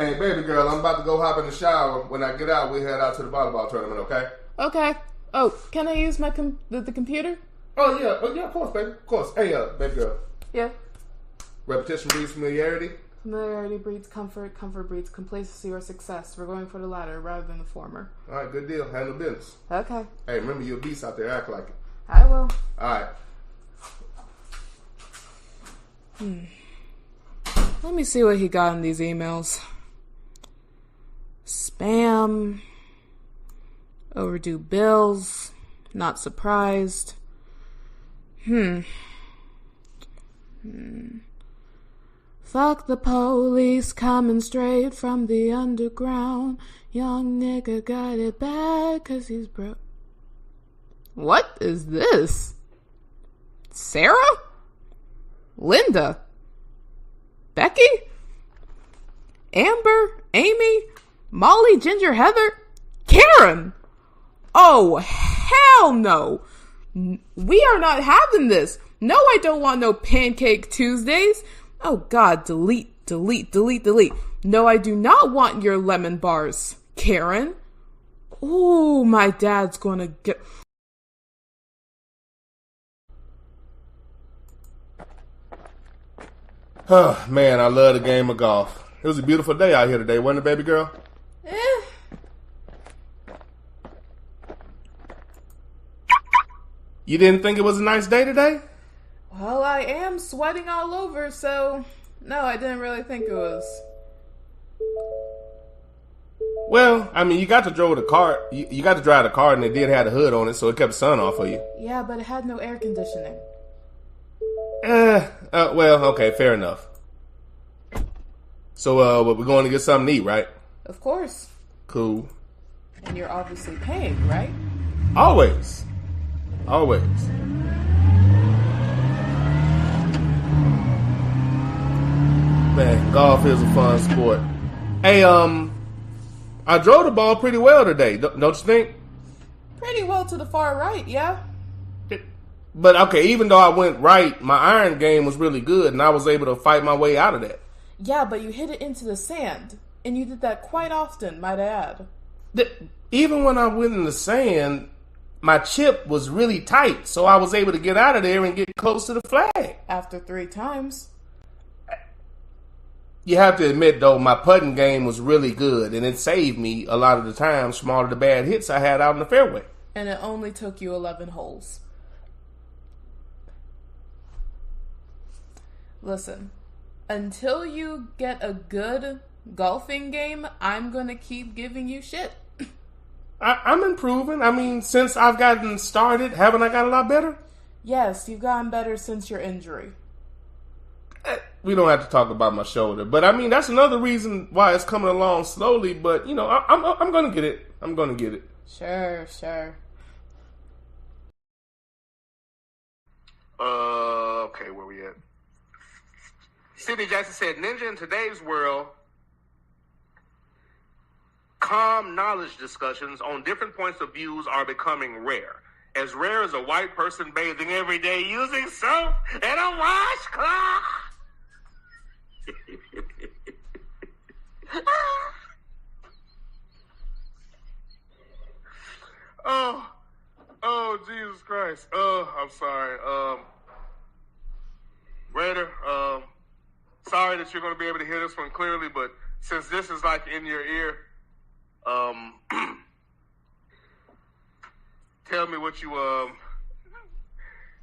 Hey, baby girl, I'm about to go hop in the shower. When I get out, we head out to the volleyball tournament, okay? Okay. Oh, can I use my the computer? Oh, yeah, of course, baby. Of course. Hey, baby girl. Yeah. Repetition breeds familiarity. Familiarity breeds comfort. Comfort breeds complacency or success. We're going for the latter rather than the former. All right, good deal. Handle business. Okay. Hey, remember you're a beast out there. Act like it. I will. All right. Let me see what he got in these emails. Spam. Overdue bills. Not surprised. Fuck the police coming straight from the underground. Young nigga got it bad 'cause he's broke. What is this? Sarah? Linda? Becky? Amber? Amy? Molly? Ginger? Heather? Karen? Oh, hell no. We are not having this. No, I don't want no Pancake Tuesdays. Oh, God, delete. No, I do not want your lemon bars, Karen. Oh, my dad's gonna get... Oh, man, I love the game of golf. It was a beautiful day out here today, wasn't it, baby girl? You didn't think it was a nice day today? Well, I am sweating all over, so... No, I didn't really think it was. Well, I mean, you got to drive the car. You got to drive the car, and it did have the hood on it, so it kept the sun off of you. Yeah, but it had no air conditioning. Well, okay, fair enough. So, we're going to get something to eat, right? Of course. Cool. And you're obviously paying, right? Always. Man, golf is a fun sport. Hey, I drove the ball pretty well today, don't you think? Pretty well to the far right, yeah? But, okay, even though I went right, my iron game was really good, and I was able to fight my way out of that. Yeah, but you hit it into the sand, and you did that quite often, might I add. Even when I went in the sand, my chip was really tight, so I was able to get out of there and get close to the flag. After 3 times. You have to admit, though, my putting game was really good, and it saved me a lot of the times from all of the bad hits I had out in the fairway. And it only took you 11 holes. Listen, until you get a good golfing game, I'm gonna keep giving you shit. I'm improving. I mean, since I've gotten started, haven't I got a lot better? Yes, you've gotten better since your injury. We don't have to talk about my shoulder, but I mean, that's another reason why it's coming along slowly, but, you know, I'm gonna get it. I'm gonna get it. Sure. Okay, where we at? Sidney Jackson said, Ninja, in today's world, calm knowledge discussions on different points of views are becoming rare. As rare as a white person bathing every day using soap and a washcloth. Oh, Jesus Christ. I'm sorry. Raider, sorry that you're going to be able to hear this one clearly, but since this is like in your ear, tell me what you,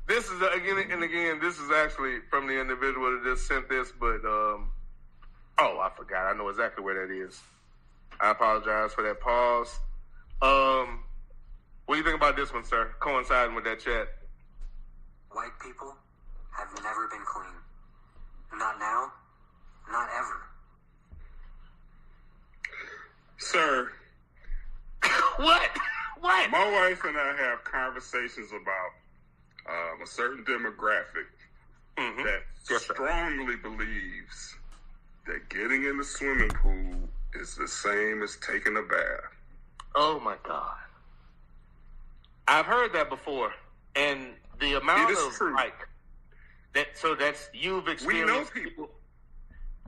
this is, again, this is actually from the individual that just sent this, but, I forgot. I know exactly where that is. I apologize for that pause. What do you think about this one, sir? Coinciding with that chat. White people have never been clean. Not now, not ever. Sir. What? My wife and I have conversations about a certain demographic that strongly believes that getting in the swimming pool is the same as taking a bath. Oh, my God. I've heard that before. And the amount of, true. like, that, so that's, you've experienced We know people.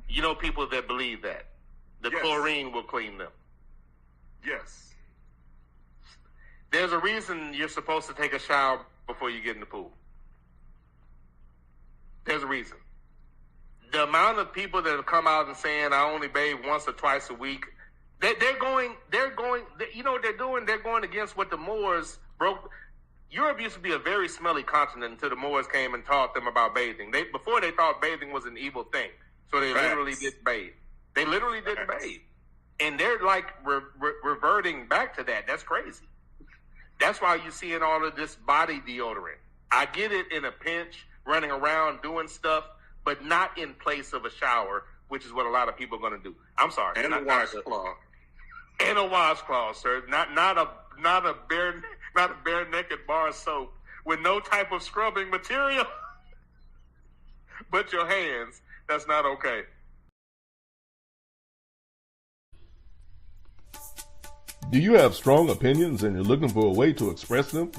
You know people that believe that. The chlorine will clean them. Yes. There's a reason you're supposed to take a shower before you get in the pool. There's a reason. The amount of people that have come out and saying, I only bathe once or twice a week, they're going, you know what they're doing? They're going against what the Moors broke. Europe used to be a very smelly continent until the Moors came and taught them about bathing. Before they thought bathing was an evil thing. So they literally didn't bathe. They literally didn't bathe. And they're like reverting back to that. That's crazy. That's why you're seeing all of this body deodorant. I get it in a pinch, running around doing stuff, but not in place of a shower, which is what a lot of people are going to do. I'm sorry. And a washcloth. And a washcloth, sir. Not a bare naked bar of soap with no type of scrubbing material, but your hands. That's not okay. Do you have strong opinions and you're looking for a way to express them?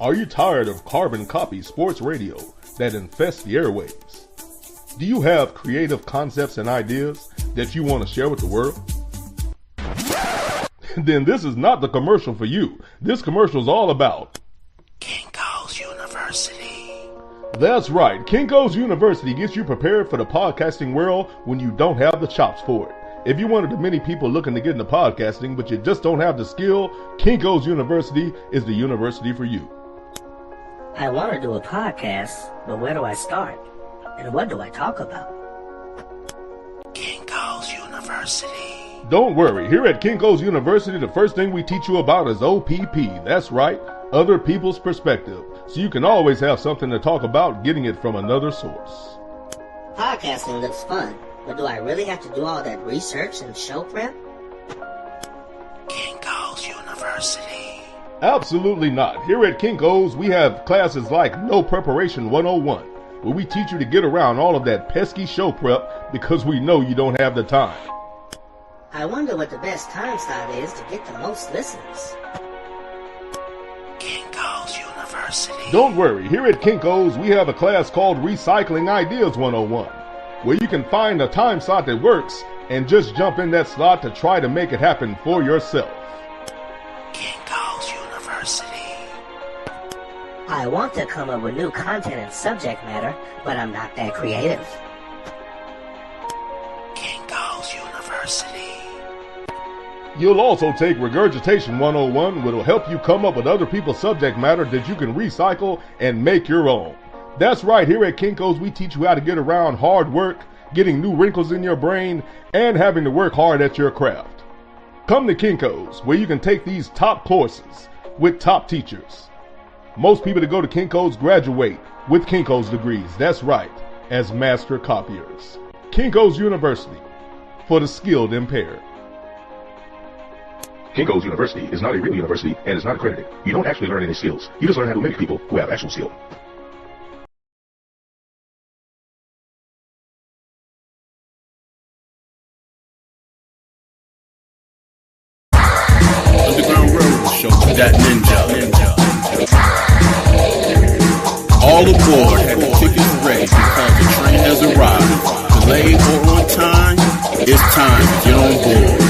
Are you tired of carbon copy sports radio that infests the airwaves? Do you have creative concepts and ideas that you want to share with the world? Then this is not the commercial for you. This commercial is all about Kinko's University. That's right. Kinko's University gets you prepared for the podcasting world when you don't have the chops for it. If you're one of the many people looking to get into podcasting, but you just don't have the skill, Kinko's University is the university for you. I want to do a podcast, but where do I start? And what do I talk about? Kinko's University. Don't worry. Here at Kinko's University, the first thing we teach you about is OPP. That's right. Other people's perspective. So you can always have something to talk about getting it from another source. Podcasting looks fun. But do I really have to do all that research and show prep? Kinko's University. Absolutely not. Here at Kinko's, we have classes like No Preparation 101, where we teach you to get around all of that pesky show prep because we know you don't have the time. I wonder what the best time slot is to get the most listeners. Kinko's University. Don't worry. Here at Kinko's, we have a class called Recycling Ideas 101. Where you can find a time slot that works and just jump in that slot to try to make it happen for yourself. Kinko's University. I want to come up with new content and subject matter, but I'm not that creative. Kinko's University. You'll also take Regurgitation 101, which will help you come up with other people's subject matter that you can recycle and make your own. That's right, here at Kinko's, we teach you how to get around hard work, getting new wrinkles in your brain, and having to work hard at your craft. Come to Kinko's, where you can take these top courses with top teachers. Most people that go to Kinko's graduate with Kinko's degrees, that's right, as master copiers. Kinko's University, for the skilled impaired. Kinko's University is not a real university and is not accredited. You don't actually learn any skills. You just learn how to mimic people who have actual skill. Underground Railroad Show with that ninja. All aboard, have your tickets ready because the train has arrived. Delayed or on time, it's time to get on board.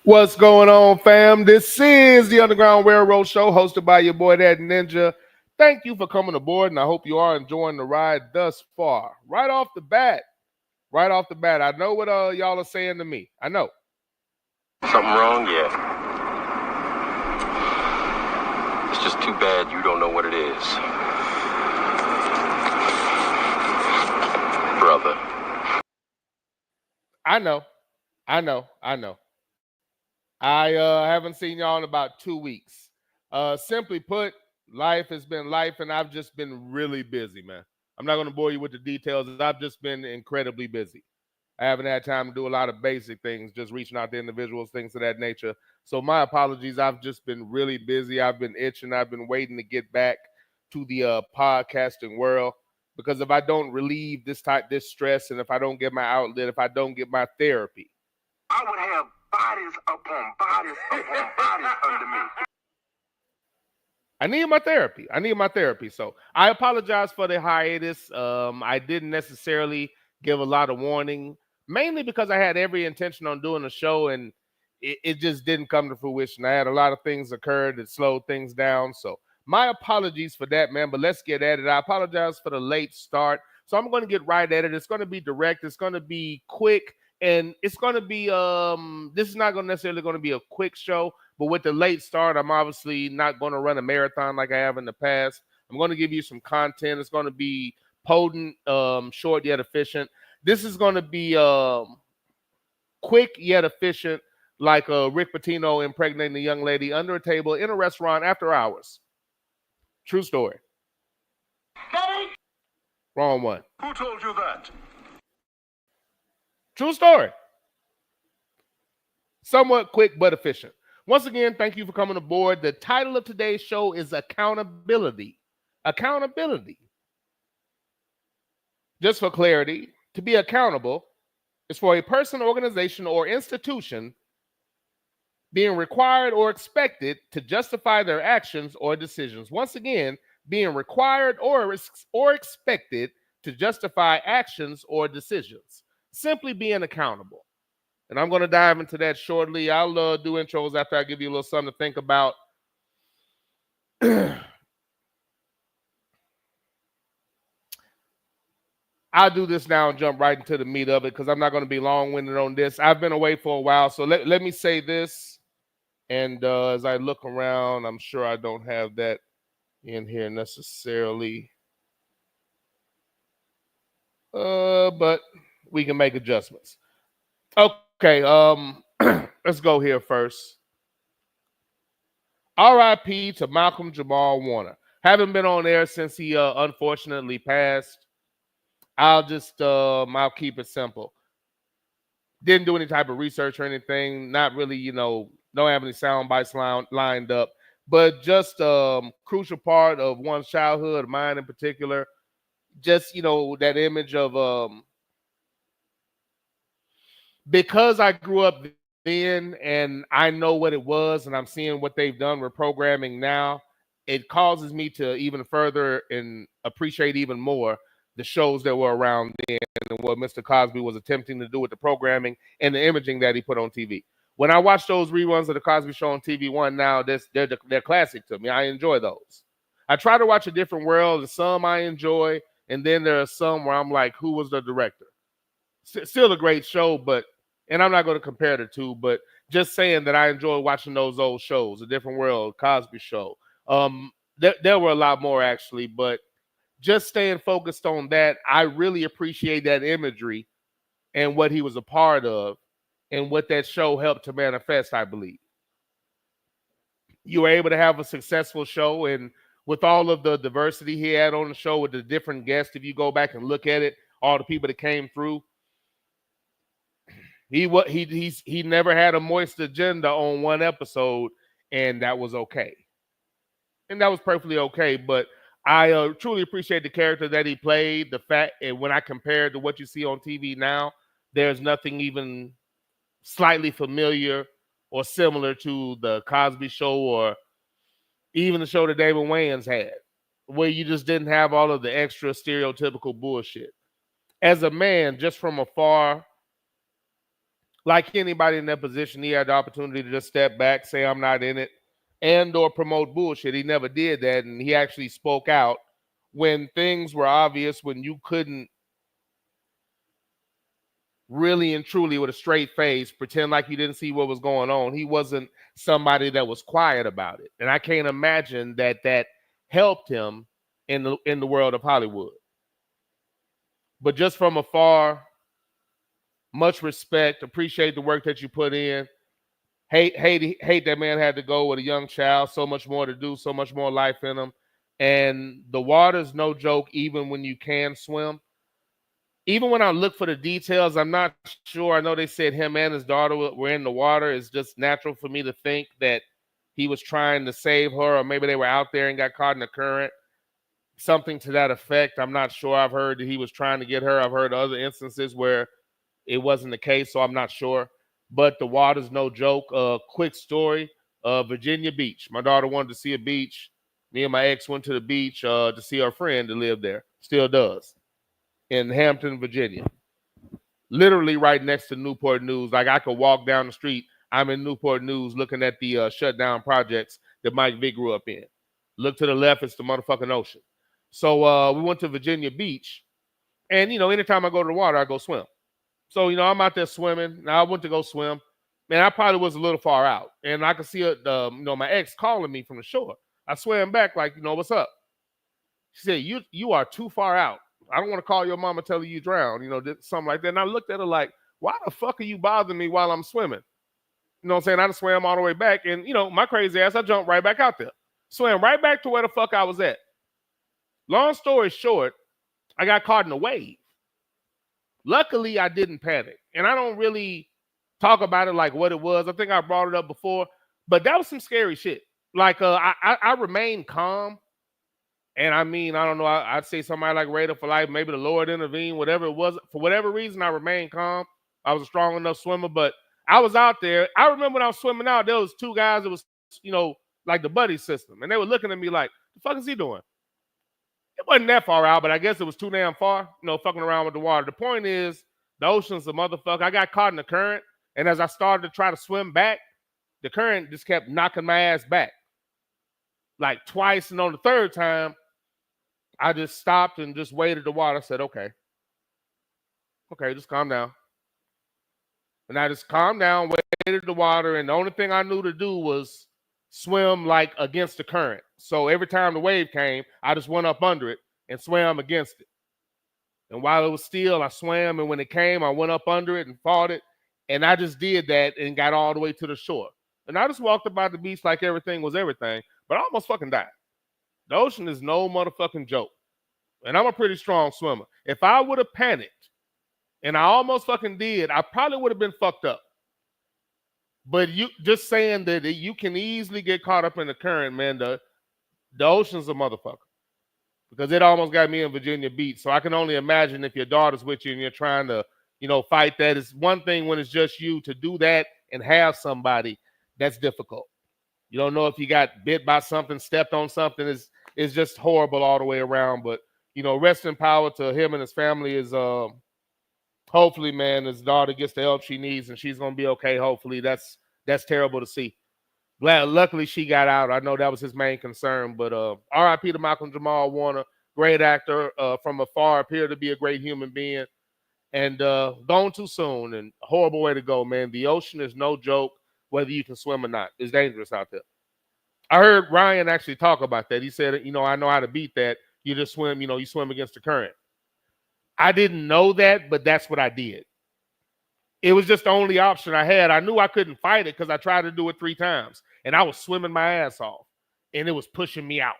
What's going on, fam? This is the Underground Railroad Show, hosted by your boy, That Ninja. Thank you for coming aboard, and I hope you are enjoying the ride thus far. Right off the bat, I know what y'all are saying to me. I know. Something wrong? Yeah. It's just too bad you don't know what it is. Brother. I know. I haven't seen y'all in about 2 weeks. Simply put, life has been life, and I've just been really busy, man. I'm not going to bore you with the details. I've just been incredibly busy. I haven't had time to do a lot of basic things, just reaching out to individuals, things of that nature. So my apologies. I've just been really busy. I've been itching. I've been waiting to get back to the podcasting world. because if I don't relieve this stress, and if I don't get my outlet, if I don't get my therapy, I would have bodies upon bodies upon bodies under me. I need my therapy. So I apologize for the hiatus. I didn't necessarily give a lot of warning, mainly because I had every intention on doing a show, and it just didn't come to fruition. I had a lot of things occur that slowed things down. So my apologies for that, man. But let's get at it. I apologize for the late start. So I'm going to get right at it. It's going to be direct. It's going to be quick. And it's going to be, this is not necessarily going to be a quick show, but with the late start, I'm obviously not going to run a marathon like I have in the past. I'm going to give you some content. It's going to be potent, short yet efficient. This is going to be quick yet efficient, like Rick Pitino impregnating a young lady under a table in a restaurant after hours. True story. Wrong one. Who told you that? True story. Somewhat quick but efficient. Once again, thank you for coming aboard. The title of today's show is Accountability. Accountability. Just for clarity, to be accountable is for a person, organization, or institution being required or expected to justify their actions or decisions. Once again, being required or expected to justify actions or decisions. Simply being accountable. And I'm going to dive into that shortly. I'll do intros after I give you a little something to think about. I'll do this now and jump right into the meat of it because I'm not going to be long-winded on this. I've been away for a while, so let me say this. And as I look around, I'm sure I don't have that in here necessarily. But we can make adjustments. Okay, let's go here first. R.I.P. to Malcolm Jamal Warner. Haven't been on air since he unfortunately passed. I'll keep it simple. Didn't do any type of research or anything. Not really, don't have any sound bites lined up. But just crucial part of one's childhood, mine in particular. Just, that image of because I grew up then and I know what it was and I'm seeing what they've done with programming now, it causes me to even further and appreciate even more the shows that were around then and what Mr. Cosby was attempting to do with the programming and the imaging that he put on TV. When I watch those reruns of the Cosby Show on TV One now, they're classic to me. I enjoy those. I try to watch A Different World, and some I enjoy, and then there are some where I'm like, who was the director? Still a great show, and I'm not going to compare the two, but just saying that I enjoy watching those old shows, A Different World, Cosby Show. There were a lot more, actually, but just staying focused on that, I really appreciate that imagery and what he was a part of and what that show helped to manifest, I believe. You were able to have a successful show, and with all of the diversity he had on the show with the different guests, if you go back and look at it, all the people that came through, he never had a moist agenda on one episode, and that was okay. And that was perfectly okay, but I truly appreciate the character that he played, the fact, and when I compare it to what you see on TV now, there's nothing even slightly familiar or similar to the Cosby Show or even the show that David Wayans had, where you just didn't have all of the extra stereotypical bullshit. As a man, just from afar, like anybody in that position, he had the opportunity to just step back, say I'm not in it, and or promote bullshit. He never did that, and he actually spoke out when things were obvious, when you couldn't really and truly with a straight face pretend like you didn't see what was going on. He wasn't somebody that was quiet about it, and I can't imagine that helped him in the world of Hollywood. But just from afar, much respect, appreciate the work that you put in. Hate that man had to go with a young child, so much more to do, so much more life in him. And the water's no joke, even when you can swim. Even when I look for the details, I'm not sure. I know they said him and his daughter were in the water. It's just natural for me to think that he was trying to save her, or maybe they were out there and got caught in the current. something to that effect. I'm not sure. I've heard that he was trying to get her. I've heard other instances where it wasn't the case, so I'm not sure. But the water's no joke. Quick story, Virginia Beach. My daughter wanted to see a beach. Me and my ex went to the beach to see her friend that lived there. Still does. In Hampton, Virginia. Literally right next to Newport News. Like I could walk down the street. I'm in Newport News looking at the shut down projects that Mike Vick grew up in. Look to the left, it's the motherfucking ocean. So we went to Virginia Beach. And, anytime I go to the water, I go swim. So, I'm out there swimming. Now, I went to go swim. Man, I probably was a little far out. And I could see, my ex calling me from the shore. I swam back like, what's up? She said, you are too far out. I don't want to call your mama tell you drowned, something like that. And I looked at her like, why the fuck are you bothering me while I'm swimming? You know what I'm saying? I just swam all the way back. And, my crazy ass, I jumped right back out there. Swam right back to where the fuck I was at. Long story short, I got caught in a wave. Luckily, I didn't panic. And I don't really talk about it like what it was. I think I brought it up before. But that was some scary shit. Like, I remained calm. And I mean, I don't know. I'd say somebody like Raider for life. Maybe the Lord intervened, whatever it was. For whatever reason, I remained calm. I was a strong enough swimmer. But I was out there. I remember when I was swimming out, there was two guys that was, like the buddy system. And they were looking at me like, the fuck is he doing? It wasn't that far out, but I guess it was too damn far, fucking around with the water. The point is, the ocean's a motherfucker. I got caught in the current, and as I started to try to swim back, the current just kept knocking my ass back. Like twice, and on the third time, I just stopped and just waded the water. I said, okay, just calm down. And I just calmed down, waded the water, and the only thing I knew to do was swim like against the current. So every time the wave came, I just went up under it and swam against it. And while it was still, I swam, and when it came, I went up under it and fought it. And I just did that and got all the way to the shore. And I just walked about the beach like everything was everything, but I almost fucking died. The ocean is no motherfucking joke. And I'm a pretty strong swimmer. If I would have panicked, and I almost fucking did, I probably would have been fucked up. But you just saying that you can easily get caught up in the current, man, the ocean's a motherfucker. Because it almost got me in Virginia Beach. So I can only imagine if your daughter's with you and you're trying to, fight that. It's one thing when it's just you to do that and have somebody. That's difficult. You don't know if you got bit by something, stepped on something. It's just horrible all the way around. But, rest in power to him and his family is hopefully, man, his daughter gets the help she needs and she's going to be okay. Hopefully, that's terrible to see. Luckily, she got out. I know that was his main concern. But R.I.P. to Malcolm Jamal Warner, great actor, from afar, appeared to be a great human being. And gone too soon, and horrible way to go, man. The ocean is no joke, whether you can swim or not. It's dangerous out there. I heard Ryan actually talk about that. He said, I know how to beat that. You just swim, you swim against the current. I didn't know that, but that's what I did. It was just the only option I had. I knew I couldn't fight it because I tried to do it 3 times. And I was swimming my ass off. And it was pushing me out.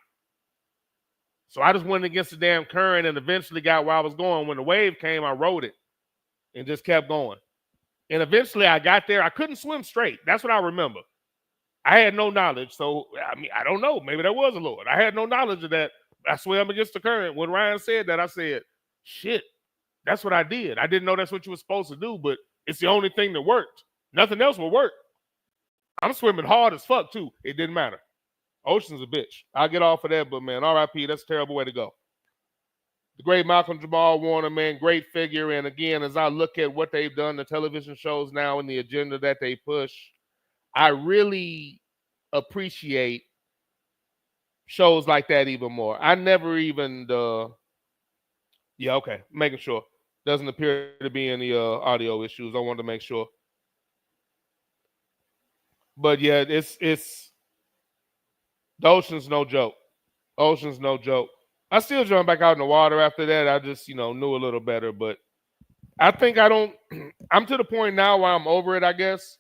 So I just went against the damn current and eventually got where I was going. When the wave came, I rode it and just kept going. And eventually I got there. I couldn't swim straight. That's what I remember. I had no knowledge. So, I don't know. Maybe there was a Lord. I had no knowledge of that. I swam against the current. When Ryan said that, I said, shit, that's what I did. I didn't know that's what you were supposed to do, but it's the only thing that worked. Nothing else will work. I'm swimming hard as fuck, too. It didn't matter. Ocean's a bitch. I'll get off of that, but, man, R.I.P., that's a terrible way to go. The great Malcolm Jamal Warner, man, great figure. And, again, as I look at what they've done, the television shows now and the agenda that they push, I really appreciate shows like that even more. I never even, making sure. Doesn't appear to be any audio issues. I wanted to make sure. But, yeah, it's the ocean's no joke. Ocean's no joke. I still jump back out in the water after that. I just, knew a little better. But I think I'm to the point now where I'm over it, I guess.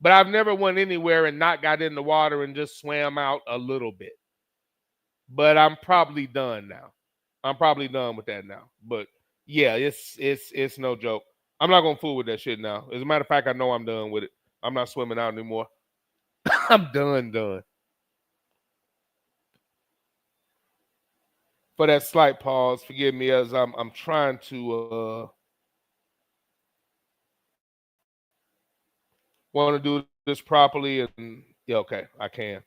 But I've never went anywhere and not got in the water and just swam out a little bit. But I'm probably done now. I'm probably done with that now. But, yeah, it's no joke. I'm not going to fool with that shit now. As a matter of fact, I know I'm done with it. I'm not swimming out anymore. I'm done. for that slight pause. Forgive me as I'm trying to want to do this properly, and yeah, okay, I can.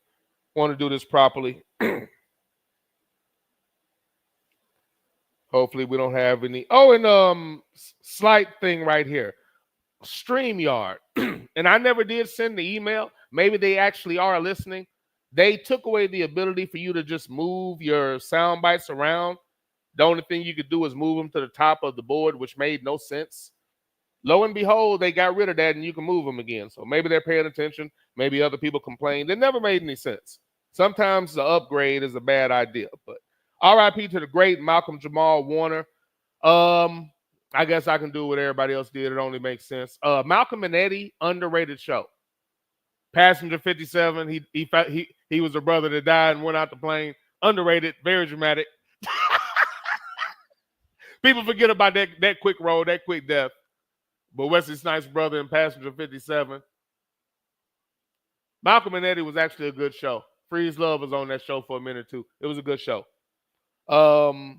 Want to do this properly. Hopefully we don't have any. Oh, and slight thing right here. StreamYard. And I never did send the email. Maybe they actually are listening. They took away the ability for you to just move your sound bites around. The only thing you could do is move them to the top of the board, which made no sense. Lo and behold, they got rid of that and you can move them again. So maybe they're paying attention. Maybe other people complained. It never made any sense. Sometimes the upgrade is a bad idea. But RIP to the great Malcolm Jamal Warner. I guess I can do what everybody else did. It only makes sense. Malcolm and Eddie, underrated show. Passenger 57. He was a brother that died and went out the plane. Underrated, very dramatic. People forget about that quick roll, that quick death. But Wesley Snipes' brother in Passenger 57. Malcolm and Eddie was actually a good show. Freeze Love was on that show for a minute too. It was a good show. I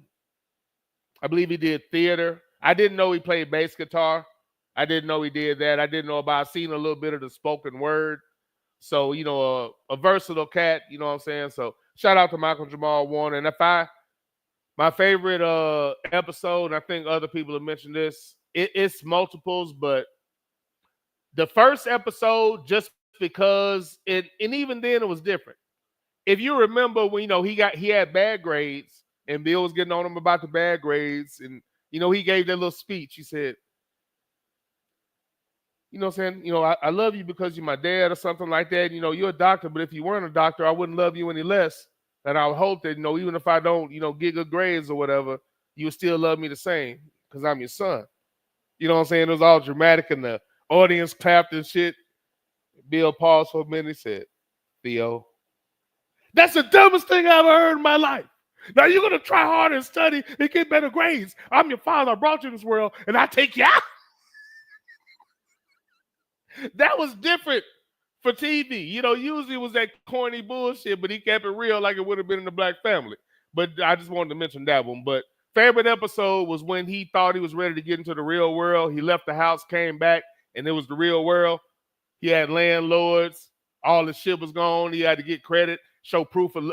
believe he did theater. I didn't know he played bass guitar. I didn't know he did that. I didn't know about. I've seen a little bit of the spoken word. So, you know, a versatile cat, you know what I'm saying? So shout out to Malcolm Jamal Warner. And my favorite episode, and I think other people have mentioned this, it's multiples, but the first episode, just because and even then it was different. If you remember when, you know, he had bad grades and Bill was getting on him about the bad grades, and, you know, he gave that little speech. He said, you know what I'm saying? You know, I love you because you're my dad or something like that. You know, you're a doctor, but if you weren't a doctor, I wouldn't love you any less. And I would hope that, you know, even if I don't, you know, get good grades or whatever, you would still love me the same because I'm your son. You know what I'm saying? It was all dramatic and the audience clapped and shit. Bill paused for a minute. He said, Theo, that's the dumbest thing I ever heard in my life. Now you're going to try hard and study and get better grades. I'm your father. I brought you in this world and I take you out. That was different for TV. You know, usually it was that corny bullshit, but he kept it real like it would have been in the Black Family. But I just wanted to mention that one. But favorite episode was when he thought he was ready to get into the real world. He left the house, came back, and it was the real world. He had landlords. All his shit was gone. He had to get credit, show proof of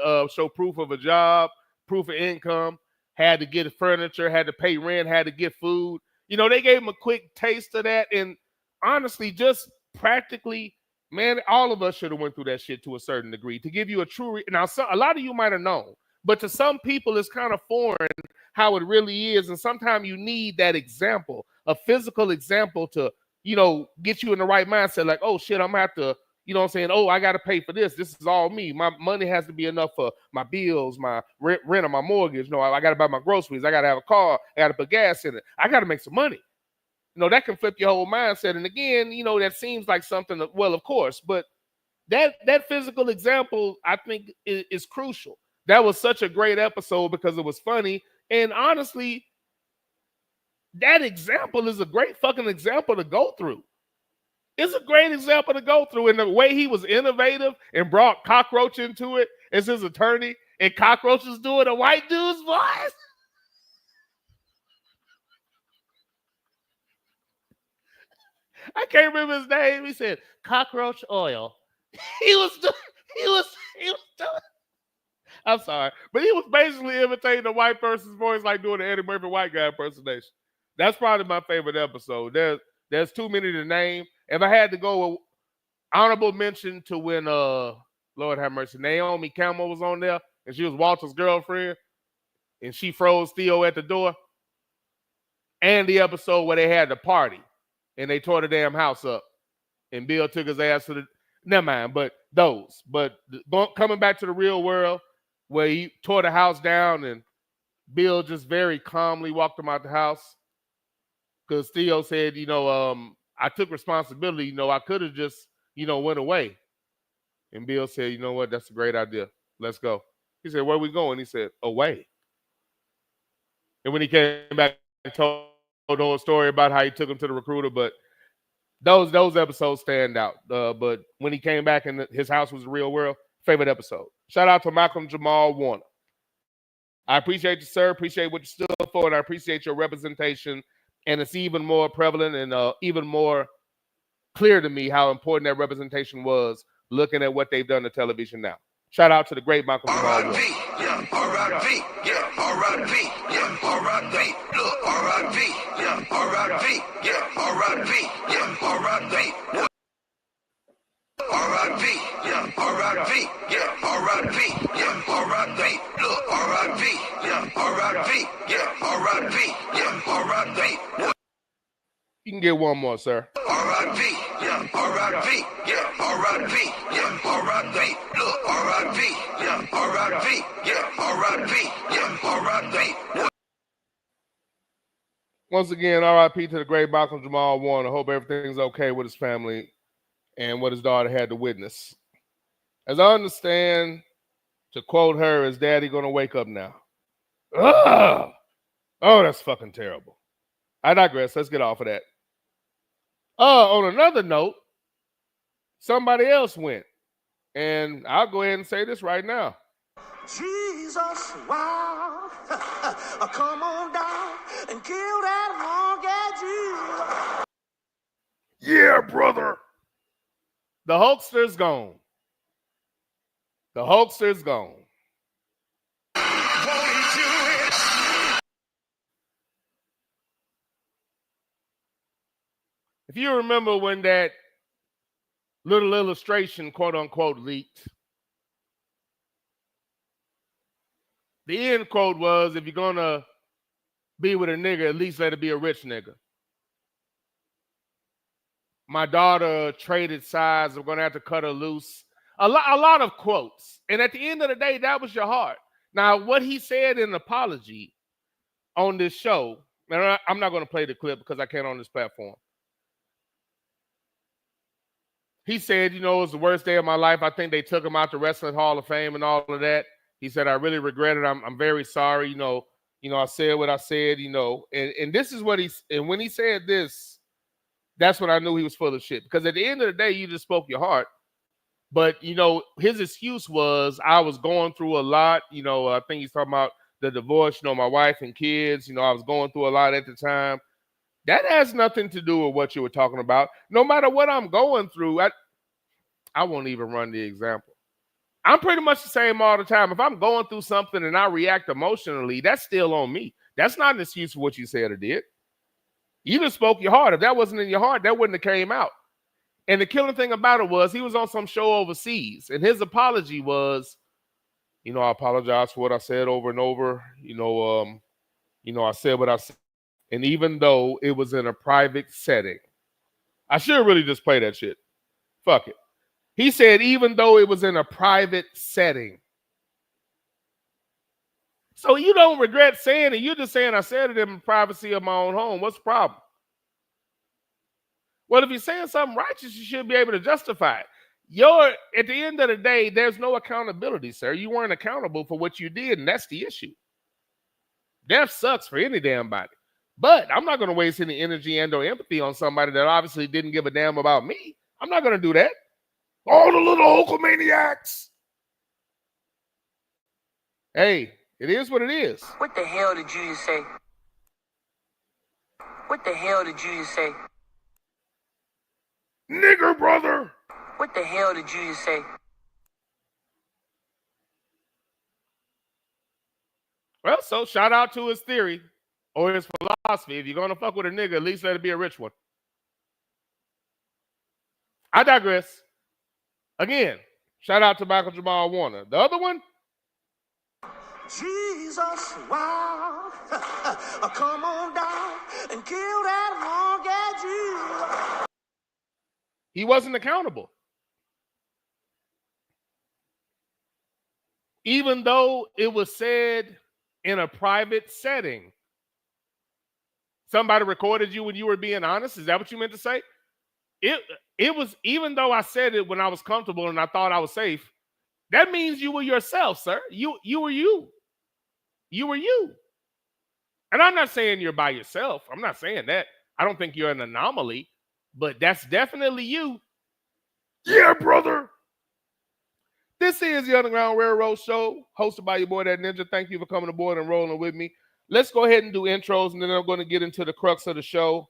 a job, proof of income. Had to get furniture, had to pay rent, had to get food. You know, they gave him a quick taste of that, and honestly, just practically, man, all of us should have went through that shit to a certain degree to give you a true. Now, a lot of you might have known, but to some people, it's kind of foreign how it really is, and sometimes you need that example, a physical example, to, you know, get you in the right mindset. Like, oh shit, I'm gonna have to, you know what I'm saying? Oh, I got to pay for this. This is all me. My money has to be enough for my bills, my rent or my mortgage. No, I got to buy my groceries. I got to have a car. I got to put gas in it. I got to make some money. You know, that can flip your whole mindset. And again, you know, that seems like something that, well, of course, but that physical example, I think, is crucial. That was such a great episode because it was funny. And honestly, that example is a great fucking example to go through. It's a great example to go through. And the way he was innovative and brought Cockroach into it as his attorney, and Cockroach is doing a white dude's voice. I can't remember his name. He said cockroach oil. He was doing. I'm sorry, but he was basically imitating the white person's voice, like doing the Eddie Murphy white guy impersonation. That's probably my favorite episode. There's too many to name. If I had to go, honorable mention to when Lord have mercy, Naomi Campbell was on there, and she was Walter's girlfriend, and she froze Theo at the door. And the episode where they had the party, and they tore the damn house up, and Bill took his ass to the. Never mind, but those. But coming back to the real world, where he tore the house down, and Bill just very calmly walked him out the house, because Theo said, you know, I took responsibility. You know, I could have just, you know, went away. And Bill said, you know what? That's a great idea. Let's go. He said, where are we going? He said, away. And when he came back and told the whole story about how he took him to the recruiter, but those episodes stand out. But when he came back and his house was the real world, favorite episode. Shout out to Malcolm Jamal Warner. I appreciate you, sir. Appreciate what you stood for, and I appreciate your representation. And it's even more prevalent and even more clear to me how important that representation was looking at what they've done to television now. Shout out to the great Malcolm Jamal Warner. Yeah, R.I.P. Yeah, R.I.P. Yeah, R.I.P. Look, R.I.P. Yeah, R.I.P. Yeah, R.I.P. Yeah, R.I.P. R.I.P. Yeah, R.I.P. Yeah, R.I.P. Yeah, R.I.P. Look, R.I.P. Yeah, R.I.P. Yeah, R.I.P. Yeah, R.I.P. You can get one more, sir. R.I.P. Yeah, R.I.P. Yeah, R.I.P. Yeah, R.I.P. Look, R.I.P. Yeah, R.I.P. Yeah, R.I.P. Yeah, R.I.P. Once again, R.I.P. to the great Malcolm Jamal Warner. Hope everything's okay with his family and what his daughter had to witness. As I understand, to quote her, is daddy going to wake up now? Ugh! Oh, that's fucking terrible. I digress. Let's get off of that. On another note, somebody else went. And I'll go ahead and say this right now. Jesus, wow. Come on down and kill that long Jesus. Yeah, brother. The Hulkster's gone. The Hulkster's gone. If you remember when that little illustration, quote unquote, leaked, the end quote was, if you're going to be with a nigga, at least let it be a rich nigga. My daughter traded sides. I'm going to have to cut her loose. A lot of quotes. And at the end of the day, that was your heart. Now, what he said in an apology on this show, and I'm not going to play the clip because I can't on this platform. He said, you know, it was the worst day of my life. I think they took him out to Wrestling Hall of Fame and all of that. He said, I really regret it. I'm very sorry. You know, I said what I said, and this is what and when he said this, that's when I knew he was full of shit. Because at the end of the day, you just spoke your heart. But, his excuse was, I was going through a lot. I think he's talking about the divorce, my wife and kids. I was going through a lot at the time. That has nothing to do with what you were talking about. No matter what I'm going through, I won't even run the example. I'm pretty much the same all the time. If I'm going through something and I react emotionally, that's still on me. That's not an excuse for what you said or did. You just spoke your heart. If that wasn't in your heart, that wouldn't have came out. And the killing thing about it was he was on some show overseas, and his apology was, I apologize for what I said over and over. I said what I said. And even though it was in a private setting, I should really just play that shit. Fuck it. He said, even though it was in a private setting. So you don't regret saying it. You're just saying I said it in the privacy of my own home. What's the problem? Well, if you're saying something righteous, you should be able to justify it. At the end of the day, there's no accountability, sir. You weren't accountable for what you did, and that's the issue. Death sucks for any damn body. But I'm not going to waste any energy and or empathy on somebody that obviously didn't give a damn about me. I'm not going to do that. All the little Hulkamaniacs. Hey, it is what it is. What the hell did you just say? What the hell did you just say? Nigger, brother. What the hell did you just say? Well, so shout out to his theory or his philosophy. If you're going to fuck with a nigga, at least let it be a rich one. I digress. Again, shout out to Michael Jamal Warner. The other one? Jesus, wow. Come on down and kill that long Jesus. He wasn't accountable. Even though it was said in a private setting. Somebody recorded you when you were being honest? Is that what you meant to say? It was, even though I said it when I was comfortable and I thought I was safe, that means you were yourself, sir. You were you. You were you. And I'm not saying you're by yourself. I'm not saying that. I don't think you're an anomaly, but that's definitely you. Yeah, brother. This is the Underground Railroad Show, hosted by your boy, That Ninja. Thank you for coming aboard and rolling with me. Let's go ahead and do intros, and then I'm going to get into the crux of the show.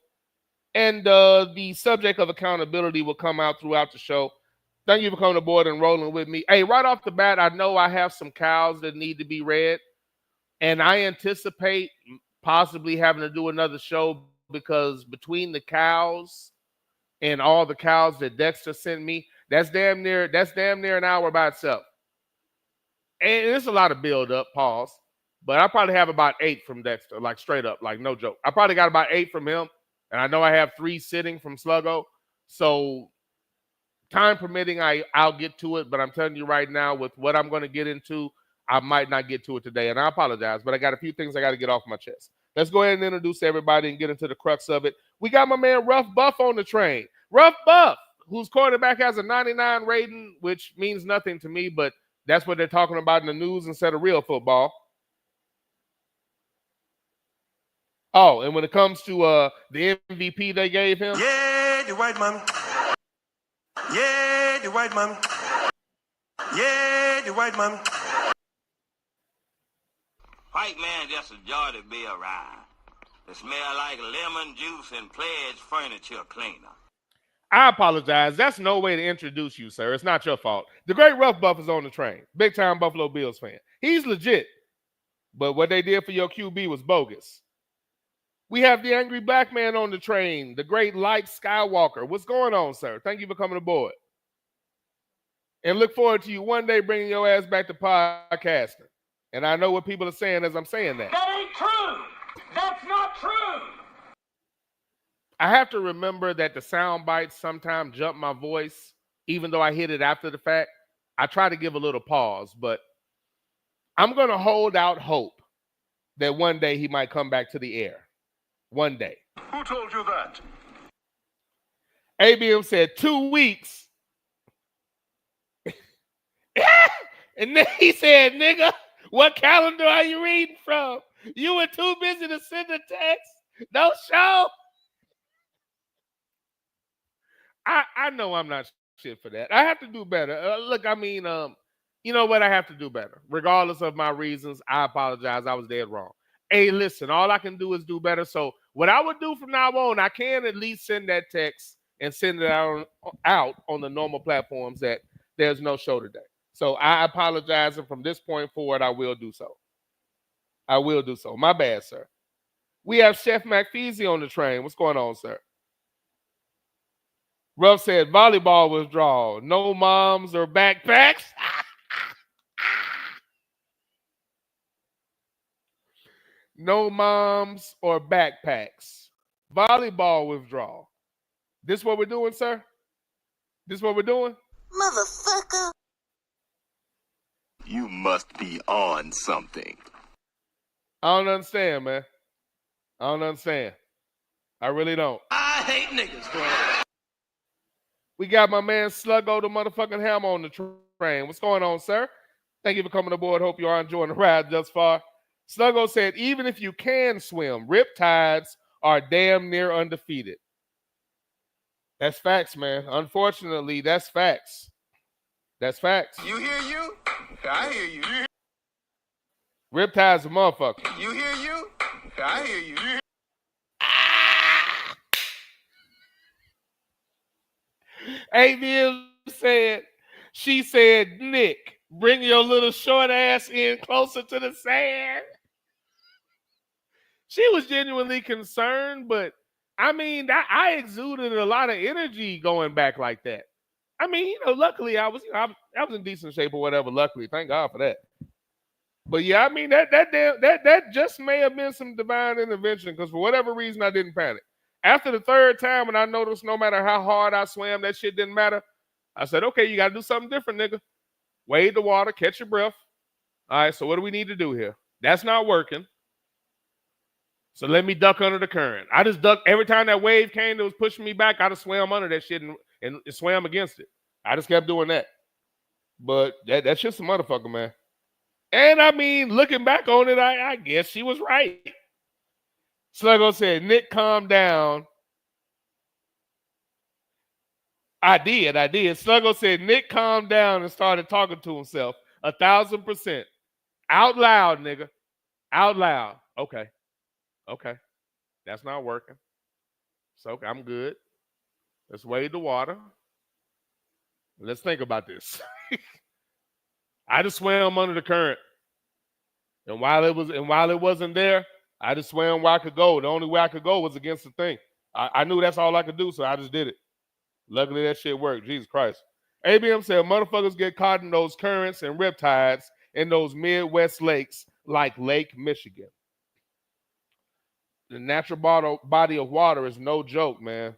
And the subject of accountability will come out throughout the show. Thank you for coming aboard and rolling with me. Hey, right off the bat, I know I have some cows that need to be read, and I anticipate possibly having to do another show because between the cows and all the cows that Dexter sent me, that's damn near an hour by itself. And it's a lot of build up, pause. But I probably have about 8 from Dexter, like straight up, like no joke. I probably got about 8 from him. And I know I have 3 sitting from Sluggo. So time permitting, I'll get to it. But I'm telling you right now, with what I'm going to get into, I might not get to it today. And I apologize, but I got a few things I got to get off my chest. Let's go ahead and introduce everybody and get into the crux of it. We got my man Rough Buff on the train. Rough Buff, whose quarterback has a 99 rating, which means nothing to me, but that's what they're talking about in the news instead of real football. Oh, and when it comes to the MVP they gave him. Yeah, the white man. Yeah, the white man. Yeah, the white man. White man just a joy to be around. It smell like lemon juice and pledge furniture cleaner. I apologize. That's no way to introduce you, sir. It's not your fault. The great Rough Buff is on the train. Big time Buffalo Bills fan. He's legit. But what they did for your QB was bogus. We have the angry black man on the train, the great Light Skywalker. What's going on, sir? Thank you for coming aboard. And look forward to you one day bringing your ass back to podcasting. And I know what people are saying as I'm saying that. That ain't true. That's not true. I have to remember that the sound bites sometimes jump my voice, even though I hit it after the fact. I try to give a little pause, but I'm going to hold out hope that one day he might come back to the air. One day. Who told you that? ABM said 2 weeks. And then he said, nigga, what calendar are you reading from? You were too busy to send a text. No show. I know I'm not shit for that. I have to do better. Look, I mean, you know what? I have to do better. Regardless of my reasons, I apologize. I was dead wrong. Hey, listen, all I can do is do better. So what I would do from now on, I can at least send that text and send it out on the normal platforms that there's no show today. So I apologize, and from this point forward, I will do so. I will do so. My bad, sir. We have Chef McFeezy on the train. What's going on, sir? Ruff said volleyball withdrawal. No moms or backpacks. No moms or backpacks. Volleyball withdrawal. This what we're doing, sir? This what we're doing? Motherfucker. You must be on something. I don't understand, man. I don't understand. I really don't. I hate niggas, bro. We got my man Sluggo the motherfucking Hammer on the train. What's going on, sir? Thank you for coming aboard. Hope you are enjoying the ride thus far. Sluggo said, even if you can swim, riptides are damn near undefeated. That's facts, man. Unfortunately, that's facts. That's facts. You hear you? I hear you. Riptide's a motherfucker. You hear you? I hear you. ABM said, she said, Nick, bring your little short ass in closer to the sand. She was genuinely concerned, but I mean, I exuded a lot of energy going back like that. I mean, you know, luckily I was in decent shape or whatever. Luckily, thank God for that. But yeah, I mean that just may have been some divine intervention because for whatever reason I didn't panic. After the third time, when I noticed no matter how hard I swam, that shit didn't matter. I said, okay, you got to do something different, nigga. Wade the water, catch your breath. All right, so what do we need to do here? That's not working. So let me duck under the current. I just ducked every time that wave came that was pushing me back. I just swam under that shit and swam against it. I just kept doing that. But that's just a motherfucker, man. And I mean, looking back on it, I guess she was right. Sluggo said, Nick, calm down. I did. Sluggo said Nick calmed down and started talking to himself. 1,000%. Out loud, nigga. Out loud. Okay. That's not working. So I'm good. Let's wade the water. Let's think about this. I just swam under the current. And while it wasn't there, I just swam where I could go. The only way I could go was against the thing. I knew that's all I could do, so I just did it. Luckily, that shit worked. Jesus Christ. ABM said motherfuckers get caught in those currents and riptides in those Midwest lakes like Lake Michigan. The natural body of water is no joke, man.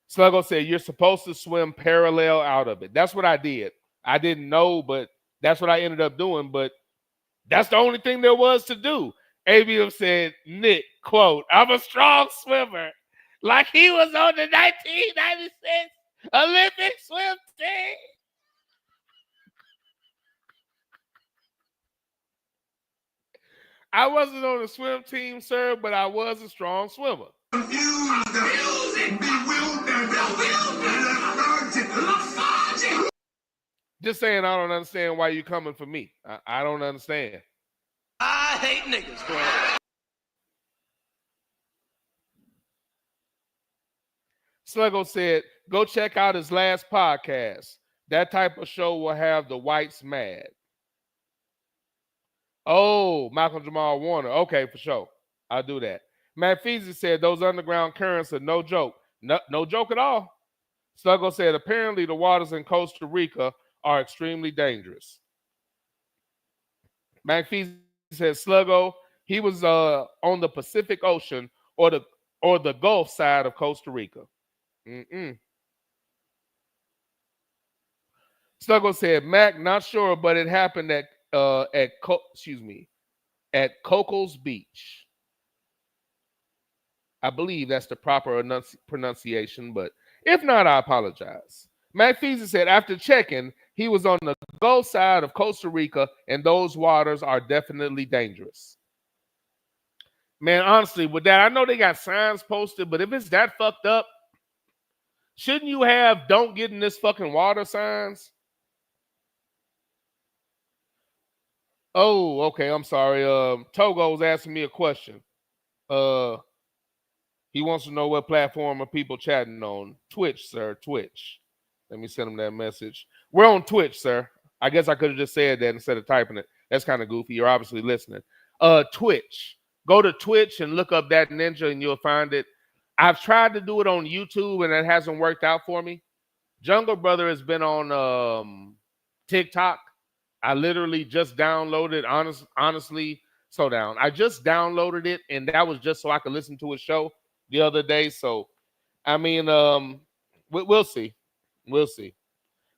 Sluggo said you're supposed to swim parallel out of it. That's what I did. I didn't know, but that's what I ended up doing. But that's the only thing there was to do. ABM said, Nick, quote, I'm a strong swimmer. Like he was on the 1996 Olympic swim team. I wasn't on the swim team, sir, but I was a strong swimmer. Just saying, I don't understand why you coming for me. I don't understand. I hate niggas, bro. Sluggo said, go check out his last podcast. That type of show will have the whites mad. Oh, Malcolm Jamal Warner. Okay, for sure. I'll do that. Matt Feezy said those underground currents are no joke. No joke at all. Sluggo said apparently the waters in Costa Rica are extremely dangerous. Matt Feezy said Sluggo, he was on the Pacific Ocean or the Gulf side of Costa Rica. Sluggo said, Mac, not sure, but it happened at Coco's Beach. I believe that's the proper pronunciation, but if not, I apologize. Mac Feezy said, after checking, he was on the Gulf side of Costa Rica, and those waters are definitely dangerous. Man, honestly, with that, I know they got signs posted, but if it's that fucked up, shouldn't you have don't get in this fucking water signs? Oh, okay. I'm sorry. Togo was asking me a question. He wants to know what platform are people chatting on. Twitch, sir. Twitch. Let me send him that message. We're on Twitch, sir. I guess I could have just said that instead of typing it. That's kind of goofy. You're obviously listening. Twitch. Go to Twitch and look up that ninja and you'll find it. I've tried to do it on YouTube and it hasn't worked out for me. Jungle Brother has been on TikTok. I literally just downloaded, honestly, slow down. I just downloaded it, and that was just so I could listen to a show the other day. So, I mean, we'll see. We'll see.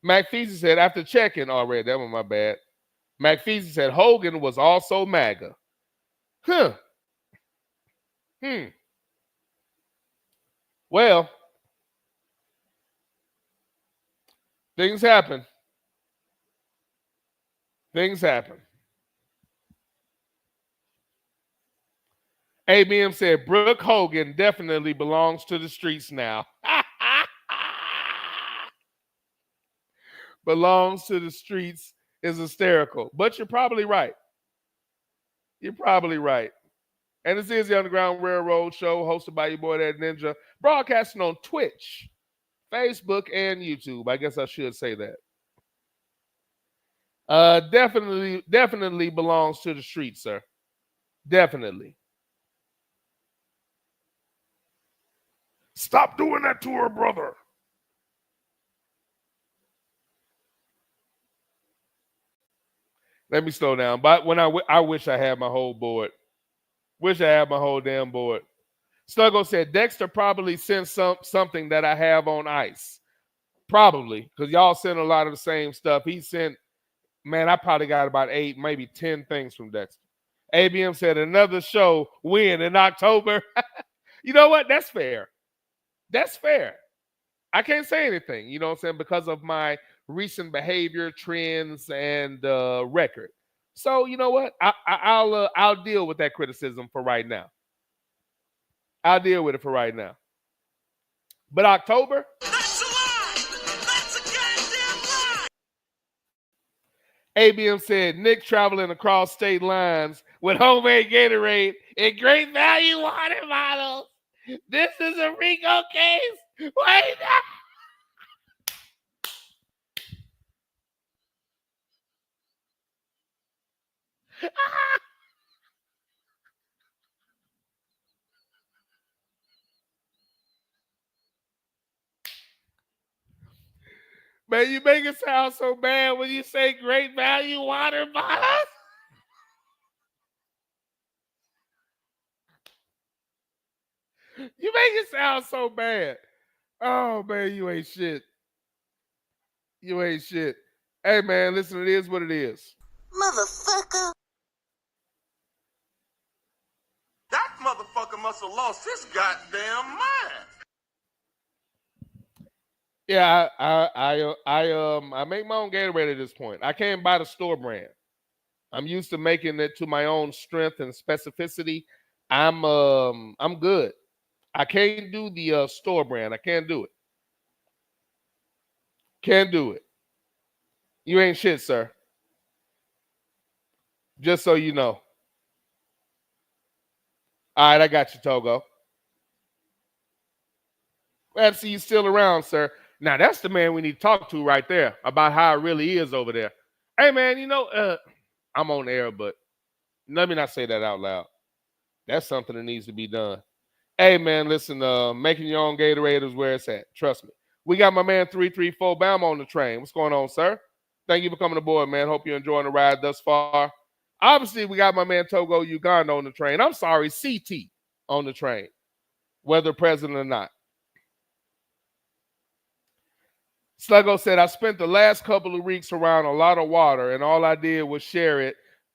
Mac Feezy said, after checking already, that was my bad. Mac Feezy said, Hogan was also MAGA. Well, things happen. Things happen. ABM said, Brooke Hogan definitely belongs to the streets now. Belongs to the streets is hysterical. But you're probably right. You're probably right. And this is the Underground Railroad Show hosted by your boy, That Ninja, broadcasting on Twitch, Facebook, and YouTube. I guess I should say that. Definitely belongs to the streets, sir. Definitely. Stop doing that to her, brother. Let me slow down. But when I wish I had my whole board. Wish I had my whole damn board. Sluggo said Dexter probably sent something that I have on ice. Probably, because y'all sent a lot of the same stuff. He sent, man, I probably got about 8, maybe 10 things from Dexter. ABM said another show when in October. You know what? That's fair. That's fair. I can't say anything, you know what I'm saying, because of my recent behavior, trends, and record. So you know what? I'll deal with that criticism for right now. I'll deal with it for right now. But October, that's a lie. ABM said Nick traveling across state lines with homemade Gatorade and great value water bottles. This is a Rico case. Wait. Man, you make it sound so bad when you say great value water bottles. You make it sound so bad. Oh, man, you ain't shit. You ain't shit. Hey, man, listen, it is what it is. Motherfucker. That motherfucker must have lost his goddamn mind. Yeah, I make my own Gatorade at this point. I can't buy the store brand. I'm used to making it to my own strength and specificity. I'm good. I can't do the store brand. I can't do it. Can't do it. You ain't shit, sir. Just so you know. All right, I got you, Togo. Glad to see you still around, sir. Now, that's the man we need to talk to right there about how it really is over there. Hey, man, you know, I'm on air, but let me not say that out loud. That's something that needs to be done. Hey, man, listen, making your own Gatorade is where it's at. Trust me. We got my man 334 Bam on the train. What's going on, sir? Thank you for coming aboard, man. Hope you're enjoying the ride thus far. Obviously, we got my man Togo Uganda on the train. I'm sorry, CT on the train, whether present or not. Sluggo said, I spent the last couple of weeks around a lot of water, and all I did was share it.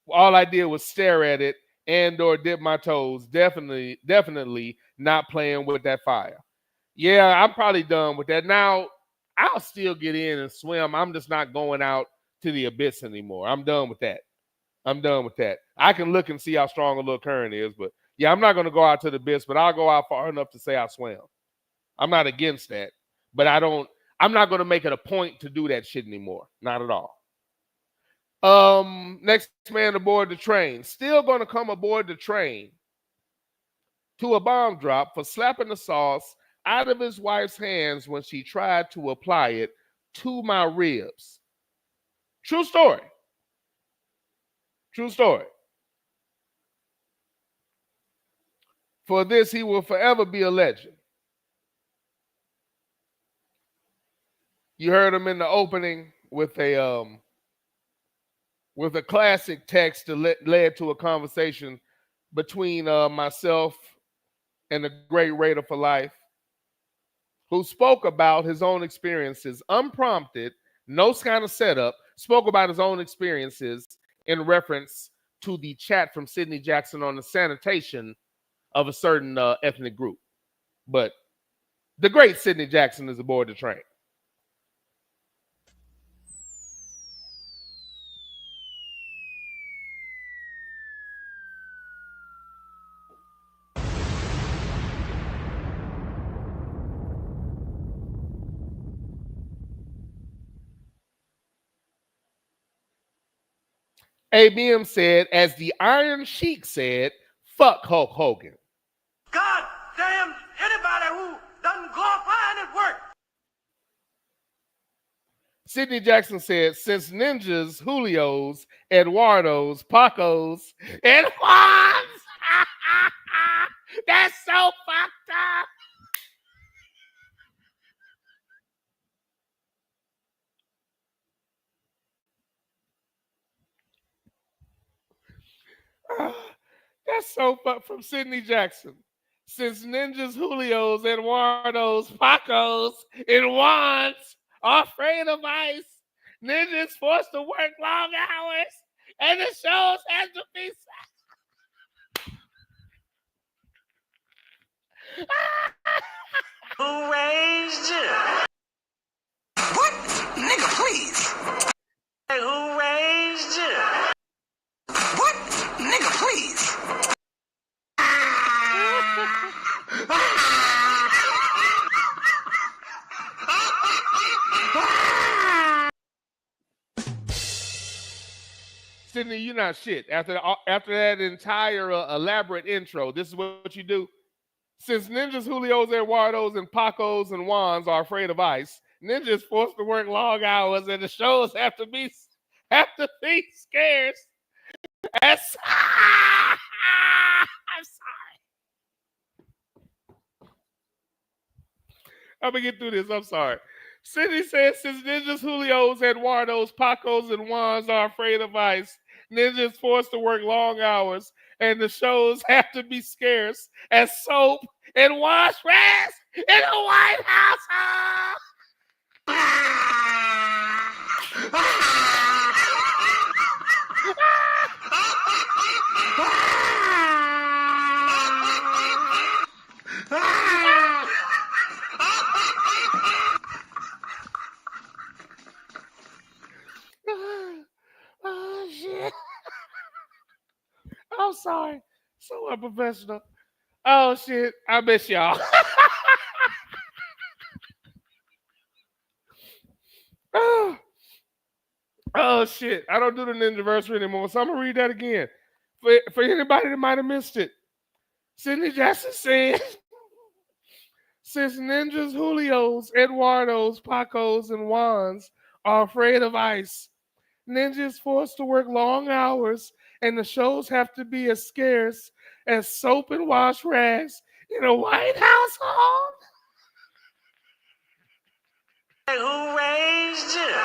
All I did was stare at it and or dip my toes. Definitely not playing with that fire. Yeah, I'm probably done with that. Now, I'll still get in and swim. I'm just not going out to the abyss anymore. I'm done with that. I'm done with that. I can look and see how strong a little current is, but yeah, I'm not going to go out to the abyss, but I'll go out far enough to say I swim. I'm not against that, but I'm not going to make it a point to do that shit anymore. Not at all. Next man aboard the train. Still going to come aboard the train to a bomb drop for slapping the sauce out of his wife's hands when she tried to apply it to my ribs. True story. True story. For this, he will forever be a legend. You heard him in the opening with a classic text that led to a conversation between myself and the great Raider for Life, who spoke about his own experiences, unprompted, no kind of setup, spoke about his own experiences in reference to the chat from Sidney Jackson on the sanitation of a certain ethnic group. But the great Sidney Jackson is aboard the train. ABM said, as the Iron Sheik said, fuck Hulk Hogan. God damn anybody who doesn't glorify his work. Sidney Jackson said, since ninjas, Julios, Eduardos, Pacos, and Juans. That's so fucked up. That's so fucked from Sidney Jackson. Since ninjas, Julios, Eduardos, Pacos, and Juans are afraid of ice, ninjas forced to work long hours, and the shows have to be. Who raised you? What? Nigga, please. Who raised you? What? Nigga, please. Sydney, you're not shit. After that entire elaborate intro, this is what you do. Since ninjas, Julios, Eduardos, and Pacos and Juans are afraid of ice, ninjas is forced to work long hours, and the shows have to be scarce. I'm sorry. I'm gonna get through this. I'm sorry. Sydney says since ninjas, Julios, Eduardos, Pacos, and Juans are afraid of ice, ninjas forced to work long hours, and the shows have to be scarce as soap and wash rags in the White House. Oh, shit. I'm sorry. So unprofessional. Oh, shit. I miss y'all. Oh, shit. I don't do the Ninjaversary anymore, so I'm going to read that again. For anybody that might have missed it. Sidney Jackson said, since ninjas, Julios, Eduardos, Pacos, and Juans are afraid of ice, ninjas forced to work long hours, and the shows have to be as scarce as soap and wash rags in a White household. Who raised you?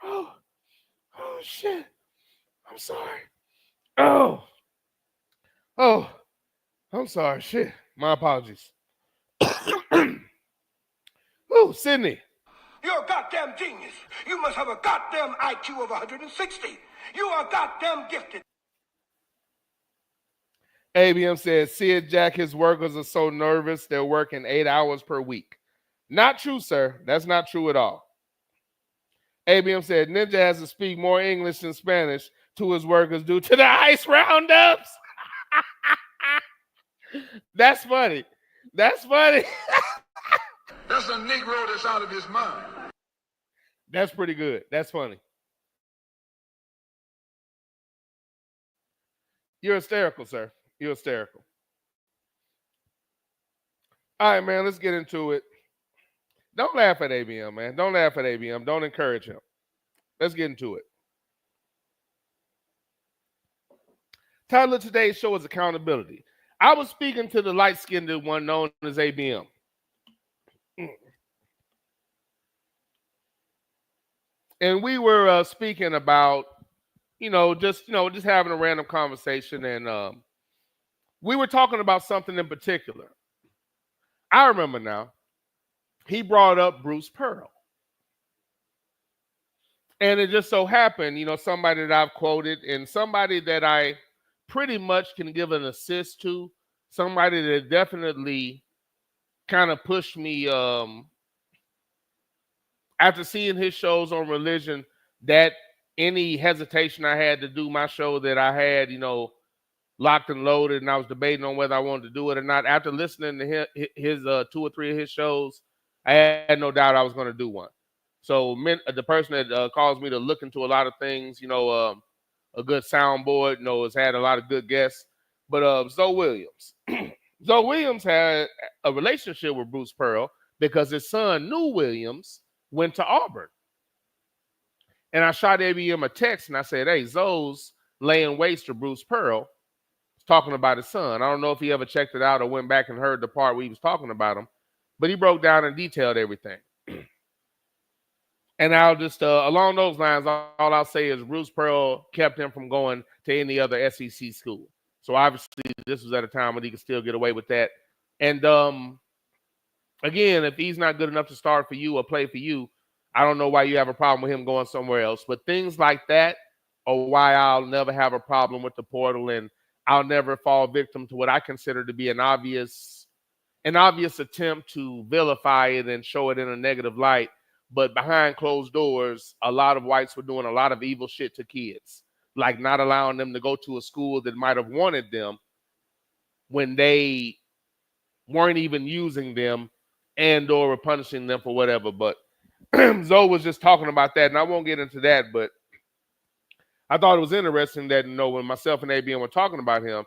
Oh, shit. I'm sorry. Oh, I'm sorry. Shit. My apologies. Oh, Sydney. You're a goddamn genius. You must have a goddamn IQ of 160. You are goddamn gifted. ABM says, Sid Jack, his workers are so nervous they're working 8 hours per week. Not true, sir. That's not true at all. ABM said, Ninja has to speak more English than Spanish to his workers due to the ice roundups. That's funny. That's funny. That's a Negro that's out of his mind. That's pretty good. That's funny. You're hysterical, sir. You're hysterical. All right, man, let's get into it. Don't laugh at ABM, man. Don't laugh at ABM. Don't encourage him. Let's get into it. Title of today's show is Accountability. I was speaking to the light-skinned one known as ABM. And we were speaking about, just having a random conversation. And we were talking about something in particular. I remember now. He brought up Bruce Pearl. And it just so happened, somebody that I've quoted and somebody that I pretty much can give an assist to, somebody that definitely kind of pushed me after seeing his shows on religion, that any hesitation I had to do my show that I had, locked and loaded, and I was debating on whether I wanted to do it or not. After listening to his 2 or 3 of his shows, I had no doubt I was going to do one. So the person that caused me to look into a lot of things, a good soundboard, has had a lot of good guests. But Zoe Williams. Zoe Williams had a relationship with Bruce Pearl because his son, New Williams, went to Auburn. And I shot ABM a text and I said, hey, Zoe's laying waste to Bruce Pearl, talking about his son. I don't know if he ever checked it out or went back and heard the part where he was talking about him, but he broke down and detailed everything. And I'll just, along those lines, all I'll say is Bruce Pearl kept him from going to any other SEC school. So obviously this was at a time when he could still get away with that. And again, if he's not good enough to start for you or play for you, I don't know why you have a problem with him going somewhere else. But things like that are why I'll never have a problem with the portal, and I'll never fall victim to what I consider to be an obvious attempt to vilify it and show it in a negative light. But behind closed doors, a lot of whites were doing a lot of evil shit to kids, like not allowing them to go to a school that might have wanted them when they weren't even using them and or were punishing them for whatever. But Zoe was just talking about that, and I won't get into that, but I thought it was interesting that, when myself and ABM were talking about him,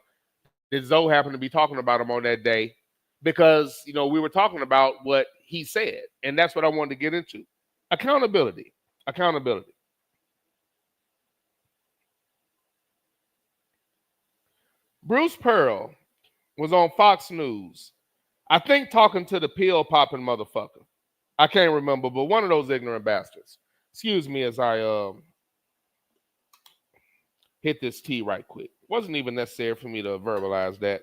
that Zoe happened to be talking about him on that day because, we were talking about what he said. And that's what I wanted to get into. Accountability. Bruce Pearl was on Fox News, I think talking to the pill popping motherfucker. I can't remember, but one of those ignorant bastards. Excuse me as I hit this tea right quick. Wasn't even necessary for me to verbalize that.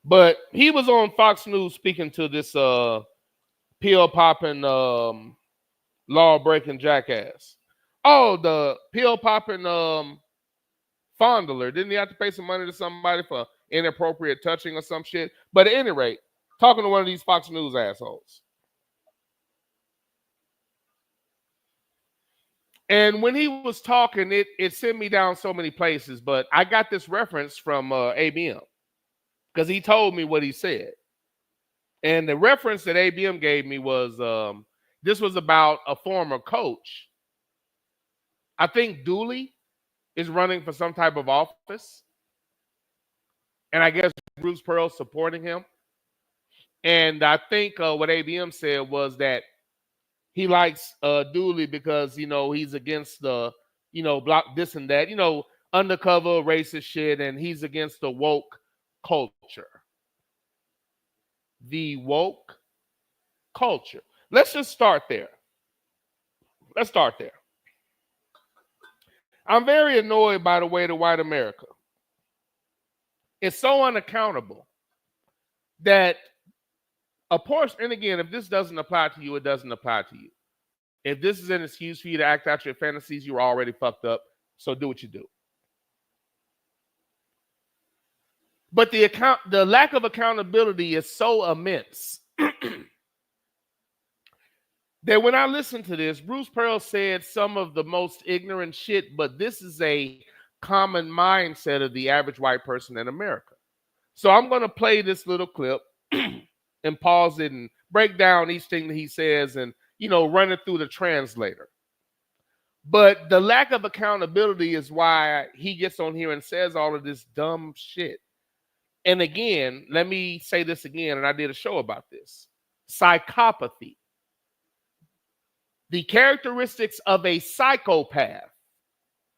But he was on Fox News speaking to this pill popping law breaking jackass. Oh, the pill popping fondler. Didn't he have to pay some money to somebody for inappropriate touching or some shit? But at any rate, talking to one of these Fox News assholes. And when he was talking, it sent me down so many places, but I got this reference from ABM because he told me what he said. And the reference that ABM gave me was this was about a former coach. I think Dooley is running for some type of office. And I guess Bruce Pearl supporting him. And I think what ABM said was that he likes Dooley because, he's against the, block this and that, undercover racist shit, and he's against the woke culture. The woke culture. Let's just start there. I'm very annoyed by the way the White Amerikkka is so unaccountable that a portion, and again, if this doesn't apply to you, it doesn't apply to you. If this is an excuse for you to act out your fantasies, you're already fucked up. So do what you do. But the lack of accountability is so immense that when I listened to this, Bruce Pearl said some of the most ignorant shit, but this is a common mindset of the average white person in America. So I'm going to play this little clip and pause it and break down each thing that he says and, run it through the translator. But the lack of accountability is why he gets on here and says all of this dumb shit. And again, let me say this again, and I did a show about this. Psychopathy. The characteristics of a psychopath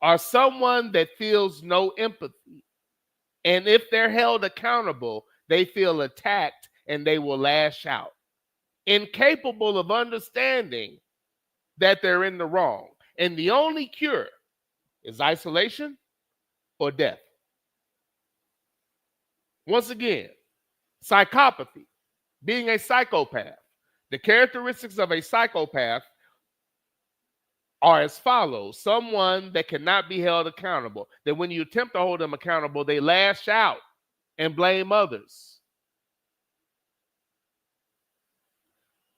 are someone that feels no empathy. And if they're held accountable, they feel attacked and they will lash out. Incapable of understanding that they're in the wrong. And the only cure is isolation or death. Once again, psychopathy, being a psychopath. The characteristics of a psychopath are as follows. Someone that cannot be held accountable. That when you attempt to hold them accountable, they lash out and blame others.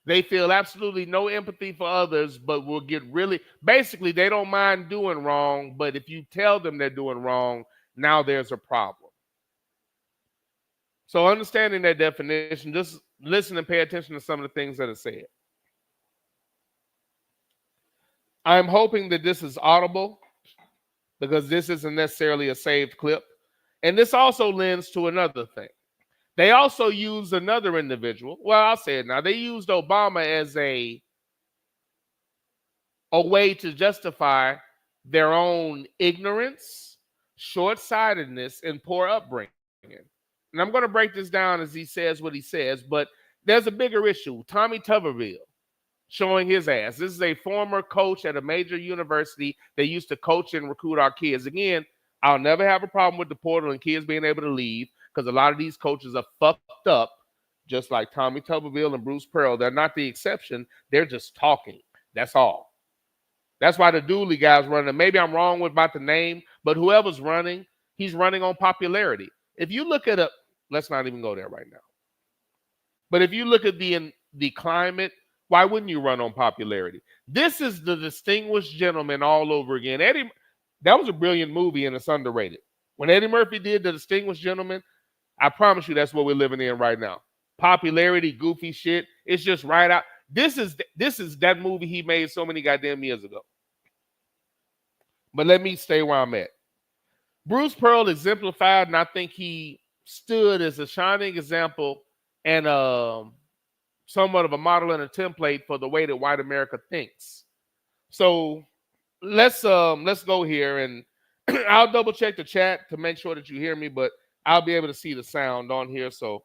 They feel absolutely no empathy for others, but will get basically, they don't mind doing wrong, but if you tell them they're doing wrong, now there's a problem. So understanding that definition, just listen and pay attention to some of the things that are said. I'm hoping that this is audible because this isn't necessarily a saved clip. And this also lends to another thing. They also used another individual. Well, I'll say it now. They used Obama as a way to justify their own ignorance, short-sightedness, and poor upbringing. And I'm going to break this down as he says what he says, but there's a bigger issue. Tommy Tuberville showing his ass. This is a former coach at a major university that used to coach and recruit our kids. Again, I'll never have a problem with the portal and kids being able to leave because a lot of these coaches are fucked up, just like Tommy Tuberville and Bruce Pearl. They're not the exception. They're just talking. That's all. That's why the Dooley guy's running. Maybe I'm wrong about the name, but whoever's running, he's running on popularity. If you look at let's not even go there right now. But if you look at the climate, why wouldn't you run on popularity? This is the Distinguished Gentleman all over again. That was a brilliant movie and it's underrated. When Eddie Murphy did The Distinguished Gentleman, I promise you that's what we're living in right now. Popularity, goofy shit. It's just right out. This is that movie he made so many goddamn years ago. But let me stay where I'm at. Bruce Pearl exemplified, and I think he stood as a shining example and somewhat of a model and a template for the way that white America thinks. So let's go here, and I'll double check the chat to make sure that you hear me, but I'll be able to see the sound on here. So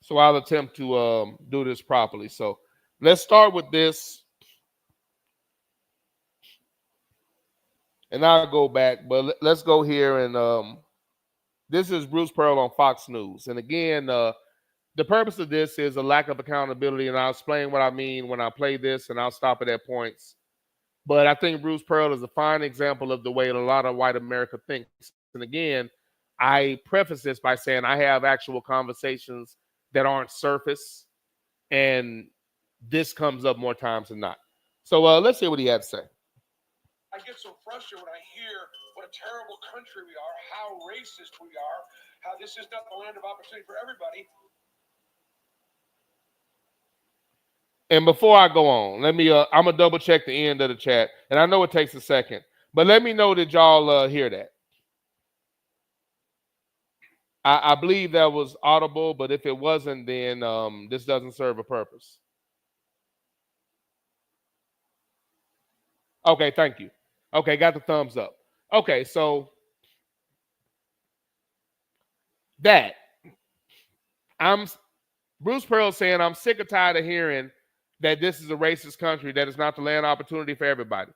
so I'll attempt to do this properly. So let's start with this, and I'll go back, but let's go here, and this is Bruce Pearl on Fox News. And again, the purpose of this is a lack of accountability, and I'll explain what I mean when I play this, and I'll stop it at points. But I think Bruce Pearl is a fine example of the way that a lot of white America thinks. And again, I preface this by saying I have actual conversations that aren't surface, and this comes up more times than not. So let's hear what he had to say. I get so frustrated when I hear what a terrible country we are, how racist we are, how this is not the land of opportunity for everybody. And before I go on, let me I'm gonna double check the end of the chat, and I know it takes a second, but let me know that y'all hear that. I believe that was audible, but if it wasn't, then this doesn't serve a purpose. Okay, thank you. Okay, got the thumbs up. Okay, so that Bruce Pearl saying I'm sick and tired of hearing that this is a racist country, that it's not the land opportunity for everybody.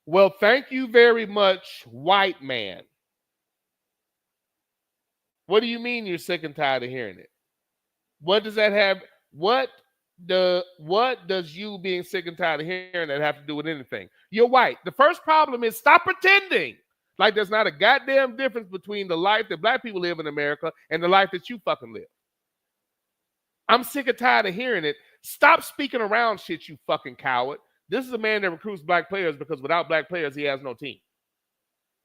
Well, thank you very much, white man. What do you mean you're sick and tired of hearing it? What does that have? What does you being sick and tired of hearing that have to do with anything? You're white. The first problem is stop pretending like there's not a goddamn difference between the life that black people live in America and the life that you fucking live. I'm sick and tired of hearing it. Stop speaking around shit, you fucking coward. This is a man that recruits black players because without black players, he has no team.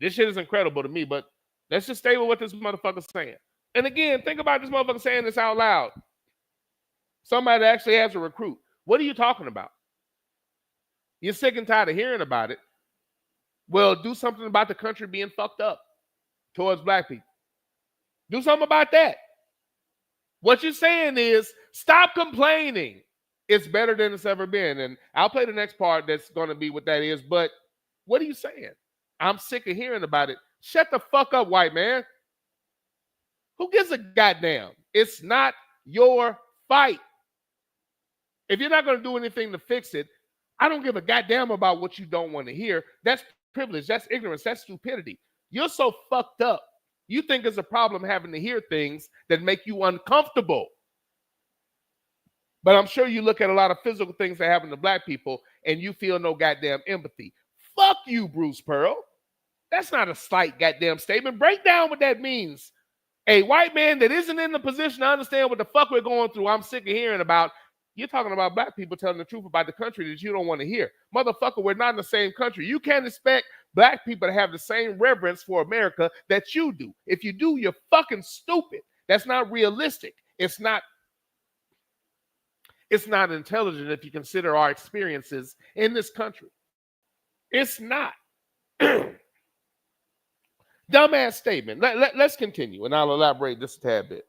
This shit is incredible to me, but let's just stay with what this motherfucker's saying. And again, think about this motherfucker saying this out loud. Somebody that actually has a recruit. What are you talking about? You're sick and tired of hearing about it. Well, do something about the country being fucked up towards black people. Do something about that. What you're saying is stop complaining. It's better than it's ever been. And I'll play the next part that's going to be what that is. But what are you saying? I'm sick of hearing about it. Shut the fuck up, white man. Who gives a goddamn? It's not your fight. If you're not going to do anything to fix it, I don't give a goddamn about what you don't want to hear. That's privilege. That's ignorance. That's stupidity. You're so fucked up. You think it's a problem having to hear things that make you uncomfortable. But I'm sure you look at a lot of physical things that happen to black people and you feel no goddamn empathy. Fuck you, Bruce Pearl. That's not a slight goddamn statement. Break down what that means. A white man that isn't in the position to understand what the fuck we're going through, I'm sick of hearing about. You're talking about black people telling the truth about the country that you don't want to hear. Motherfucker, we're not in the same country. You can't expect black people to have the same reverence for America that you do. If you do, you're fucking stupid. That's not realistic. It's not intelligent if you consider our experiences in this country. It's not. Dumbass statement. Let's continue, and I'll elaborate just a tad bit.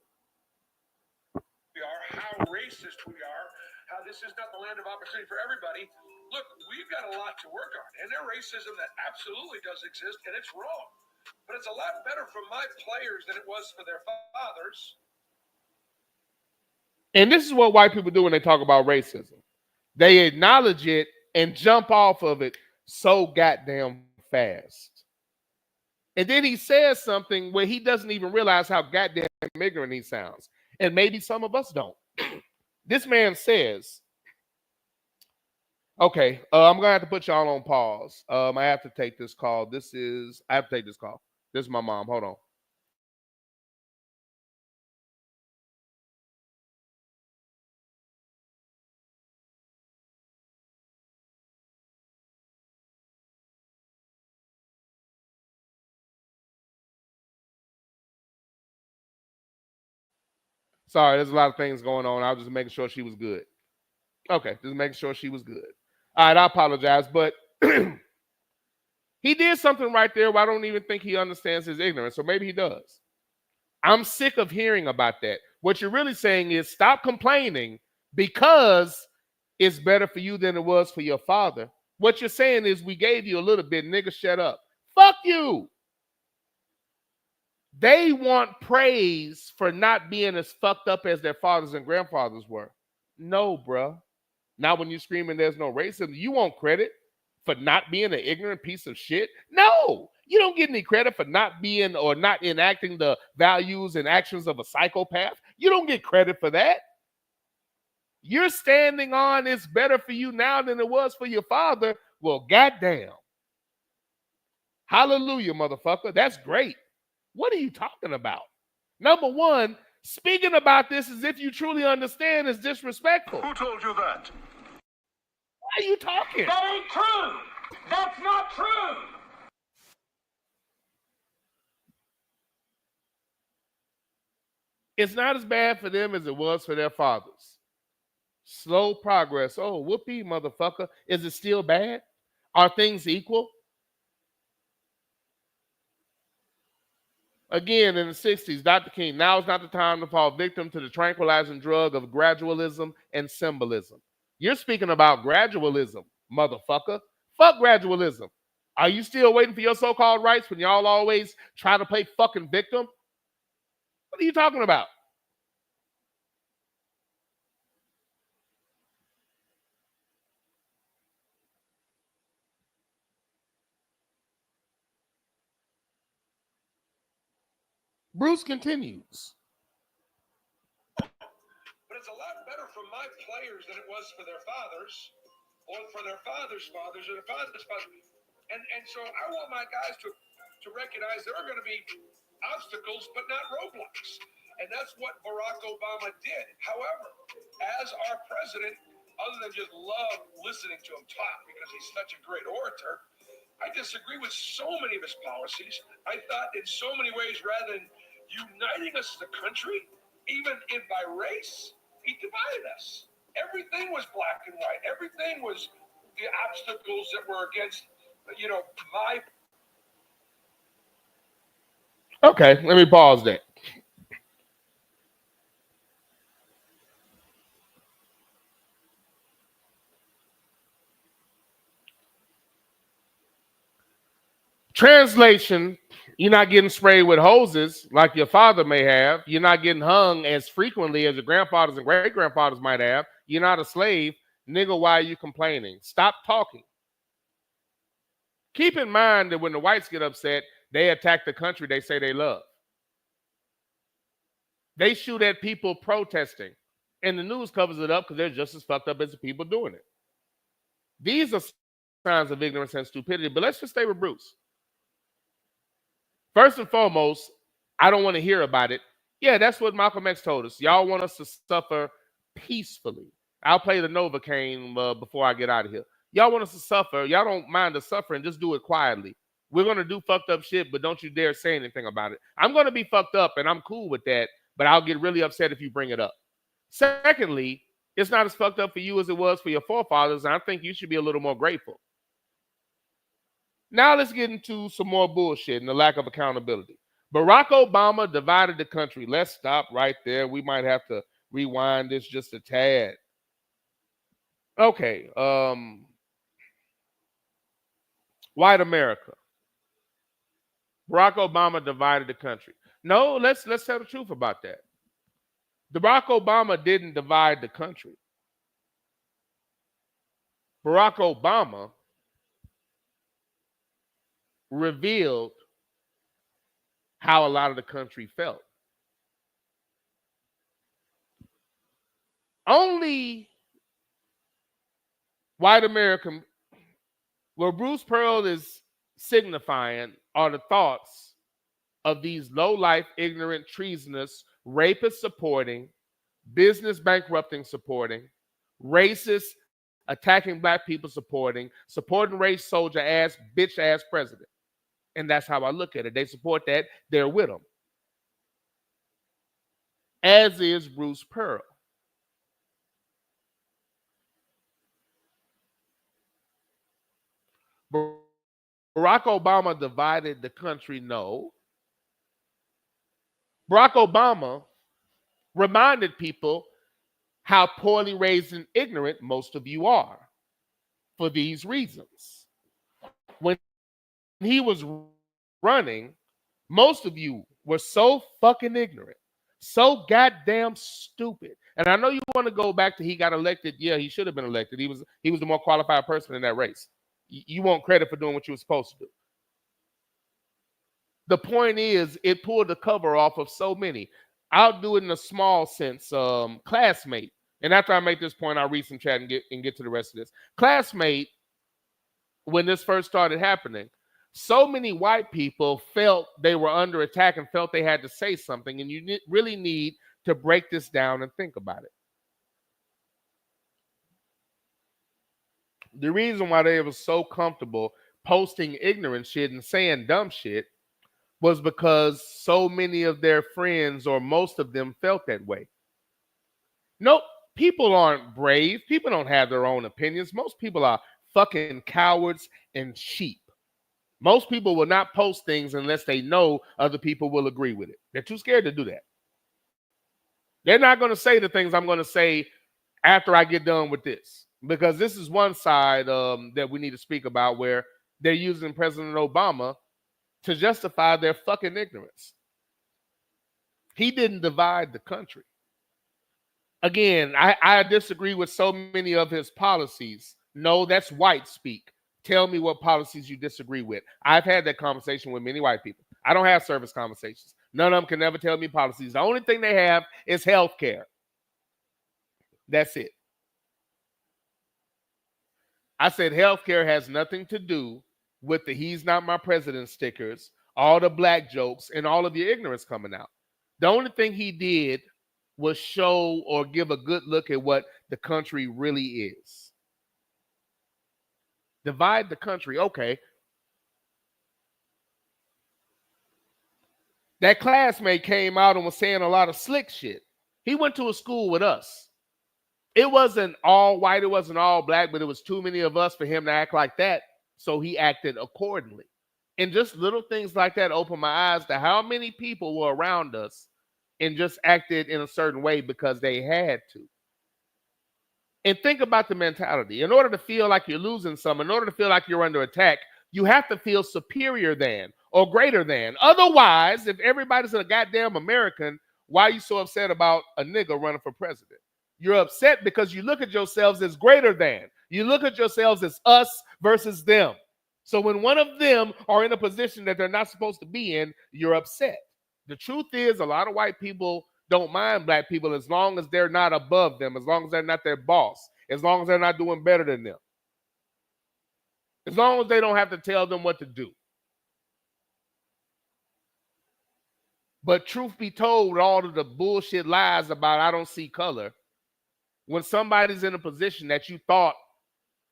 We are, how racist we are, how this is not the land of opportunity for everybody. Look, we've got a lot to work on, and there's racism that absolutely does exist, and it's wrong. But it's a lot better for my players than it was for their fathers. And this is what white people do when they talk about racism. They acknowledge it and jump off of it so goddamn fast. And then he says something where he doesn't even realize how goddamn ignorant he sounds. And maybe some of us don't. This man says, okay, I'm going to have to put y'all on pause. I have to take this call. I have to take this call. This is my mom. Hold on. Sorry, there's a lot of things going on. I was just making sure she was good. Okay, just making sure she was good. All right, I apologize, but he did something right there where I don't even think he understands his ignorance, so maybe he does. I'm sick of hearing about that. What you're really saying is stop complaining because it's better for you than it was for your father. What you're saying is we gave you a little bit, nigga, shut up. Fuck you. They want praise for not being as fucked up as their fathers and grandfathers were. No, bruh. Not when you're screaming there's no racism. You want credit for not being an ignorant piece of shit? No. You don't get any credit for not being or not enacting the values and actions of a psychopath. You don't get credit for that. You're standing on it's better for you now than it was for your father. Well, goddamn. Hallelujah, motherfucker. That's great. What are you talking about? Number one, speaking about this as if you truly understand is disrespectful. Who told you that? Why are you talking? That ain't true. That's not true. It's not as bad for them as it was for their fathers. Slow progress. Oh, whoopee, motherfucker. Is it still bad? Are things equal? Again, in the 60s, Dr. King, now is not the time to fall victim to the tranquilizing drug of gradualism and symbolism. You're speaking about gradualism, motherfucker. Fuck gradualism. Are you still waiting for your so-called rights when y'all always try to play fucking victim? What are you talking about? Bruce continues. But it's a lot better for my players than it was for their fathers, or for their fathers' fathers, or their fathers' fathers. And so I want my guys to recognize there are going to be obstacles, but not roadblocks. And that's what Barack Obama did. However, as our president, other than just love listening to him talk because he's such a great orator, I disagree with so many of his policies. I thought in so many ways, rather than uniting us as a country, even by race, he divided us. Everything was black and white. Everything was the obstacles that were against, my. Okay, let me pause that. Translation, you're not getting sprayed with hoses like your father may have. You're not getting hung as frequently as your grandfathers and great-grandfathers might have. You're not a slave. Nigga, why are you complaining? Stop talking. Keep in mind that when the whites get upset, they attack the country they say they love. They shoot at people protesting, and the news covers it up because they're just as fucked up as the people doing it. These are signs of ignorance and stupidity, but let's just stay with Bruce. First and foremost, I don't want to hear about it. Yeah, that's what Malcolm X told us. Y'all want us to suffer peacefully. I'll play the Novocaine before I get out of here. Y'all want us to suffer. Y'all don't mind the suffering. Just do it quietly. We're going to do fucked up shit, but don't you dare say anything about it. I'm going to be fucked up, and I'm cool with that, but I'll get really upset if you bring it up. Secondly, it's not as fucked up for you as it was for your forefathers, and I think you should be a little more grateful. Now let's get into some more bullshit and the lack of accountability. Barack Obama divided the country. Let's stop right there. We might have to rewind this just a tad. Okay. White America. Barack Obama divided the country. No, let's tell the truth about that. Barack Obama didn't divide the country. Barack Obama revealed how a lot of the country felt. Only white American, what Bruce Pearl is signifying are the thoughts of these low-life, ignorant, treasonous, rapist supporting, business bankrupting supporting, racist, attacking black people supporting race soldier ass, bitch ass president. And that's how I look at it. They support that. They're with him. As is Bruce Pearl. Barack Obama divided the country? No. Barack Obama reminded people how poorly raised and ignorant most of you are for these reasons. When he was running, most of you were so fucking ignorant, so goddamn stupid. And I know you want to go back to he got elected. Yeah, he should have been elected. He was the more qualified person in that race. You want credit for doing what you were supposed to do. The point is, it pulled the cover off of so many. I'll do it in a small sense. Classmate, and after I make this point, I'll read some chat and get to the rest of this. Classmate, when this first started happening, so many white people felt they were under attack and felt they had to say something, and you really need to break this down and think about it. The reason why they were so comfortable posting ignorant shit and saying dumb shit was because so many of their friends, or most of them, felt that way. Nope, people aren't brave. People don't have their own opinions. Most people are fucking cowards and sheep. Most people will not post things unless they know other people will agree with it. They're too scared to do that. They're not going to say the things I'm going to say after I get done with this, because this is one side that we need to speak about, where they're using President Obama to justify their fucking ignorance. He didn't divide the country. Again, I disagree with so many of his policies. No, that's white speak. Tell me what policies you disagree with. I've had that conversation with many white people. I don't have service conversations. None of them can never tell me policies. The only thing they have is health care. That's it. I said health care has nothing to do with the "he's not my president" stickers, all the black jokes, and all of your ignorance coming out. The only thing he did was show or give a good look at what the country really is. Divide the country. Okay. That classmate came out and was saying a lot of slick shit. He went to a school with us. It wasn't all white, it wasn't all black, but it was too many of us for him to act like that. So he acted accordingly. And just little things like that opened my eyes to how many people were around us and just acted in a certain way because they had to. And think about the mentality. In order to feel like you're losing some, in order to feel like you're under attack, you have to feel superior than or greater than. Otherwise, if everybody's a goddamn American, why are you so upset about a nigga running for president? You're upset because you look at yourselves as greater than. You look at yourselves as us versus them. So when one of them are in a position that they're not supposed to be in, you're upset. The truth is, a lot of white people don't mind black people as long as they're not above them, as long as they're not their boss, as long as they're not doing better than them, as long as they don't have to tell them what to do. But truth be told, all of the bullshit lies about I don't see color, when somebody's in a position that you thought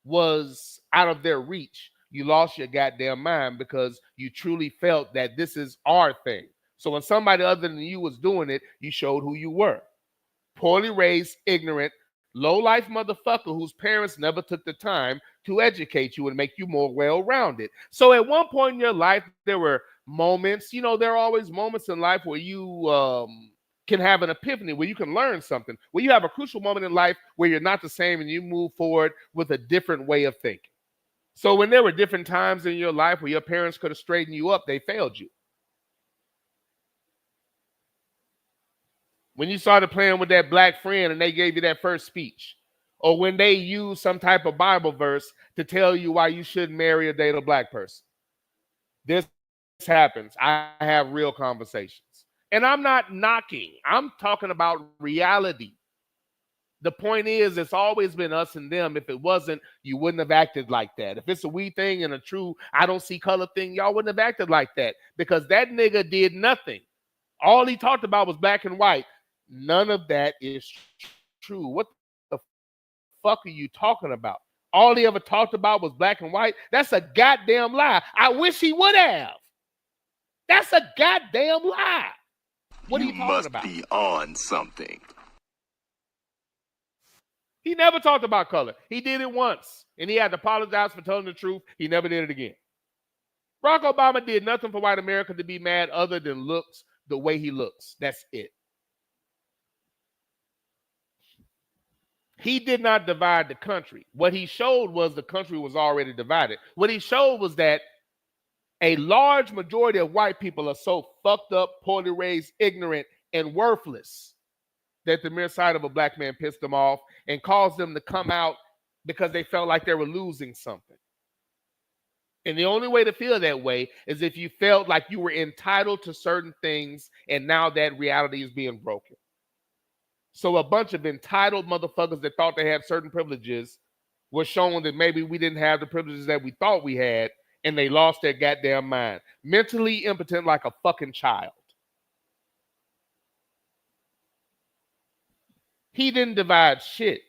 was out of their reach, you lost your goddamn mind because you truly felt that this is our thing. So when somebody other than you was doing it, you showed who you were. Poorly raised, ignorant, low-life motherfucker whose parents never took the time to educate you and make you more well-rounded. So at one point in your life, there were moments, there are always moments in life where you can have an epiphany, where you can learn something, where you have a crucial moment in life where you're not the same and you move forward with a different way of thinking. So when there were different times in your life where your parents could have straightened you up, they failed you. When you started playing with that black friend and they gave you that first speech, or when they used some type of Bible verse to tell you why you shouldn't marry or date a black person. This happens. I have real conversations. And I'm not knocking. I'm talking about reality. The point is, it's always been us and them. If it wasn't, you wouldn't have acted like that. If it's a we thing and a true I don't see color thing, y'all wouldn't have acted like that, because that nigga did nothing. All he talked about was black and white. None of that is true. What the fuck are you talking about? All he ever talked about was black and white. That's a goddamn lie. I wish he would have. That's a goddamn lie. What are you talking about? You must be on something. He never talked about color. He did it once, and he had to apologize for telling the truth. He never did it again. Barack Obama did nothing for white America to be mad other than looks the way he looks. That's it. He did not divide the country. What he showed was the country was already divided. What he showed was that a large majority of white people are so fucked up, poorly raised, ignorant, and worthless that the mere sight of a black man pissed them off and caused them to come out because they felt like they were losing something. And the only way to feel that way is if you felt like you were entitled to certain things and now that reality is being broken. So a bunch of entitled motherfuckers that thought they had certain privileges were shown that maybe we didn't have the privileges that we thought we had, and they lost their goddamn mind. Mentally impotent like a fucking child. He didn't divide shit.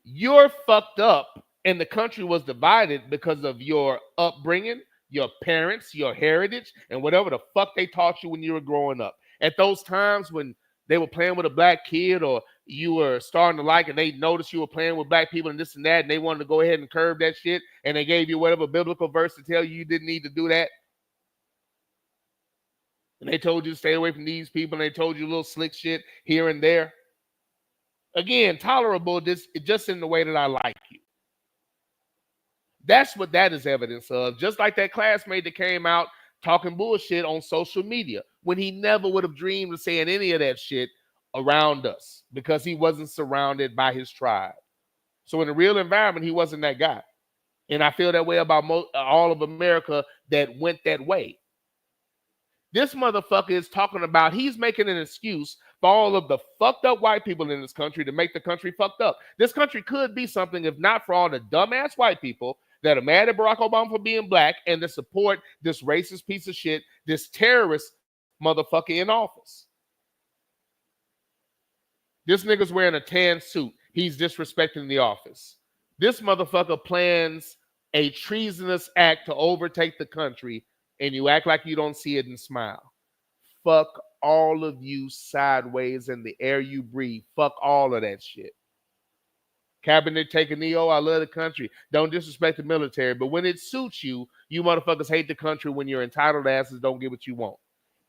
You're fucked up, and the country was divided because of your upbringing, your parents, your heritage, and whatever the fuck they taught you when you were growing up. At those times when they were playing with a black kid or you were starting to like and they noticed you were playing with black people and this and that, and they wanted to go ahead and curb that shit, and they gave you whatever biblical verse to tell you didn't need to do that. And they told you to stay away from these people, and they told you a little slick shit here and there. Again, tolerable just in the way that I like you. That's what that is evidence of. Just like that classmate that came out talking bullshit on social media when he never would have dreamed of saying any of that shit around us because he wasn't surrounded by his tribe. So in the real environment, he wasn't that guy. And I feel that way about all of America that went that way. This motherfucker is talking about, he's making an excuse for all of the fucked up white people in this country to make the country fucked up. This country could be something if not for all the dumbass white people that are mad at Barack Obama for being black and to support this racist piece of shit, this terrorist motherfucker in office. This nigga's wearing a tan suit. He's disrespecting the office. This motherfucker plans a treasonous act to overtake the country, and you act like you don't see it and smile. Fuck all of you sideways in the air you breathe. Fuck all of that shit. Cabinet taking Neo, I love the country. Don't disrespect the military. But when it suits you, you motherfuckers hate the country when your entitled asses don't get what you want.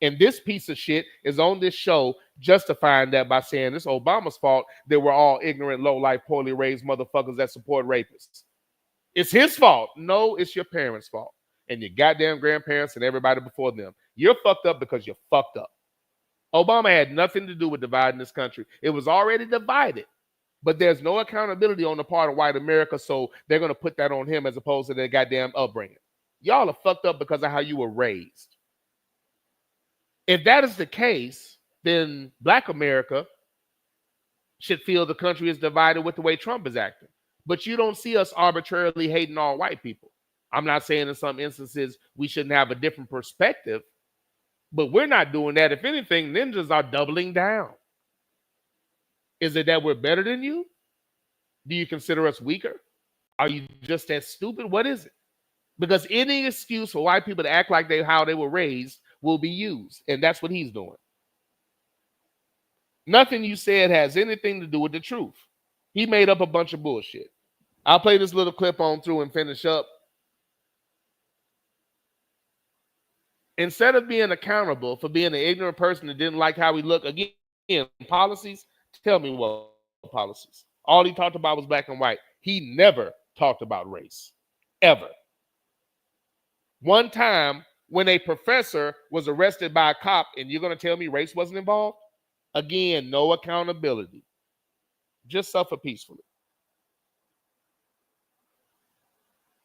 And this piece of shit is on this show justifying that by saying it's Obama's fault that we're all ignorant, low-life, poorly raised motherfuckers that support rapists. It's his fault. No, it's your parents' fault. And your goddamn grandparents and everybody before them. You're fucked up because you're fucked up. Obama had nothing to do with dividing this country. It was already divided. But there's no accountability on the part of white America, so they're going to put that on him as opposed to their goddamn upbringing. Y'all are fucked up because of how you were raised. If that is the case, then Black America should feel the country is divided with the way Trump is acting. But you don't see us arbitrarily hating all white people. I'm not saying in some instances we shouldn't have a different perspective, but we're not doing that. If anything, ninjas are doubling down. Is it that we're better than you? Do you consider us weaker? Are you just as stupid? What is it? Because any excuse for white people to act like how they were raised will be used, and that's what he's doing. Nothing you said has anything to do with the truth. He made up a bunch of bullshit. I'll play this little clip on through and finish up. Instead of being accountable for being an ignorant person that didn't like how he looked, again, policies, tell me what policies. All he talked about was black and white. He never talked about race, ever. One time when a professor was arrested by a cop and you're going to tell me race wasn't involved? Again, no accountability. Just suffer peacefully.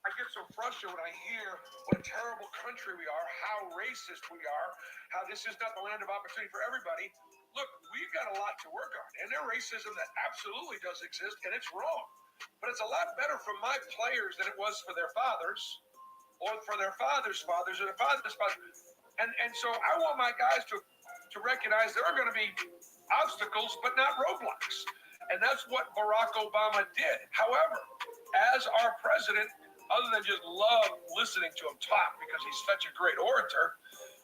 I get so frustrated when I hear what a terrible country we are, how racist we are, how this is not the land of opportunity for everybody. Look, we've got a lot to work on, and there's racism that absolutely does exist, and it's wrong. But it's a lot better for my players than it was for their fathers, or for their fathers' fathers, or their fathers' fathers. And so I want my guys to recognize there are going to be obstacles, but not roadblocks. And that's what Barack Obama did. However, as our president, other than just love listening to him talk because he's such a great orator,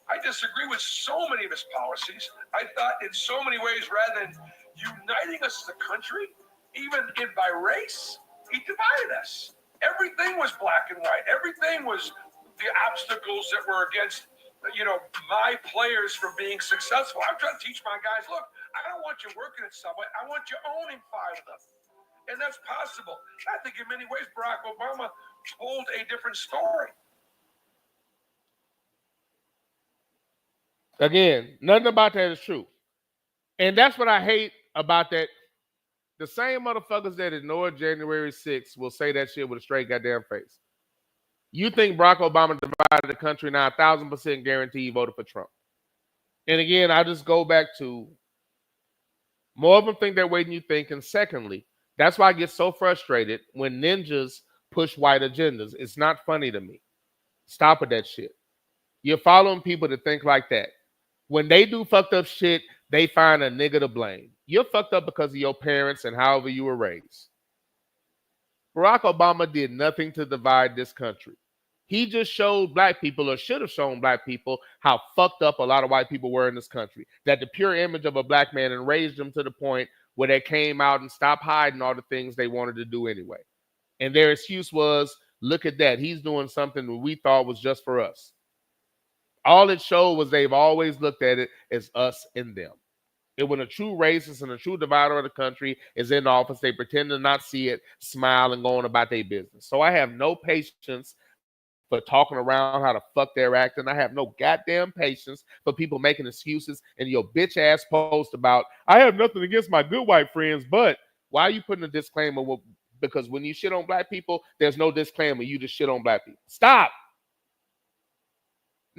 I disagree with so many of his policies. I thought in so many ways, rather than uniting us as a country, even by race, he divided us. Everything was black and white. Everything was the obstacles that were against, my players from being successful. I'm trying to teach my guys, look, I don't want you working at Subway. I want you owning 5 of them. And that's possible. I think in many ways, Barack Obama told a different story. Again, nothing about that is true. And that's what I hate about that. The same motherfuckers that ignored January 6th will say that shit with a straight goddamn face. You think Barack Obama divided the country, now 1,000% guarantee he voted for Trump. And again, I just go back to more of them think that way than you think. And secondly, that's why I get so frustrated when ninjas push white agendas. It's not funny to me. Stop with that shit. You're following people that think like that. When they do fucked up shit, they find a nigga to blame. You're fucked up because of your parents and however you were raised. Barack Obama did nothing to divide this country. He just showed black people, or should have shown black people, how fucked up a lot of white people were in this country. That the pure image of a black man enraged them to the point where they came out and stopped hiding all the things they wanted to do anyway. And their excuse was, look at that. He's doing something that we thought was just for us. All it showed was they've always looked at it as us and them. And when a true racist and a true divider of the country is in office, they pretend to not see it, smile, and go on about their business. So I have no patience for talking around how the fuck they're acting. I have no goddamn patience for people making excuses and your bitch ass post about, I have nothing against my good white friends, but why are you putting a disclaimer? Because when you shit on black people, there's no disclaimer. You just shit on black people. Stop.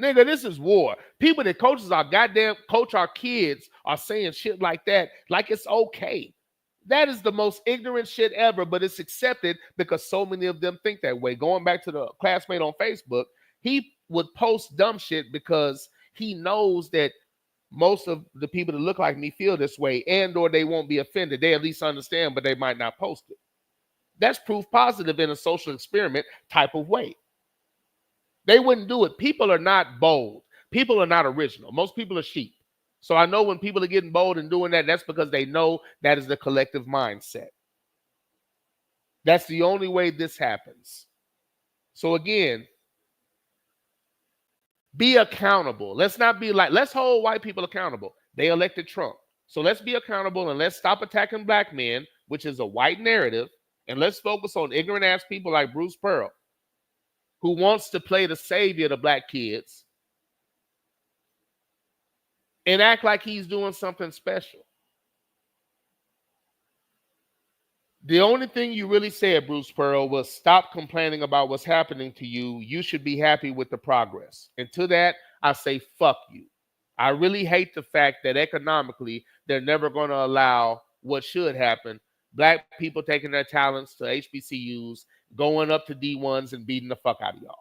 Nigga, this is war. People that coach our kids are saying shit like that, like it's okay. That is the most ignorant shit ever, but it's accepted because so many of them think that way. Going back to the classmate on Facebook, he would post dumb shit because he knows that most of the people that look like me feel this way, and or they won't be offended. They at least understand, but they might not post it. That's proof positive in a social experiment type of way. They wouldn't do it. People are not bold. People are not original. Most people are sheep. So I know when people are getting bold and doing that, that's because they know that is the collective mindset. That's the only way this happens. So again, be accountable. Let's not be like, let's hold white people accountable. They elected Trump. So let's be accountable and let's stop attacking black men, which is a white narrative, and let's focus on ignorant ass people like Bruce Pearl, who wants to play the savior to black kids and act like he's doing something special. The only thing you really said, Bruce Pearl, was stop complaining about what's happening to you. You should be happy with the progress. And to that, I say, fuck you. I really hate the fact that economically, they're never going to allow what should happen. Black people taking their talents to HBCUs, going up to D1s and beating the fuck out of y'all.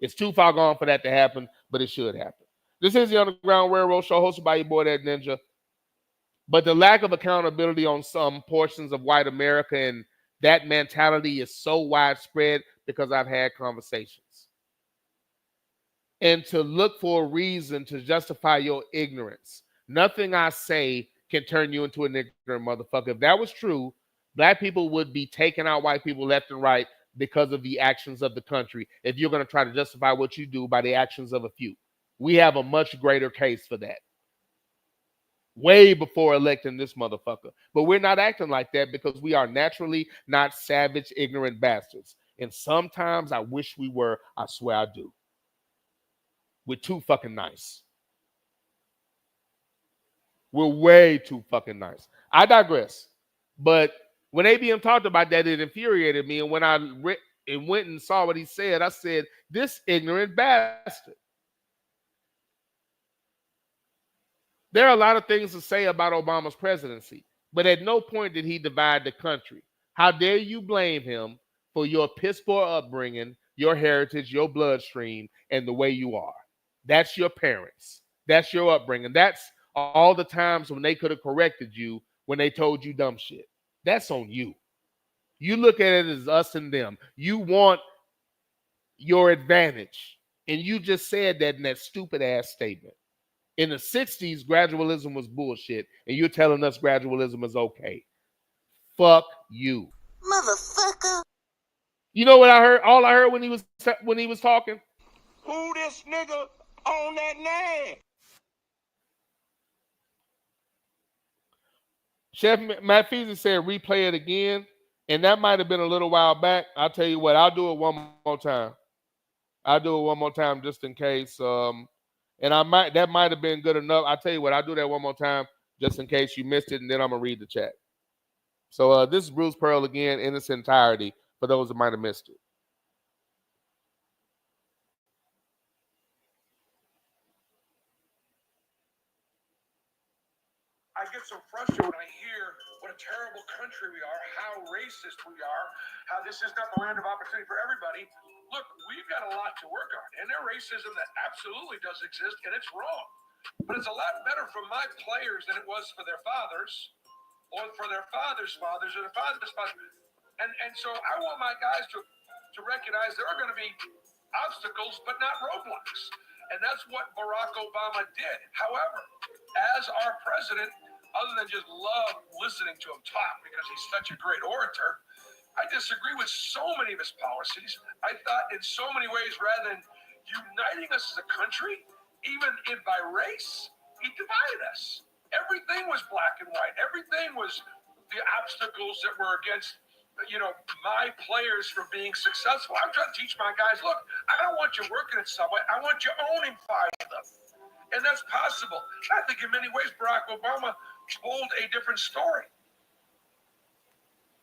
It's too far gone for that to happen, but it should happen. This is the Underground Railroad Show, hosted by your boy, That Ninja. But the lack of accountability on some portions of white America and that mentality is so widespread because I've had conversations. And to look for a reason to justify your ignorance. Nothing I say can turn you into an ignorant motherfucker. If that was true, black people would be taking out white people left and right because of the actions of the country. If you're going to try to justify what you do by the actions of a few, we have a much greater case for that. Way before electing this motherfucker. But we're not acting like that because we are naturally not savage, ignorant bastards. And sometimes I wish we were. I swear I do. We're too fucking nice. We're way too fucking nice. I digress. But when ABM talked about that, it infuriated me. And when I went and saw what he said, I said, this ignorant bastard. There are a lot of things to say about Obama's presidency, but at no point did he divide the country. How dare you blame him for your piss poor upbringing, your heritage, your bloodstream, and the way you are? That's your parents. That's your upbringing. That's all the times when they could have corrected you when they told you dumb shit. That's on you. You look at it as us and them. You want your advantage. And you just said that in that stupid ass statement. In the 60s, gradualism was bullshit, and you're telling us gradualism is okay. Fuck you. Motherfucker. You know what I heard? All I heard when he was talking? Who this nigga on that name? Chef Matt Feasy said replay it again, and that might have been a little while back. I'll tell you what, I'll do it one more time. I'll do it one more time just in case. And that might have been good enough. I'll tell you what, I'll do that one more time just in case you missed it, and then I'm gonna read the chat. So this is Bruce Pearl again in its entirety for those that might have missed it. I get so frustrated when I hear what a terrible country we are, how racist we are, how this is not the land of opportunity for everybody. Look, we've got a lot to work on, and there's racism that absolutely does exist, and it's wrong. But it's a lot better for my players than it was for their fathers, or for their fathers' fathers, or their fathers' fathers. And so I want my guys to recognize there are going to be obstacles, but not roadblocks. And that's what Barack Obama did. However, as our president, other than just love listening to him talk because he's such a great orator, I disagree with so many of his policies. I thought in so many ways, rather than uniting us as a country, even by race, he divided us. Everything was black and white. Everything was the obstacles that were against, my players from being successful. I'm trying to teach my guys, look, I don't want you working at Subway. I want you owning 5 of them. And that's possible. I think in many ways, Barack Obama told a different story.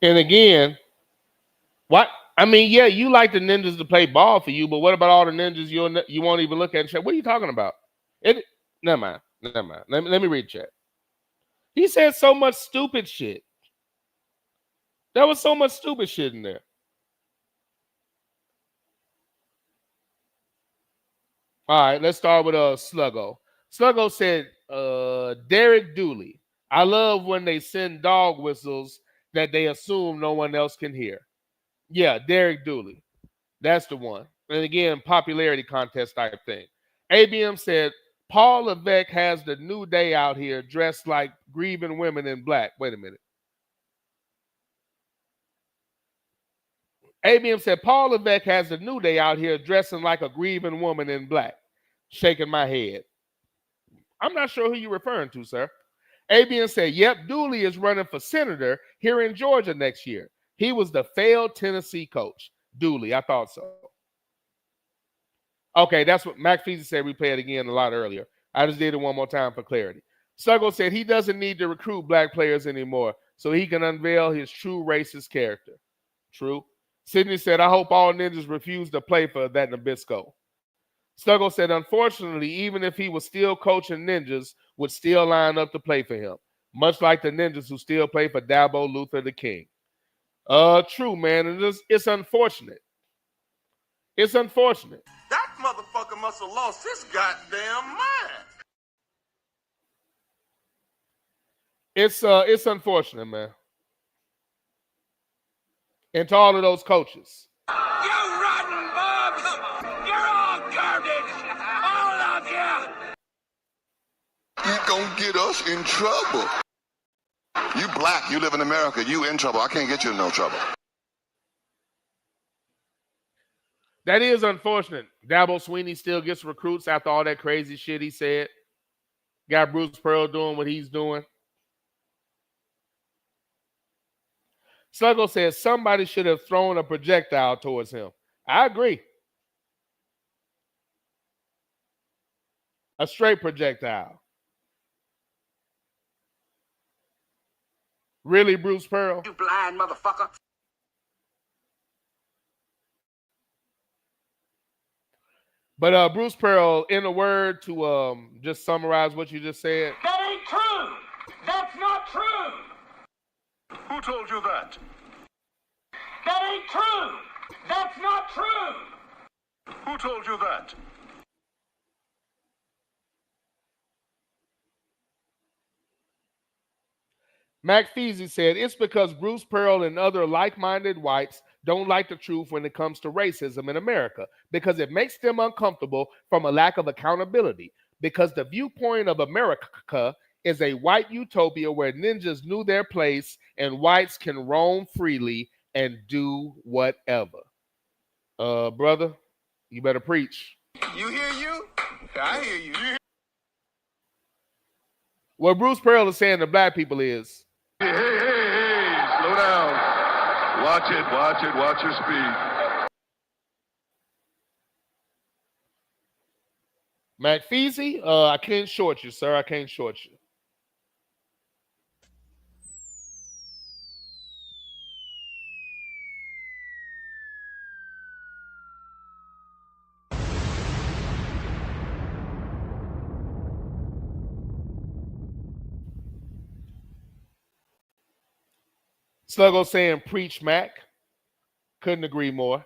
And again, what? I mean, yeah, you like the ninjas to play ball for you, but what about all the ninjas you won't even look at and say, what are you talking about? Never mind. Let me read the chat. He said so much stupid shit. There was so much stupid shit in there. All right, let's start with Sluggo. Sluggo said, Derek Dooley. I love when they send dog whistles that they assume no one else can hear. Yeah, Derek Dooley. That's the one. And again, popularity contest type thing. ABM said, Paul Levesque has the New Day out here dressed like grieving women in black. Wait a minute. ABM said, Paul Levesque has the New Day out here dressing like a grieving woman in black. Shaking my head. I'm not sure who you're referring to, sir. ABM said, yep, Dooley is running for senator here in Georgia next year. He was the failed Tennessee coach. Dooley, I thought so. Okay, that's what Mac Feasy said. We played it again a lot earlier. I just did it one more time for clarity. Sluggo said he doesn't need to recruit black players anymore so he can unveil his true racist character. True. Sydney said, I hope all ninjas refuse to play for that Nabisco. Sluggo said, unfortunately, even if he was still coaching ninjas, would still line up to play for him, much like the ninjas who still play for Dabo Luther the King. True, man. And it's unfortunate. It's unfortunate. That motherfucker must have lost his goddamn mind. It's unfortunate, man. And to all of those coaches. You rotten bugs! You're all garbage! All of you! You gonna get us in trouble. You black, you live in America, you in trouble. I can't get you in no trouble. That is unfortunate. Dabo Sweeney still gets recruits after all that crazy shit he said. Got Bruce Pearl doing what he's doing. Sluggo says somebody should have thrown a projectile towards him. I agree. A straight projectile. Really, Bruce Pearl? You blind motherfucker. But Bruce Pearl, in a word to just summarize what you just said. That ain't true. That's not true. Who told you that? That ain't true. That's not true. Who told you that? Mac Feasy said, it's because Bruce Pearl and other like-minded whites don't like the truth when it comes to racism in America, because it makes them uncomfortable from a lack of accountability, because the viewpoint of Amerikkਾ is a white utopia where ninjas knew their place and whites can roam freely and do whatever. Brother, you better preach. You hear you? I hear you. What Bruce Pearl is saying to black people is, Hey, slow down. Watch your speed. McFeezy, I can't short you, sir. I can't short you. Sluggo saying, preach, Mac. Couldn't agree more.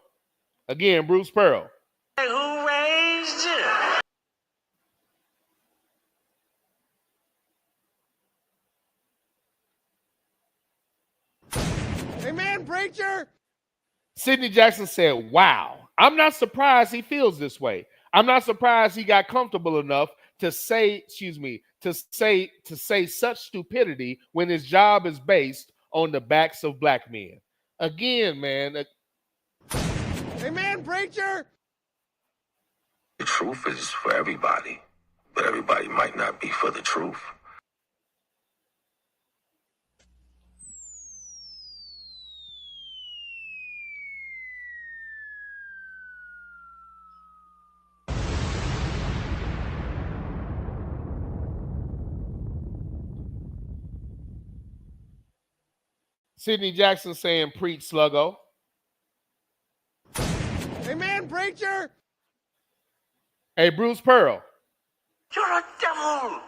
Again, Bruce Pearl. Who raised you? Amen, preacher. Sidney Jackson said, wow, I'm not surprised he feels this way. I'm not surprised he got comfortable enough to say such stupidity when his job is based on the backs of black men. Again, man. Amen, preacher. The truth is for everybody, but everybody might not be for the truth. Sidney Jackson saying, preach, Sluggo. Amen, preacher. Hey, Bruce Pearl. You're a devil.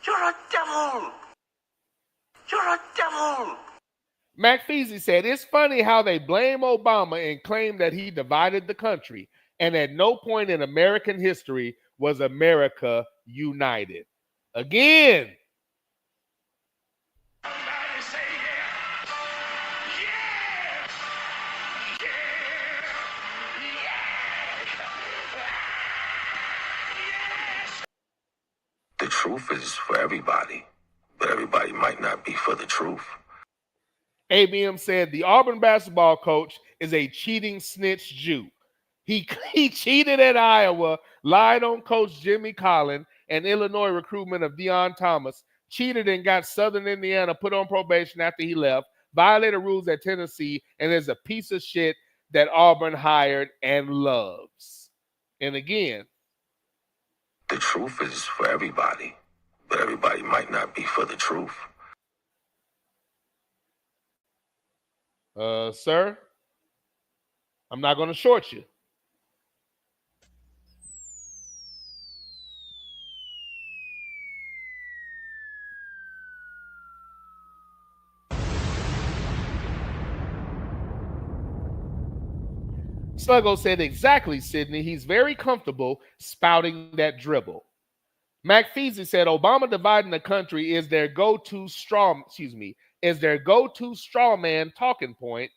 You're a devil. You're a devil. McFeezy said, it's funny how they blame Obama and claim that he divided the country, and at no point in American history was America united. Again. The truth is for everybody, but everybody might not be for the truth. ABM said the Auburn basketball coach is a cheating snitch Jew. He cheated at Iowa, lied on Coach Jimmy Collin and Illinois recruitment of Deion Thomas, cheated and got Southern Indiana put on probation after he left, violated rules at Tennessee, and is a piece of shit that Auburn hired and loves. And again, the truth is for everybody, but everybody might not be for the truth. Sir, I'm not going to short you. Sluggo said, exactly, Sidney. He's very comfortable spouting that dribble. McFeezy said, Obama dividing the country is their go-to straw man talking point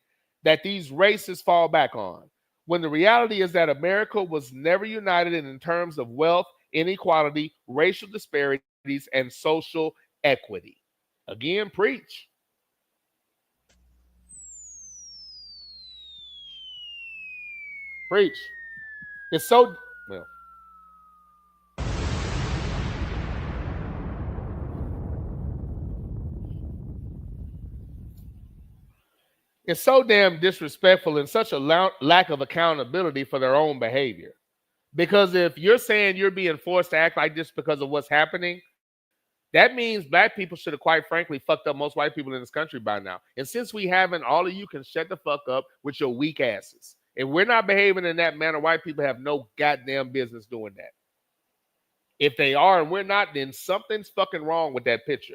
that these racists fall back on. When the reality is that America was never united in terms of wealth, inequality, racial disparities, and social equity. Again, preach. Preach. It's so It's so damn disrespectful and such a lack of accountability for their own behavior. Because if you're saying you're being forced to act like this because of what's happening, that means black people should have quite frankly fucked up most white people in this country by now. And since we haven't, all of you can shut the fuck up with your weak asses. If we're not behaving in that manner, white people have no goddamn business doing that. If they are and we're not, then something's fucking wrong with that picture.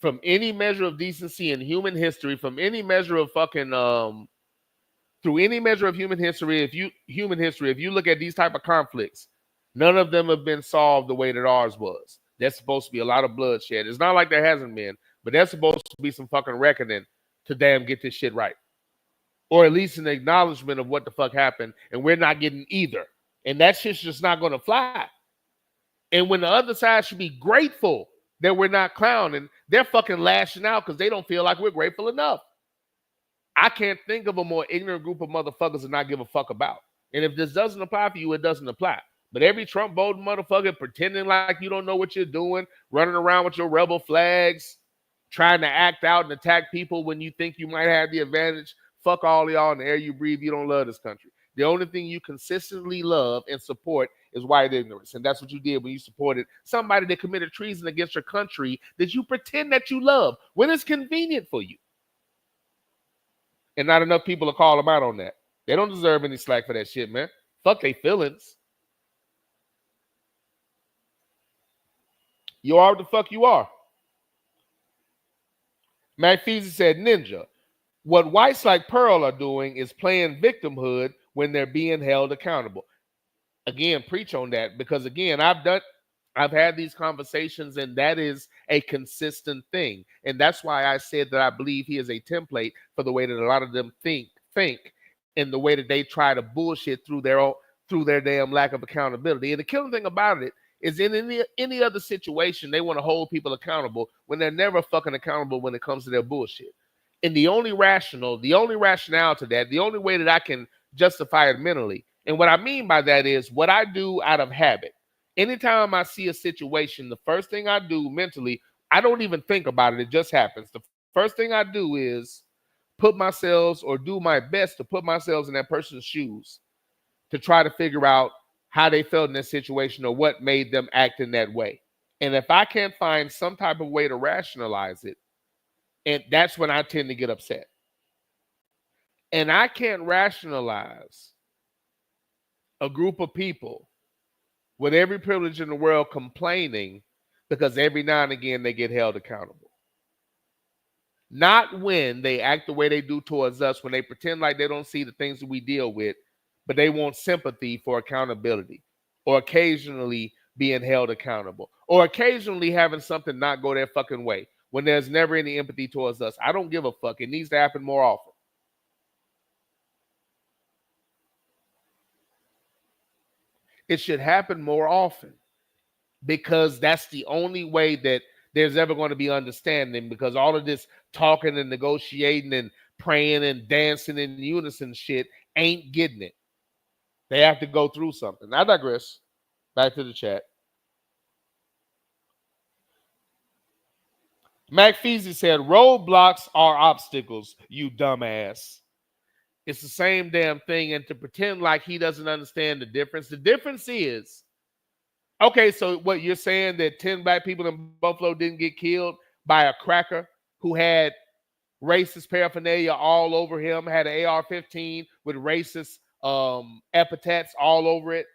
From any measure of decency in human history, from any measure of fucking through any measure of human history, if you look at these type of conflicts, none of them have been solved the way that ours was. There's supposed to be a lot of bloodshed. It's not like there hasn't been, but there's supposed to be some fucking reckoning to damn get this shit right. Or at least an acknowledgement of what the fuck happened, and we're not getting either. And that shit's just not gonna fly. And when the other side should be grateful that we're not clowning, they're fucking lashing out because they don't feel like we're grateful enough. I can't think of a more ignorant group of motherfuckers to not give a fuck about. And if this doesn't apply for you, it doesn't apply. But every Trump voting motherfucker pretending like you don't know what you're doing, running around with your rebel flags, trying to act out and attack people when you think you might have the advantage. Fuck all of y'all in the air you breathe. You don't love this country. The only thing you consistently love and support is white ignorance. And that's what you did when you supported somebody that committed treason against your country that you pretend that you love when it's convenient for you. And not enough people to call them out on that. They don't deserve any slack for that shit, man. Fuck they feelings. You are what the fuck you are. Mac Feezy said, Ninja, what whites like Pearl are doing is playing victimhood when they're being held accountable. Again, preach on that, because again, I've had these conversations, and that is a consistent thing. And that's why I said that I believe he is a template for the way that a lot of them think, and the way that they try to bullshit through their damn lack of accountability. And the killing thing about it is in any other situation, they want to hold people accountable when they're never fucking accountable when it comes to their bullshit. And the only rationale to that, the only way that I can justify it mentally, and what I mean by that is what I do out of habit. Anytime I see a situation, the first thing I do mentally, I don't even think about it. It just happens. The first thing I do is put myself, or do my best to put myself in that person's shoes to try to figure out how they felt in that situation or what made them act in that way. And if I can't find some type of way to rationalize it, and that's when I tend to get upset. And I can't rationalize a group of people with every privilege in the world complaining because every now and again they get held accountable. Not when they act the way they do towards us, when they pretend like they don't see the things that we deal with, but they want sympathy for accountability, or occasionally being held accountable, or occasionally having something not go their fucking way when there's never any empathy towards us. I don't give a fuck. It needs to happen more often. It should happen more often, because that's the only way that there's ever going to be understanding, because all of this talking and negotiating and praying and dancing in unison shit ain't getting it. They have to go through something. I digress. Back to the chat. Mac Feezy said, roadblocks are obstacles, you dumbass. It's the same damn thing. And to pretend like he doesn't understand the difference. The difference is, okay, so what you're saying, that 10 black people in Buffalo didn't get killed by a cracker who had racist paraphernalia all over him, had an AR-15 with racist epithets all over it,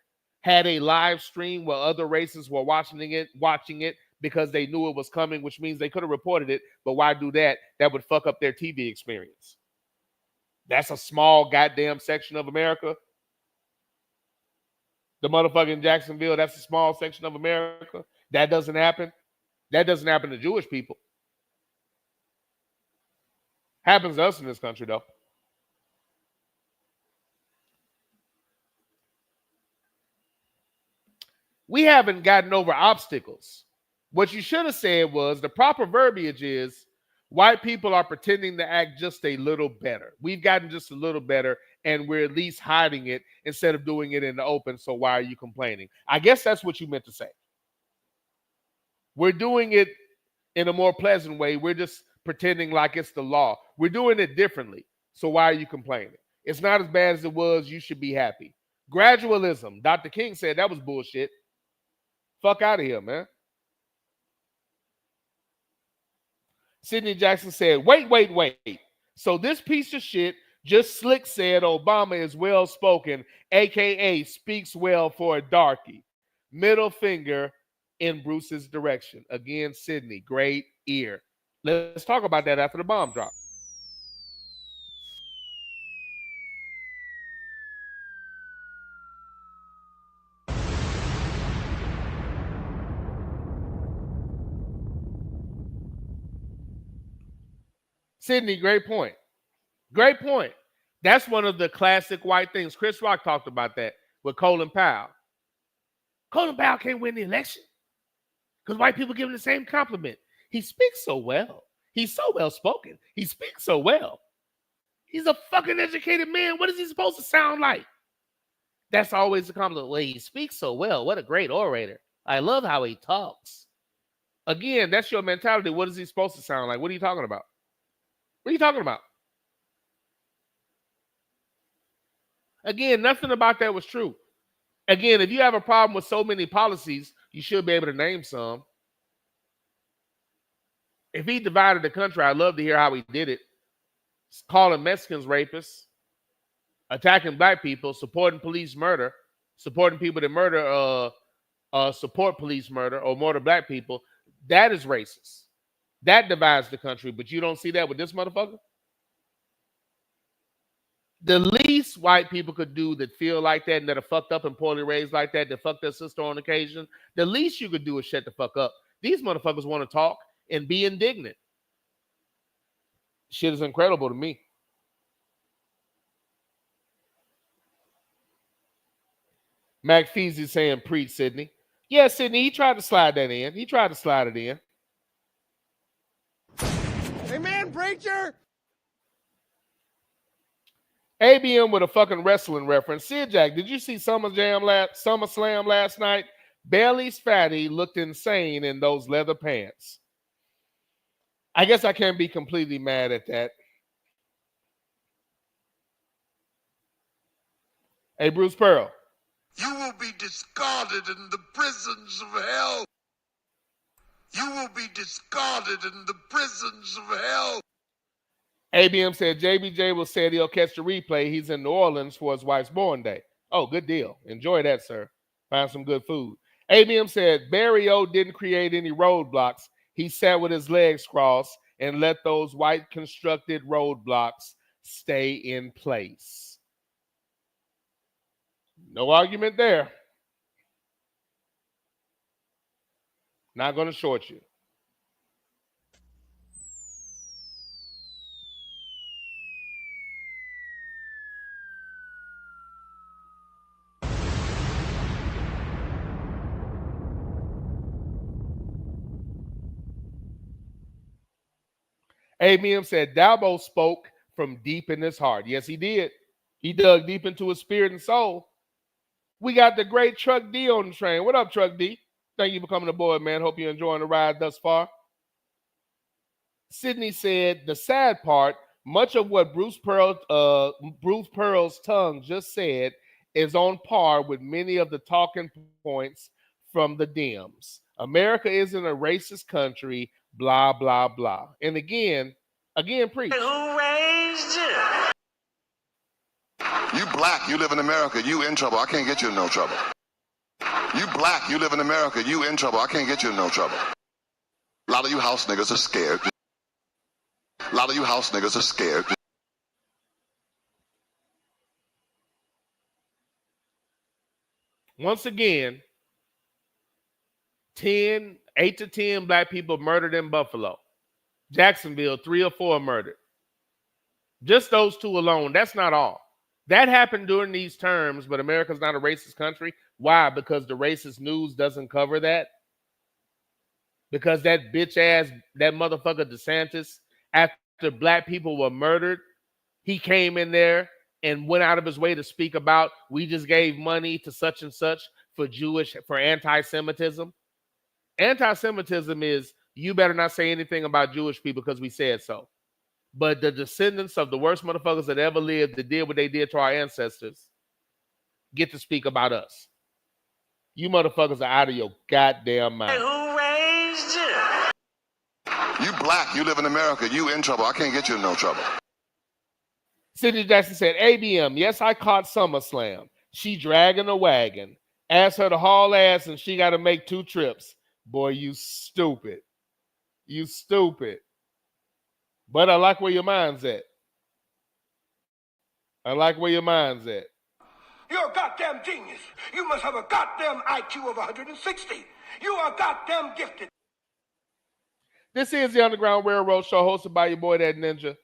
had a live stream where other racists were watching it because they knew it was coming, which means they could have reported it, but why do that? That would fuck up their TV experience. That's a small goddamn section of America. The motherfucking Jacksonville, that's a small section of America. That doesn't happen. That doesn't happen to Jewish people. Happens to us in this country, though. We haven't gotten over obstacles. What you should have said was, the proper verbiage is, white people are pretending to act just a little better. We've gotten just a little better, and we're at least hiding it instead of doing it in the open, so why are you complaining? I guess that's what you meant to say. We're doing it in a more pleasant way. We're just pretending like it's the law. We're doing it differently, so why are you complaining? It's not as bad as it was. You should be happy. Gradualism. Dr. King said that was bullshit. Fuck out of here, man. Sidney Jackson said, wait. So this piece of shit just slick said Obama is well-spoken, a.k.a. speaks well for a darky. Middle finger in Bruce's direction. Again, Sidney, great ear. Let's talk about that after the bomb drop. Sidney, great point. Great point. That's one of the classic white things. Chris Rock talked about that with Colin Powell. Colin Powell can't win the election because white people give him the same compliment. He speaks so well. He's so well spoken. He speaks so well. He's a fucking educated man. What is he supposed to sound like? That's always the compliment. Well, he speaks so well. What a great orator. I love how he talks. Again, that's your mentality. What is he supposed to sound like? What are you talking about? What are you talking about? Again, nothing about that was true. Again, if you have a problem with so many policies, you should be able to name some. If he divided the country, I'd love to hear how he did it. Calling Mexicans rapists, attacking black people, supporting police murder, supporting people that murder, support police murder or murder black people. That is racist. That divides the country, but you don't see that with this motherfucker? The least white people could do that feel like that and that are fucked up and poorly raised like that fuck their sister on occasion, the least you could do is shut the fuck up. These motherfuckers want to talk and be indignant. Shit is incredible to me. Mac Feezy saying, preach, Sydney. Yeah, Sydney, he tried to slide that in. He tried to slide it in. Amen, preacher! ABM with a fucking wrestling reference. Sid Jack, did you see SummerSlam last night? Bailey's fatty looked insane in those leather pants. I guess I can't be completely mad at that. Hey, Bruce Pearl. You will be discarded in the prisons of hell. You will be discarded in the prisons of hell. ABM said JBJ will say he'll catch the replay. He's in New Orleans for his wife's born day. Oh, good deal. Enjoy that, sir. Find some good food. ABM said Barry O didn't create any roadblocks. He sat with his legs crossed and let those white constructed roadblocks stay in place. No argument there. Not going to short you. ABM said Dabo spoke from deep in his heart. Yes, he did. He dug deep into his spirit and soul. We got the great Truck D on the train. What up, Truck D? Thank you for coming aboard, man. Hope you're enjoying the ride thus far. Sydney said, the sad part, much of what Bruce Pearl's tongue just said is on par with many of the talking points from the Dems. America isn't a racist country, blah, blah, blah. And again, preach. Who raised you? You black, you live in America, you in trouble. I can't get you in no trouble. You black, you live in America, you in trouble. I can't get you in no trouble. A lot of you house niggas are scared. A lot of you house niggas are scared. Once again, 8 to 10 black people murdered in Buffalo. Jacksonville, 3 or 4 murdered. Just those 2 alone. That's not all. That happened during these terms, but America's not a racist country. Why? Because the racist news doesn't cover that. Because that bitch ass, that motherfucker DeSantis, after black people were murdered, he came in there and went out of his way to speak about, we just gave money to such and such for anti-Semitism. Anti-Semitism is, you better not say anything about Jewish people because we said so. But the descendants of the worst motherfuckers that ever lived, that did what they did to our ancestors, get to speak about us. You motherfuckers are out of your goddamn mind. Who raised you? You black, you live in America, you in trouble. I can't get you in no trouble. Sidney Jackson said, ABM, yes, I caught SummerSlam. She dragging a wagon. Asked her to haul ass and she got to make 2 trips. Boy, you stupid. You stupid. But I like where your mind's at. I like where your mind's at. You're a goddamn genius. You must have a goddamn IQ of 160. You are goddamn gifted. This is the Underground Railroad Show hosted by your boy, That Ninja.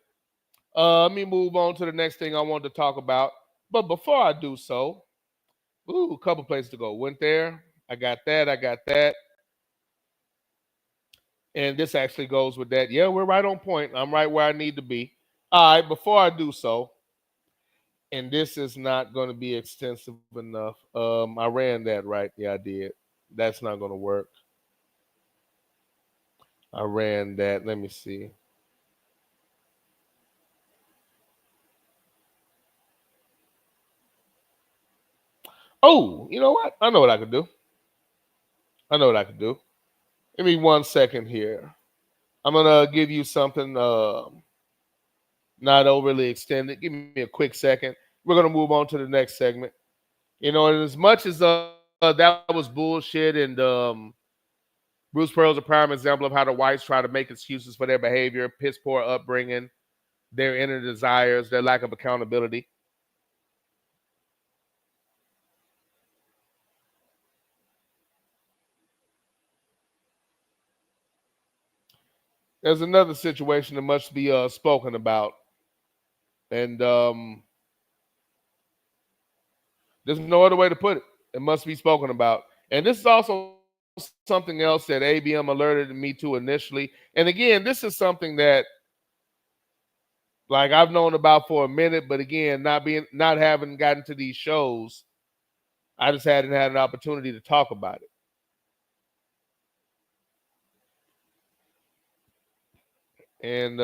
Let me move on to the next thing I wanted to talk about. But before I do so, a couple places to go. Went there, I got that. I got that. And this actually goes with that. Yeah, we're right on point. I'm right where I need to be. All right, before I do so, and this is not going to be extensive enough. I ran that right. Yeah, I did. That's not going to work. I ran that. Let me see. Oh, you know what? I know what I could do. Give me 1 second here. I'm going to give you something not overly extended. Give me a quick second. We're going to move on to the next segment. You know, and as much as that was bullshit, and Bruce Pearl's a prime example of how the whites try to make excuses for their behavior, piss poor upbringing, their inner desires, their lack of accountability. There's another situation that must be spoken about, and there's no other way to put it. It must be spoken about. And this is also something else that ABM alerted me to initially. And again, this is something that, like, I've known about for a minute, but again, not having gotten to these shows, I just hadn't had an opportunity to talk about it. And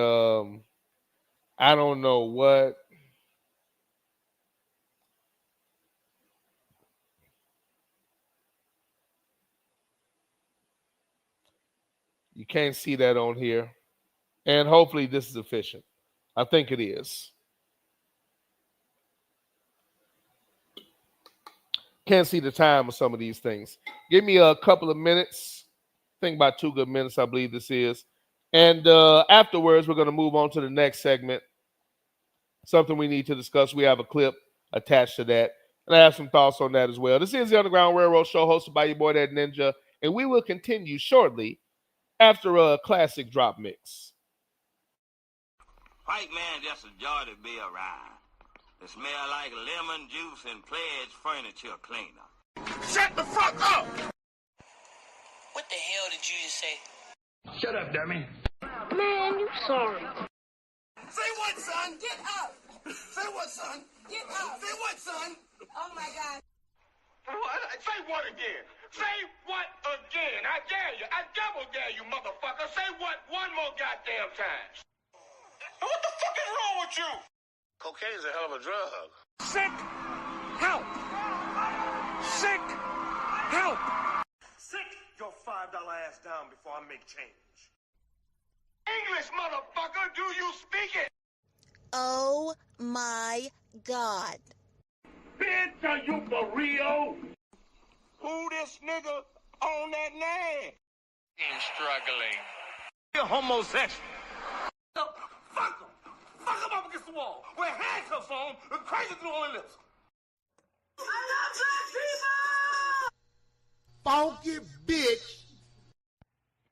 I don't know what. You can't see that on here. And hopefully this is efficient. I think it is. Can't see the time of some of these things. Give me a couple of minutes. I think about 2 good minutes, I believe this is. And afterwards, we're going to move on to the next segment. Something we need to discuss. We have a clip attached to that. And I have some thoughts on that as well. This is the Underground Railroad Show hosted by your boy, That Ninja. And we will continue shortly after a classic drop mix. White man just a joy to be around. It smell like lemon juice and Pledge furniture cleaner. Shut the fuck up! What the hell did you just say? Shut up, dummy. Man, you sorry. Say what, son? Get up. Say what, son? Get up. Say what, son? Oh, my God. What? Say what again? Say what again? I dare you. I double dare you, motherfucker. Say what one more goddamn time. What the fuck is wrong with you? Cocaine's a hell of a drug. Sick help. Sick help. Sit your $5 ass down before I make change. English, motherfucker, do you speak it? Oh my God. Bitch, are you for real? Who this nigga on that name? I'm struggling. You're homosexual. Fuck him. Fuck him up against the wall. Wear handcuffs on and crazy through on lips. I love black people! Funky bitch.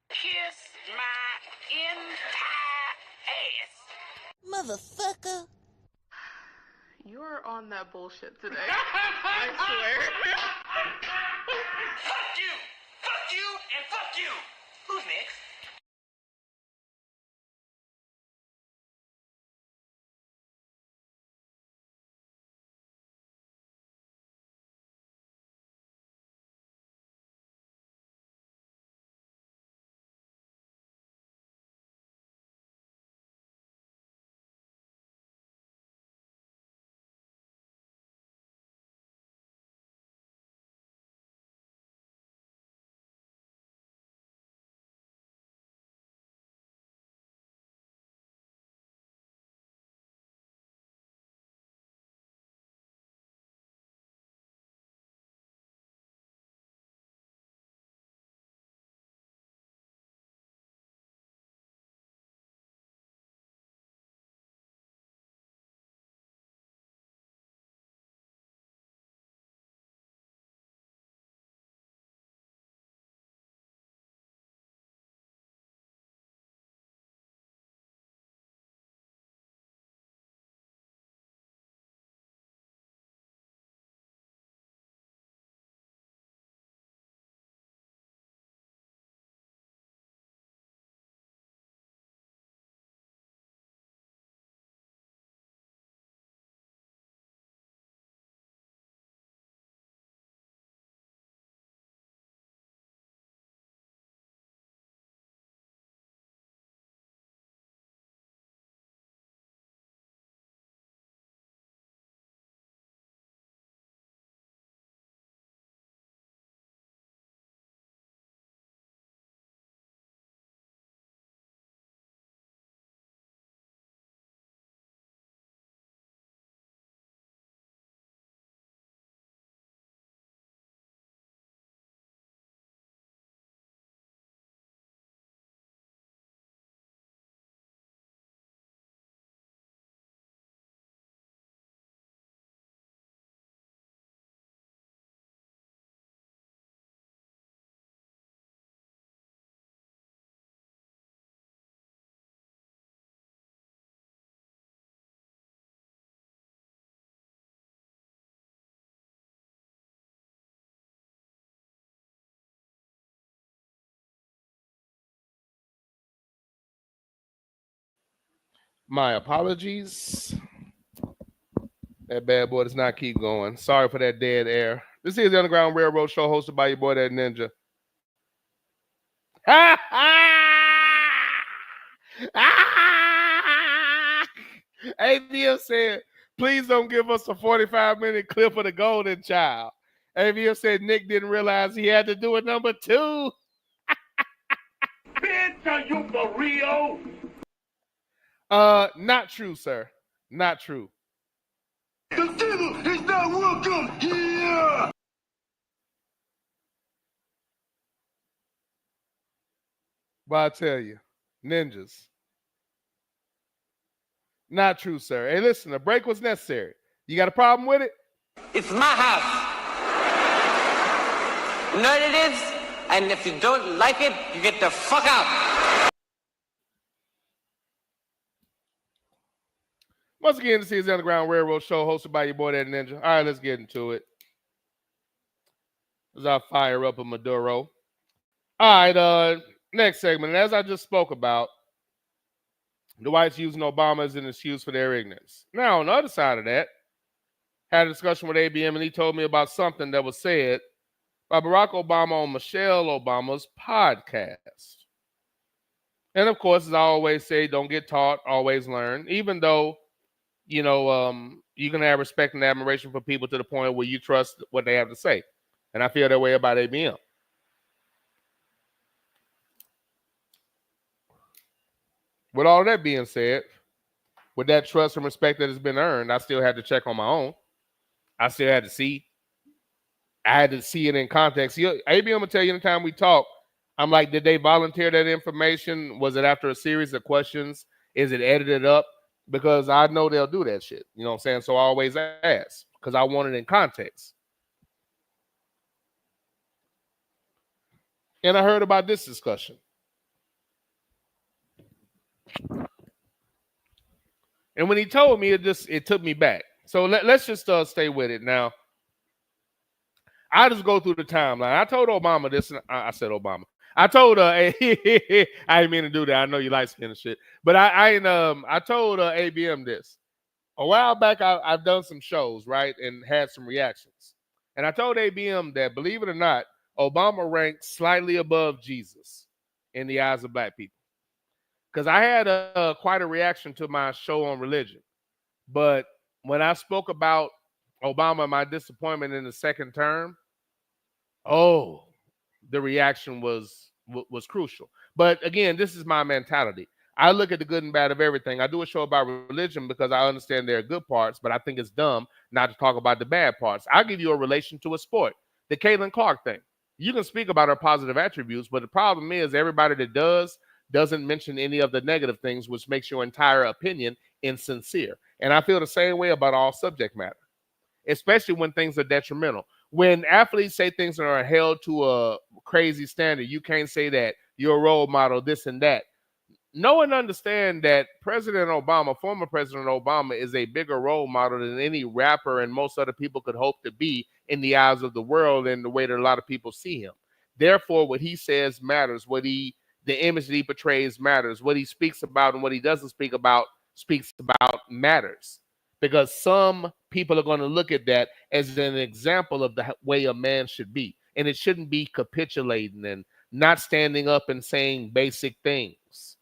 Kiss my entire ass. Motherfucker. You're on that bullshit today. I swear. Fuck you! Fuck you and fuck you! Who's next? My apologies. That bad boy does not keep going. Sorry for that dead air. This is the Underground Railroad Show hosted by your boy, that ninja. ABM said, please don't give us a 45-minute clip of the Golden Child. ABM said Nick didn't realize he had to do a number 2. Bitch, are you for real? Not true, sir. Not true. The devil is not welcome here! But I tell you, ninjas. Not true, sir. Hey, listen, a break was necessary. You got a problem with it? It's my house. You know what it is? And if you don't like it, you get the fuck out. Once again, this is the Underground Railroad Show hosted by your boy, that ninja. All right, let's get into it. As I fire up a Maduro. All right, next segment. And as I just spoke about, the whites using Obama as an excuse for their ignorance. Now, on the other side of that, had a discussion with ABM, and he told me about something that was said by Barack Obama on Michelle Obama's podcast. And of course, as I always say, don't get taught, always learn. Even though, you can have respect and admiration for people to the point where you trust what they have to say. And I feel that way about ABM. With all that being said, with that trust and respect that has been earned, I still had to check on my own. I still had to see. I had to see it in context. ABM will tell you anytime we talk, I'm like, did they volunteer that information? Was it after a series of questions? Is it edited up? Because I know they'll do that shit. You know what I'm saying? So I always ask because I want it in context. And I heard about this discussion. And when he told me, it took me back. So let's just stay with it now. I just go through the timeline. I told Obama this, and I said Obama. I told I didn't mean to do that. I know you like skin and shit, but I told ABM this a while back. I've done some shows, right, and had some reactions, and I told ABM that, believe it or not, Obama ranked slightly above Jesus in the eyes of black people. Because I had quite a reaction to my show on religion. But when I spoke about Obama and my disappointment in the second term, the reaction was crucial. But again, this is my mentality. I look at the good and bad of everything. I do a show about religion because I understand there are good parts, but I think it's dumb not to talk about the bad parts. I'll give you a relation to a sport, the Caitlin Clark thing. You can speak about her positive attributes, but the problem is everybody that doesn't mention any of the negative things, which makes your entire opinion insincere. And I feel the same way about all subject matter, especially when things are detrimental. When athletes say things that are held to a crazy standard, you can't say that you're a role model, this and that. Know and understand that President Obama, former President Obama, is a bigger role model than any rapper and most other people could hope to be in the eyes of the world and the way that a lot of people see him. Therefore, what he says matters. The image that he portrays matters. What he speaks about and what he doesn't speak about matters. Because some people are going to look at that as an example of the way a man should be. And it shouldn't be capitulating and not standing up and saying basic things.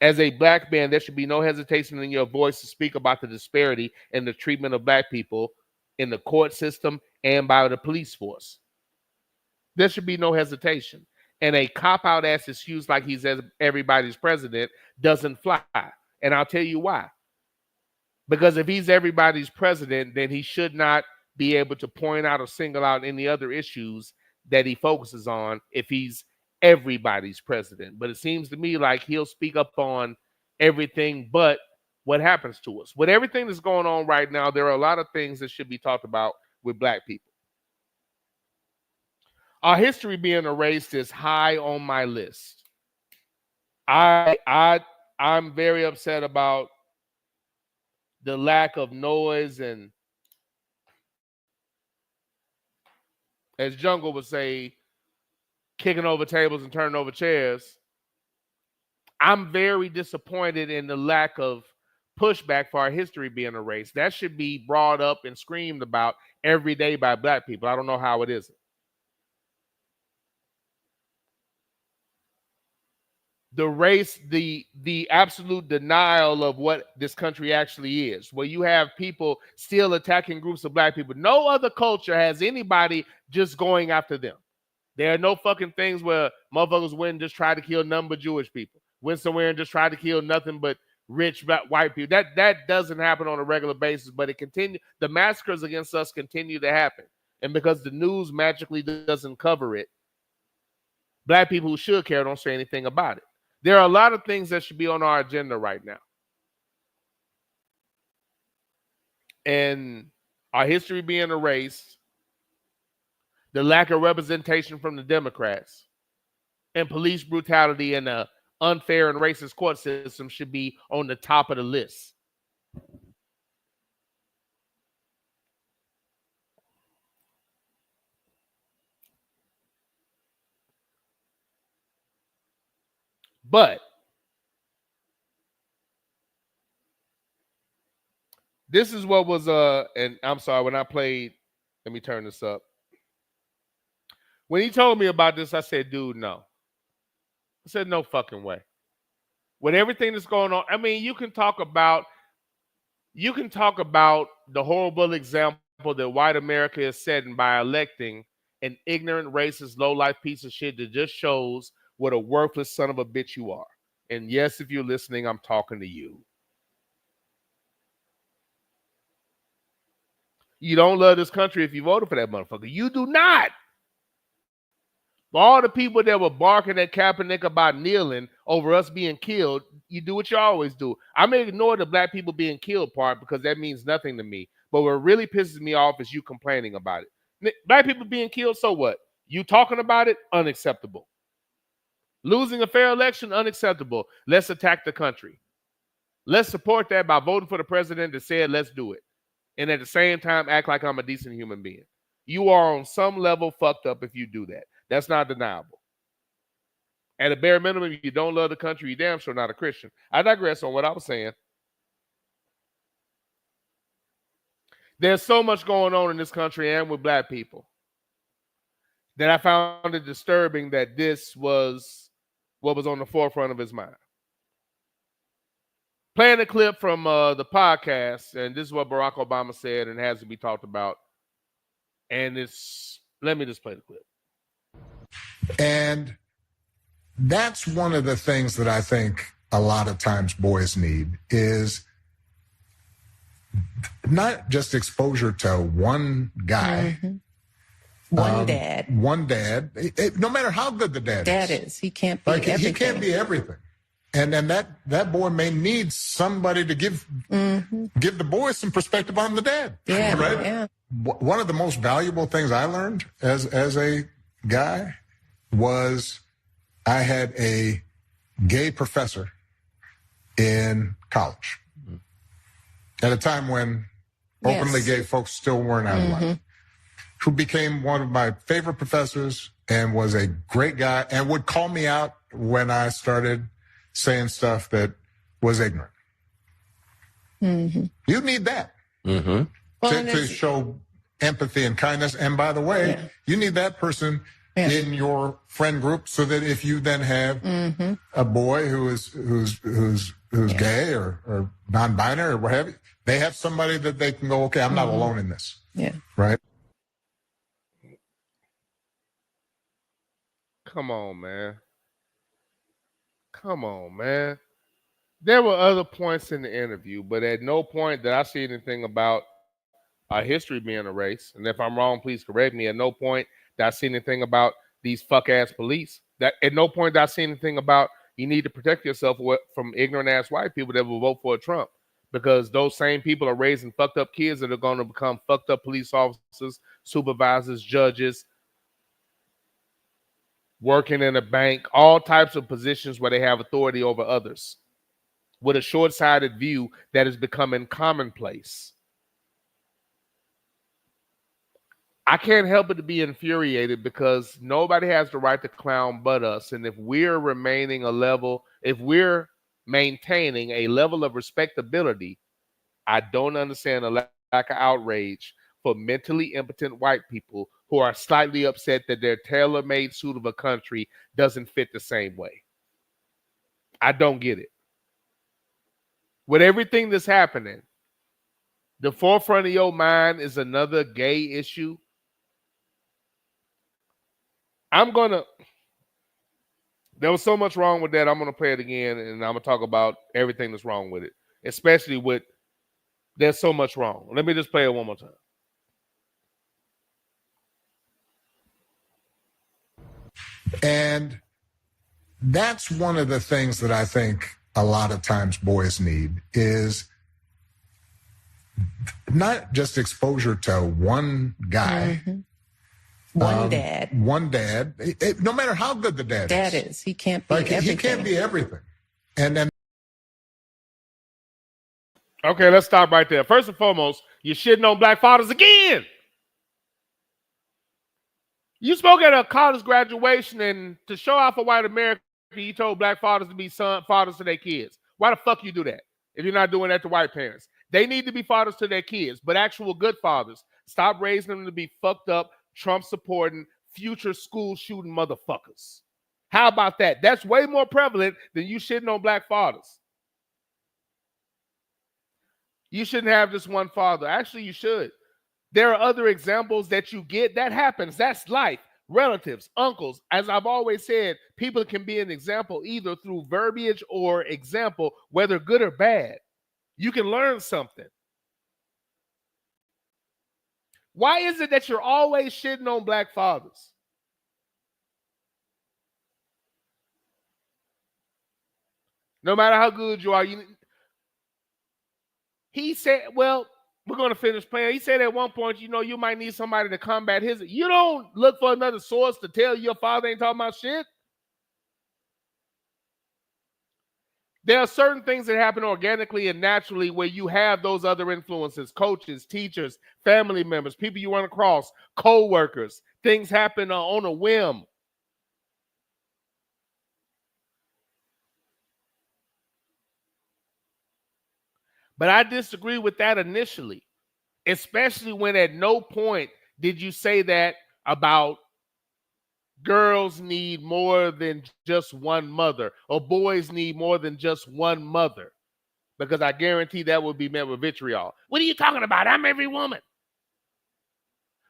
As a black man, there should be no hesitation in your voice to speak about the disparity in the treatment of black people in the court system and by the police force. There should be no hesitation. And a cop-out ass excuse like he's everybody's president doesn't fly. And I'll tell you why. Because if he's everybody's president, then he should not be able to point out or single out any other issues that he focuses on if he's everybody's president. But it seems to me like he'll speak up on everything but what happens to us. With everything that's going on right now, there are a lot of things that should be talked about with black people. Our history being erased is high on my list. I'm very upset about the lack of noise and, as Jungle would say, kicking over tables and turning over chairs I'm very disappointed in the lack of pushback for our history being erased. That should be brought up and screamed about every day by black people. I don't know how it isn't. The race, the absolute denial of what this country actually is, where you have people still attacking groups of black people. No other culture has anybody just going after them. There are no fucking things where motherfuckers went and just try to kill none but Jewish people. Went somewhere and just tried to kill nothing but rich white people. That doesn't happen on a regular basis, but it continue. The massacres against us continue to happen. And because the news magically doesn't cover it, black people who should care don't say anything about it. There are a lot of things that should be on our agenda right now. And our history being erased, the lack of representation from the Democrats, and police brutality and an unfair and racist court system should be on the top of the list. But this is what was and I'm sorry, when I played, let me turn this up. When he told me about this, I said, dude, no. I said, no fucking way. With everything that's going on, I mean, you can talk about the horrible example that white America is setting by electing an ignorant, racist, low-life piece of shit that just shows what a worthless son of a bitch you are. And yes, if you're listening, I'm talking to you. You don't love this country if you voted for that motherfucker. You do not. For all the people that were barking at Kaepernick about kneeling over us being killed, you do what you always do. I may ignore the black people being killed part because that means nothing to me. But what really pisses me off is you complaining about it. Black people being killed, so what? You talking about it? Unacceptable. Losing a fair election? Unacceptable. Let's attack the country. Let's support that by voting for the president that said, let's do it. And at the same time, act like I'm a decent human being. You are on some level fucked up if you do that. That's not deniable. At a bare minimum, if you don't love the country, you're damn sure not a Christian. I digress on what I was saying. There's so much going on in this country and with black people that I found it disturbing that this was what was on the forefront of his mind. Playing a clip from the podcast, and this is what Barack Obama said and has to be talked about. And let me just play the clip. And that's one of the things that I think a lot of times boys need is not just exposure to one guy. Mm-hmm. One dad. No matter how good the dad is. He can't be everything. He can't be everything. And then that boy may need somebody to give the boy some perspective on the dad. Yeah, right? Yeah. One of the most valuable things I learned as a guy was I had a gay professor in college at a time when openly gay folks still weren't out of line, who became one of my favorite professors and was a great guy and would call me out when I started saying stuff that was ignorant. You need that to show empathy and kindness. And by the way, you need that person in your friend group so that if you then have a boy who's gay or non-binary or what have you, they have somebody that they can go, okay, I'm not alone in this. Yeah. Right? Come on, man. Come on, man. There were other points in the interview, but at no point did I see anything about our history being erased. And if I'm wrong, please correct me. At no point did I see anything about these fuck-ass police. That at no point did I see anything about you need to protect yourself from ignorant-ass white people that will vote for Trump. Because those same people are raising fucked up kids that are going to become fucked up police officers, supervisors, judges, working in a bank, all types of positions where they have authority over others with a short-sighted view that is becoming commonplace. I can't help but to be infuriated because nobody has the right to clown but us. And if we're maintaining a level of respectability, I don't understand the lack of outrage for mentally impotent white people who are slightly upset that their tailor-made suit of a country doesn't fit the same way. I don't get it. With everything that's happening, the forefront of your mind is another gay issue. There was so much wrong with that. I'm going to play it again, and I'm going to talk about everything that's wrong with it, especially with there's so much wrong. Let me just play it one more time. And that's one of the things that I think a lot of times boys need is not just exposure to one guy. Mm-hmm. One dad. No matter how good the dad is. He can't be everything. He can't be everything. And then. Okay, let's stop right there. First and foremost, you're shitting on black fathers again. You spoke at a college graduation, and to show off for White America, you told black fathers to be fathers to their kids. Why the fuck you do that if you're not doing that to white parents? They need to be fathers to their kids, but actual good fathers. Stop raising them to be fucked up, Trump-supporting, future school-shooting motherfuckers. How about that? That's way more prevalent than you shitting on black fathers. You shouldn't have just one father. Actually, you should. There are other examples that you get. That happens. That's life. Relatives, uncles. As I've always said, people can be an example either through verbiage or example, whether good or bad. You can learn something. Why is it that you're always shitting on black fathers? No matter how good you are, he said, well, we're going to finish playing. He said at one point, you might need somebody to combat his. You don't look for another source to tell your father ain't talking about shit. There are certain things that happen organically and naturally where you have those other influences, coaches, teachers, family members, people you run across, co-workers. Things happen on a whim. But I disagree with that initially, especially when at no point did you say that about girls need more than just one mother or boys need more than just one mother, because I guarantee that would be met with vitriol. What are you talking about? I'm every woman.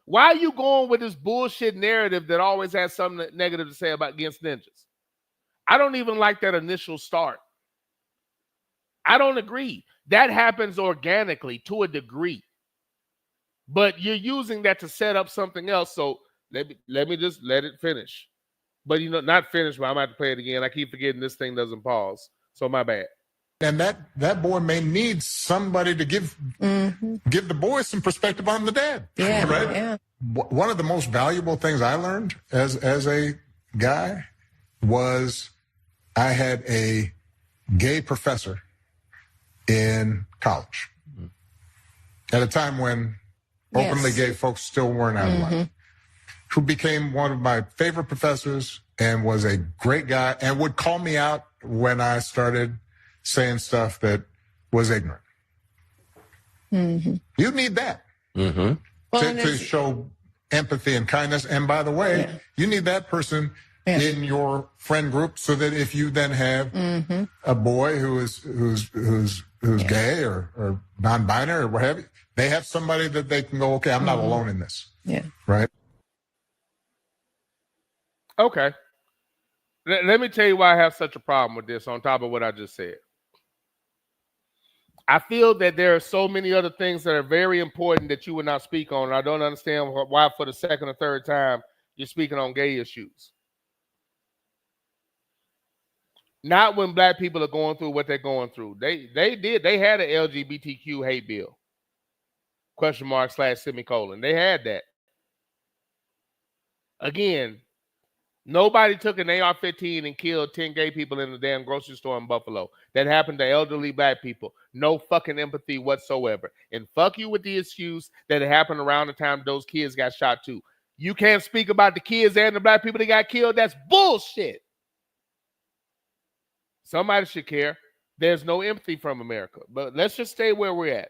Why are you going with this bullshit narrative that always has something negative to say against ninjas? I don't even like that initial start. I don't agree. That happens organically to a degree. But you're using that to set up something else. So let me just let it finish. But not finish, but I'm about to play it again. I keep forgetting this thing doesn't pause. So my bad. And that boy may need somebody to give the boy some perspective on the dad. Yeah, right? Yeah. One of the most valuable things I learned as a guy was I had a gay professor in college at a time when openly gay folks still weren't out of line, who became one of my favorite professors and was a great guy and would call me out when I started saying stuff that was ignorant. You need that to show empathy and kindness. And by the way, you need that person in your friend group so that if you then have a boy who's gay or non-binary or what have you, they have somebody that they can go, okay, I'm not alone in this. Yeah. Right? Okay. Let me tell you why I have such a problem with this on top of what I just said. I feel that there are so many other things that are very important that you would not speak on. And I don't understand why for the second or third time you're speaking on gay issues. Not when black people are going through what they're going through. They had an LGBTQ hate bill. !/semicolon. They had that. Again, Nobody took an AR-15 and killed 10 gay people in the damn grocery store in Buffalo. That happened to elderly black people. No fucking empathy whatsoever. And fuck you with the excuse that it happened around the time those kids got shot too. You can't speak about the kids and the black people that got killed. That's bullshit. Somebody should care. There's no empathy from America. But let's just stay where we're at.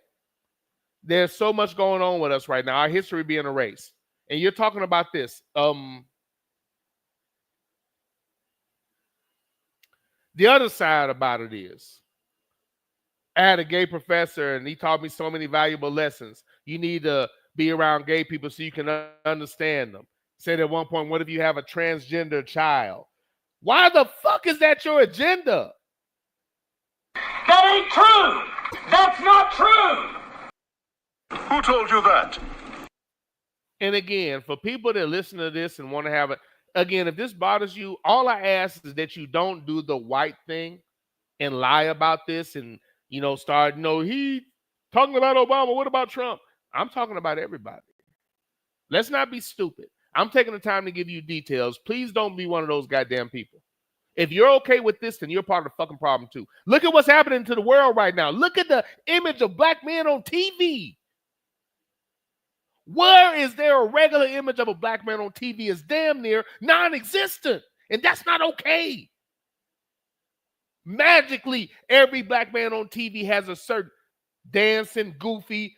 There's so much going on with us right now. Our history being erased. And you're talking about this. The other side about it is, I had a gay professor and he taught me so many valuable lessons. You need to be around gay people so you can understand them. Said at one point, what if you have a transgender child? Why the fuck is that your agenda? That ain't true. That's not true. Who told you that? And again, for people that listen to this and want to have it, again, if this bothers you, all I ask is that you don't do the white thing and lie about this and, start, he talking about Obama. What about Trump? I'm talking about everybody. Let's not be stupid. I'm taking the time to give you details. Please don't be one of those goddamn people. If you're okay with this, then you're part of the fucking problem too. Look at what's happening to the world right now. Look at the image of black men on TV. Where is there a regular image of a black man on TV is damn near non-existent. And that's not okay. Magically, every black man on TV has a certain dancing, goofy,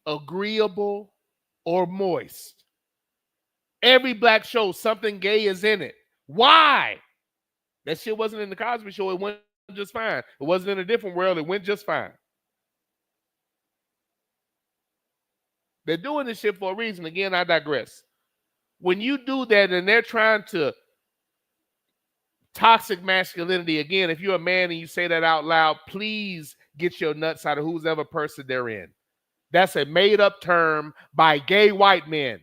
agreeable, or moist. Every black show, something gay is in it. Why? That shit wasn't in the Cosby Show. It went just fine. It wasn't in a different world. It went just fine. They're doing this shit for a reason. Again, I digress. When you do that and they're trying to toxic masculinity, again, if you're a man and you say that out loud, please get your nuts out of who's ever person they're in. That's a made-up term by gay white men.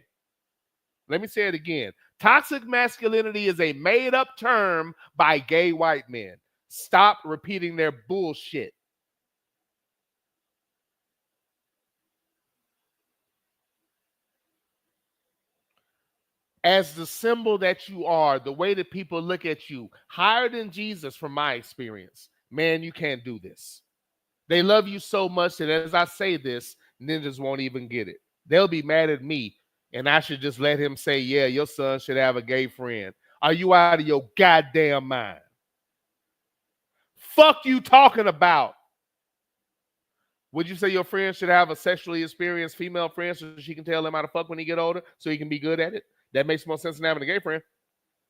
Let me say it again. Toxic masculinity is a made-up term by gay white men. Stop repeating their bullshit. As the symbol that you are, the way that people look at you, higher than Jesus from my experience, man, you can't do this. They love you so much that as I say this, ninjas won't even get it. They'll be mad at me, and I should just let him say, yeah, your son should have a gay friend. Are you out of your goddamn mind? Fuck you talking about? Would you say your friend should have a sexually experienced female friend so she can tell him how to fuck when he get older so he can be good at it? That makes more sense than having a gay friend.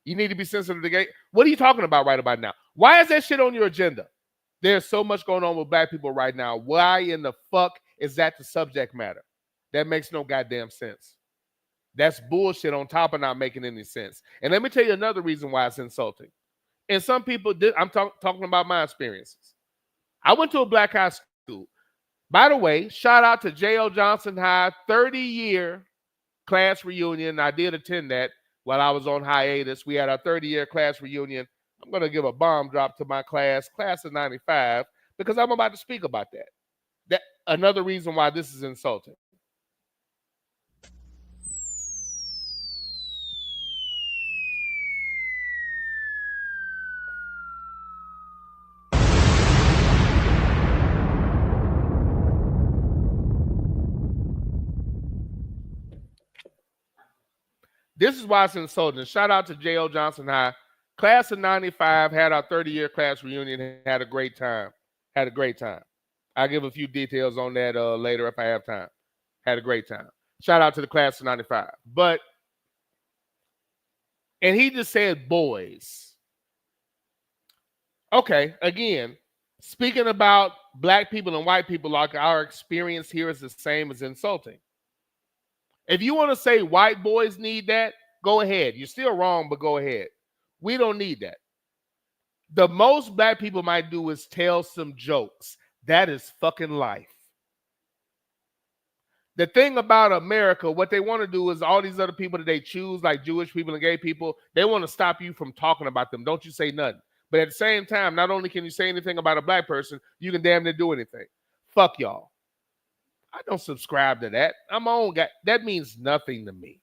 You need to be sensitive to gay. What are you talking about right about now? Why is that shit on your agenda? There's so much going on with black people right now. Why in the fuck is that the subject matter? That makes no goddamn sense. That's bullshit on top of not making any sense. And let me tell you another reason why it's insulting. And some people, I'm talking about my experiences. I went to a black high school. By the way, shout out to J.L. Johnson High, 30-year class reunion. I did attend that while I was on hiatus. We had our 30-year class reunion. I'm going to give a bomb drop to my class of 95, because I'm about to speak about that. That another reason why this is insulting. This is why it's insulting. Shout out to J.L. Johnson High. Class of 95, had our 30-year class reunion, had a great time. I'll give a few details on that later if I have time. Had a great time. Shout out to the class of 95. And he just said boys. Okay, again, speaking about black people and white people, like our experience here is the same as insulting. If you want to say white boys need that, go ahead. You're still wrong, but go ahead. We don't need that. The most black people might do is tell some jokes. That is fucking life. The thing about America, what they want to do is all these other people that they choose, like Jewish people and gay people, they want to stop you from talking about them. Don't you say nothing. But at the same time, not only can you say anything about a black person, you can damn near do anything. Fuck y'all. I don't subscribe to that. I'm my own guy. That means nothing to me.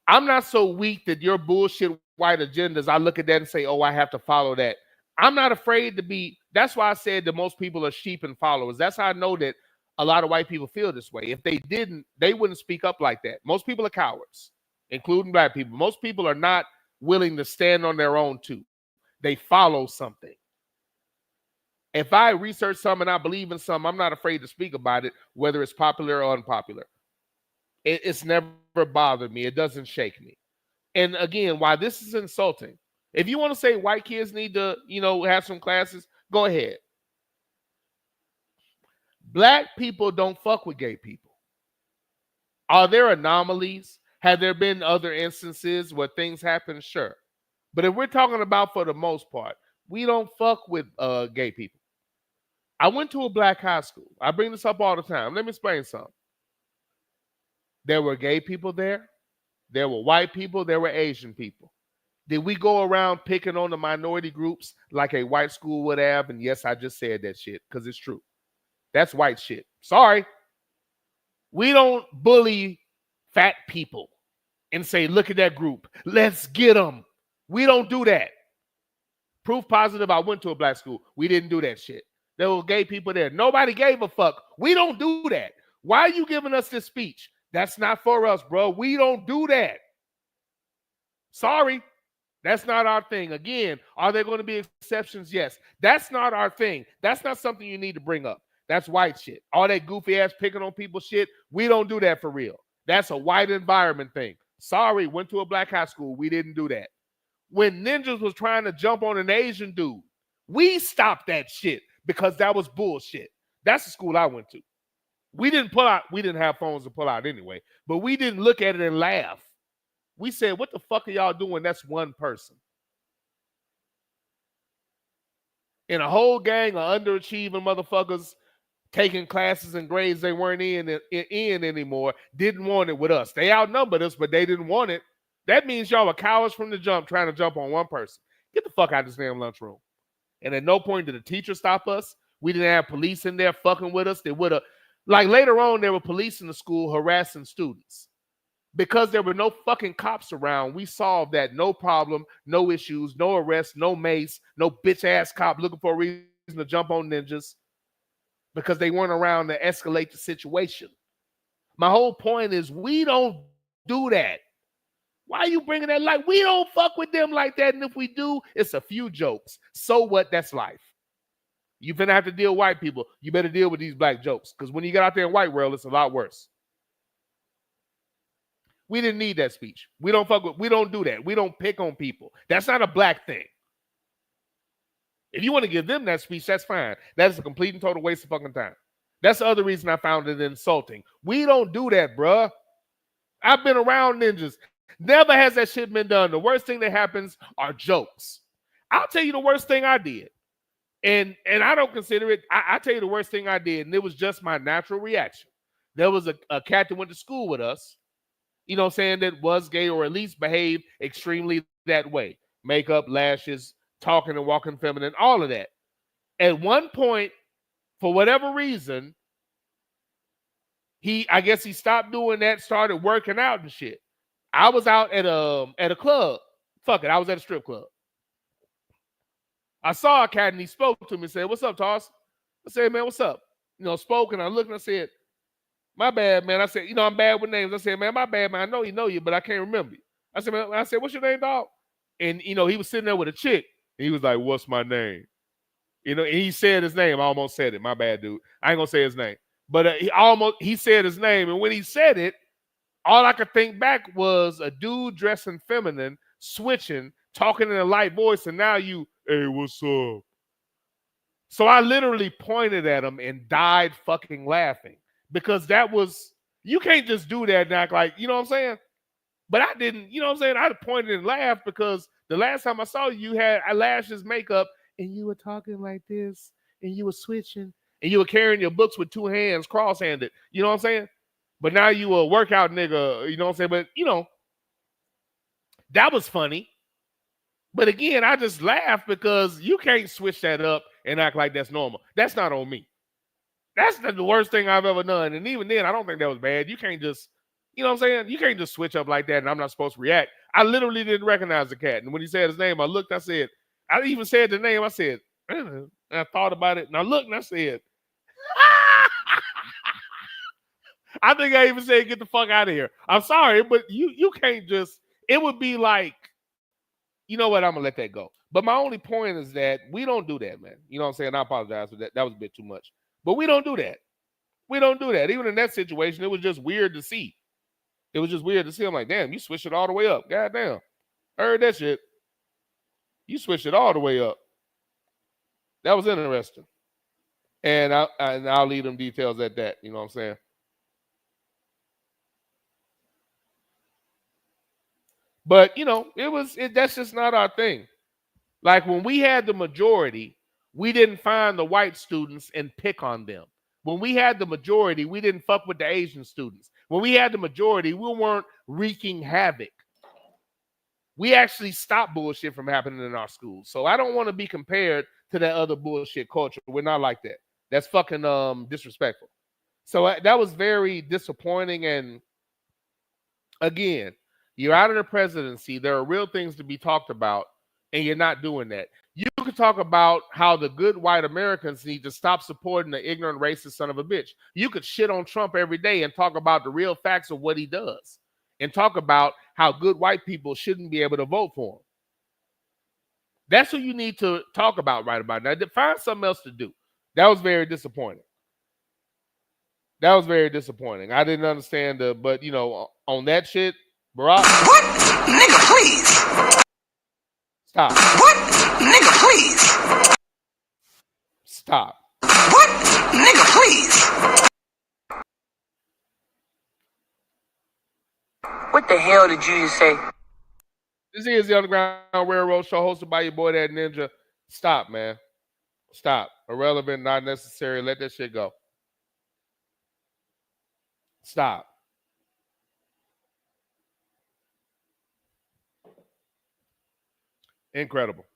I'm not so weak that your bullshit white agendas, I look at that and say, oh, I have to follow that. I'm not afraid to be. That's why I said that most people are sheep and followers. That's how I know that a lot of white people feel this way. If they didn't, they wouldn't speak up like that. Most people are cowards, including black people. Most people are not willing to stand on their own too. They follow something. If I research something and I believe in something, I'm not afraid to speak about it, whether it's popular or unpopular. It's never bothered me. It doesn't shake me. And again, why this is insulting. If you want to say white kids need to, have some classes, go ahead. Black people don't fuck with gay people. Are there anomalies? Have there been other instances where things happen? Sure. But if we're talking about for the most part, we don't fuck with gay people. I went to a black high school. I bring this up all the time. Let me explain something. There were gay people there. There were white people. There were Asian people. Did we go around picking on the minority groups like a white school would have? And yes, I just said that shit because it's true. That's white shit. Sorry. We don't bully fat people and say, look at that group. Let's get them. We don't do that. Proof positive, I went to a black school. We didn't do that shit. There were gay people there. Nobody gave a fuck. We don't do that. Why are you giving us this speech? That's not for us, bro. We don't do that. Sorry. That's not our thing. Again, are there going to be exceptions? Yes. That's not our thing. That's not something you need to bring up. That's white shit. All that goofy ass picking on people shit, we don't do that for real. That's a white environment thing. Sorry, went to a black high school. We didn't do that. When ninjas was trying to jump on an Asian dude, we stopped that shit because that was bullshit. That's the school I went to. We didn't pull out. We didn't have phones to pull out anyway, but we didn't look at it and laugh. We said, what the fuck are y'all doing? That's one person. And a whole gang of underachieving motherfuckers taking classes and grades they weren't in anymore, didn't want it with us. They outnumbered us, but they didn't want it. That means y'all were cowards from the jump trying to jump on one person. Get the fuck out of this damn lunchroom. And at no point did the teacher stop us. We didn't have police in there fucking with us. They would have, like later on, there were police in the school harassing students. Because there were no fucking cops around, we solved that. No problem, no issues, no arrests, no mace, no bitch-ass cop looking for a reason to jump on ninjas because they weren't around to escalate the situation. My whole point is we don't do that. Why are you bringing that light? We don't fuck with them like that, and if we do, it's a few jokes. So what? That's life. You're going to have to deal with white people. You better deal with these black jokes because when you get out there in white world, it's a lot worse. We didn't need that speech. We don't do that. We don't pick on people. That's not a black thing. If you want to give them that speech, that's fine. That is a complete and total waste of fucking time. That's the other reason I found it insulting. We don't do that, bruh. I've been around ninjas. Never has that shit been done. The worst thing that happens are jokes. I'll tell you the worst thing I did. And I don't consider it. I tell you the worst thing I did, and it was just my natural reaction. There was a cat that went to school with us, you know what I'm saying, that was gay or at least behaved extremely that way. Makeup, lashes, talking and walking feminine, all of that. At one point, for whatever reason, I guess he stopped doing that, started working out and shit. I was out at a club. Fuck it, I was at a strip club. I saw a cat and he spoke to me and said, "What's up, Toss?" I said, "Man, what's up?" Spoke and I looked and I said, "My bad, man." I said, I'm bad with names. I said, "Man, my bad, man. I know you, but I can't remember you." I said, "Man," I said, "What's your name, dog?" And, he was sitting there with a chick. And he was like, "What's my name?" And he said his name. I almost said it. My bad, dude. I ain't going to say his name. But he said his name. And when he said it, all I could think back was a dude dressing feminine, switching, talking in a light voice. And now hey, what's up? So I literally pointed at him and died fucking laughing. Because you can't just do that and act like, you know what I'm saying? But I didn't, you know what I'm saying? I pointed and laughed because the last time I saw you had eyelashes, makeup, and you were talking like this, and you were switching, and you were carrying your books with two hands, cross-handed. You know what I'm saying? But now you a workout nigga, you know what I'm saying? But, that was funny. But again, I just laughed because you can't switch that up and act like that's normal. That's not on me. That's the worst thing I've ever done. And even then, I don't think that was bad. You can't just, you know what I'm saying? You can't just switch up like that and I'm not supposed to react. I literally didn't recognize the cat. And when he said his name, I looked, I said, I even said the name. I said, and I thought about it and I looked and I said, I think I even said, get the fuck out of here. I'm sorry, but you can't just, it would be like, you know what, I'm going to let that go. But my only point is that we don't do that, man. You know what I'm saying? I apologize for that. That was a bit too much. But we don't do that. We don't do that. Even in that situation, it was just weird to see. It was just weird to see. I'm like, damn, you switched it all the way up. God damn. I heard that shit. You switched it all the way up. That was interesting. And I'll leave them details at that. You know what I'm saying? But, you know, that's just not our thing. Like when we had the majority, we didn't find the white students and pick on them. When we had the majority, we didn't fuck with the Asian students. When we had the majority, we weren't wreaking havoc. We actually stopped bullshit from happening in our schools. So I don't want to be compared to that other bullshit culture. We're not like that. That's fucking disrespectful. So that was very disappointing. And again, you're out of the presidency. There are real things to be talked about, and you're not doing that. You can talk about how the good white Americans need to stop supporting the ignorant, racist son of a bitch. You could shit on Trump every day and talk about the real facts of what he does and talk about how good white people shouldn't be able to vote for him. That's what you need to talk about right about now. Find something else to do. That was very disappointing. That was very disappointing. I didn't understand but, you know, on that shit, Barack. What? Nigga, please. Stop. What? Nigga, please. Stop. What? Nigga, please. What the hell did you just say? This is the Underground Railroad Show hosted by your boy, That Ninja. Stop, man. Stop. Irrelevant, not necessary. Let that shit go. Stop. Incredible.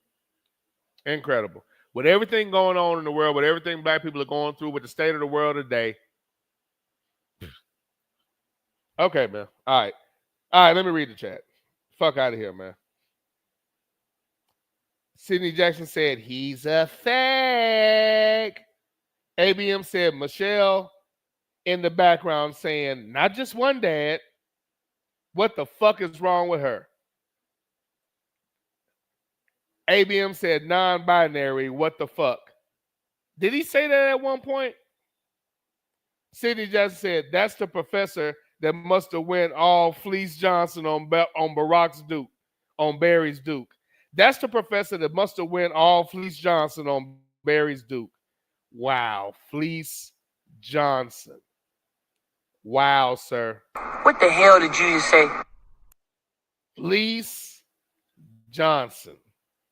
Incredible. With everything going on in the world, with everything black people are going through, with the state of the world today. Okay, man. All right. All right, let me read the chat. Fuck out of here, man. Sidney Jackson said, he's a fake. ABM said, Michelle in the background saying, not just one dad. What the fuck is wrong with her? ABM said, non-binary. What the fuck? Did he say that at one point? Sidney Jackson said, that's the professor that must have went all Fleece Johnson on Barack's Duke, on Barry's Duke. That's the professor that must have went all Fleece Johnson on Barry's Duke. Wow, Fleece Johnson. Wow, sir. What the hell did you just say? Fleece Johnson.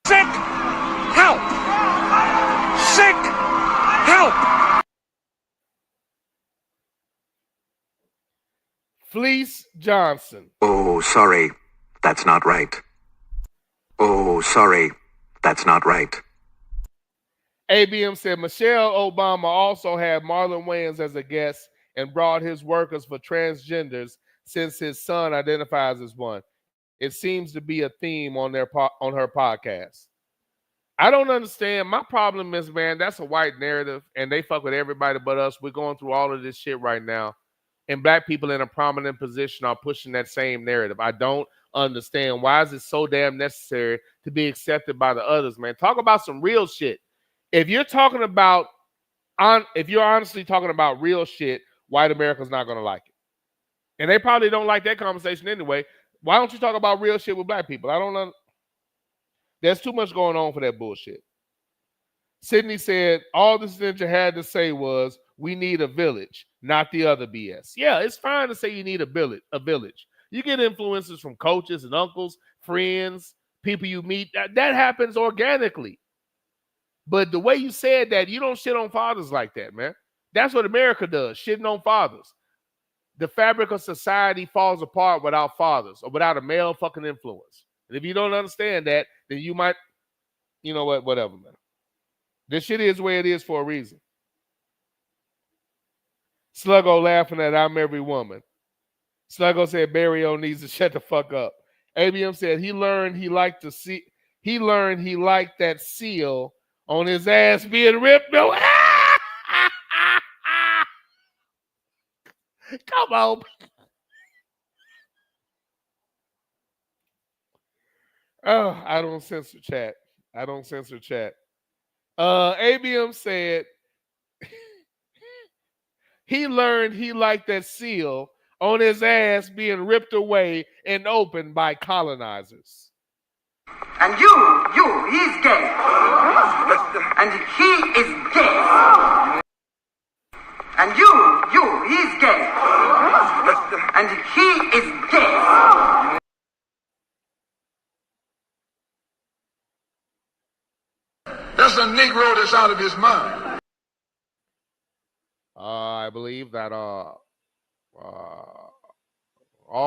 Sick help! Sick help! Fleece Johnson. Oh, sorry. That's not right. Oh, sorry. That's not right. ABM said Michelle Obama also had Marlon Wayans as a guest and brought his workers for transgenders since his son identifies as one. It seems to be a theme on her podcast. I don't understand. My problem is, man, that's a white narrative, and they fuck with everybody but us. We're going through all of this shit right now, and black people in a prominent position are pushing that same narrative. I don't understand. Why is it so damn necessary to be accepted by the others, man? Talk about some real shit. If you're talking about, if you're honestly talking about real shit, white America's not going to like it. And they probably don't like that conversation anyway. Why don't you talk about real shit with black people? I don't know. There's too much going on for that bullshit. Sidney said, all this ninja had to say was, we need a village, not the other BS. Yeah, it's fine to say you need a village. You get influences from coaches and uncles, friends, people you meet. That happens organically. But the way you said that, you don't shit on fathers like that, man. That's what America does, shitting on fathers. The fabric of society falls apart without fathers or without a male fucking influence. And if you don't understand that, then you might, you know what, whatever, man. This shit is the way it is for a reason. Sluggo laughing at I'm every woman. Sluggo said Barrio needs to shut the fuck up. ABM said he learned he liked that seal on his ass being ripped away. Come on. Oh, I don't censor chat. ABM said he learned he liked that seal on his ass being ripped away and opened by colonizers. And he's gay. And he is gay. And he's gay. And he is gay. That's a Negro that's out of his mind. I believe that all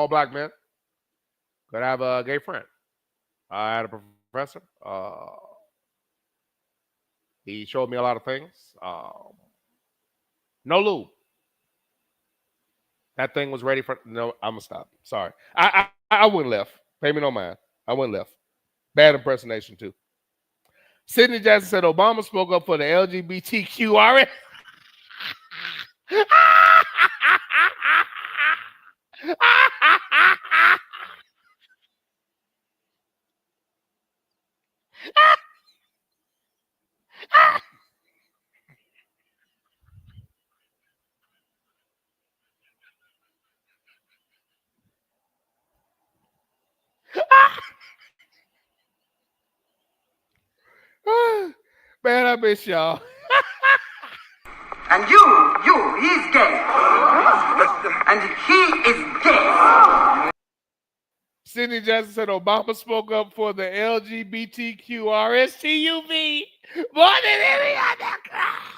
black men could have a gay friend. I had a professor. He showed me a lot of things. No lube. That thing was ready for. No, I'm gonna stop. Sorry, I went left. Pay me no mind. I went left. Bad impersonation too. Sidney Jackson said Obama spoke up for the LGBTQRS. Man, I miss y'all. And he's gay. And he is gay. Sidney Jackson said Obama spoke up for the LGBTQRSTUV more than any other crowd.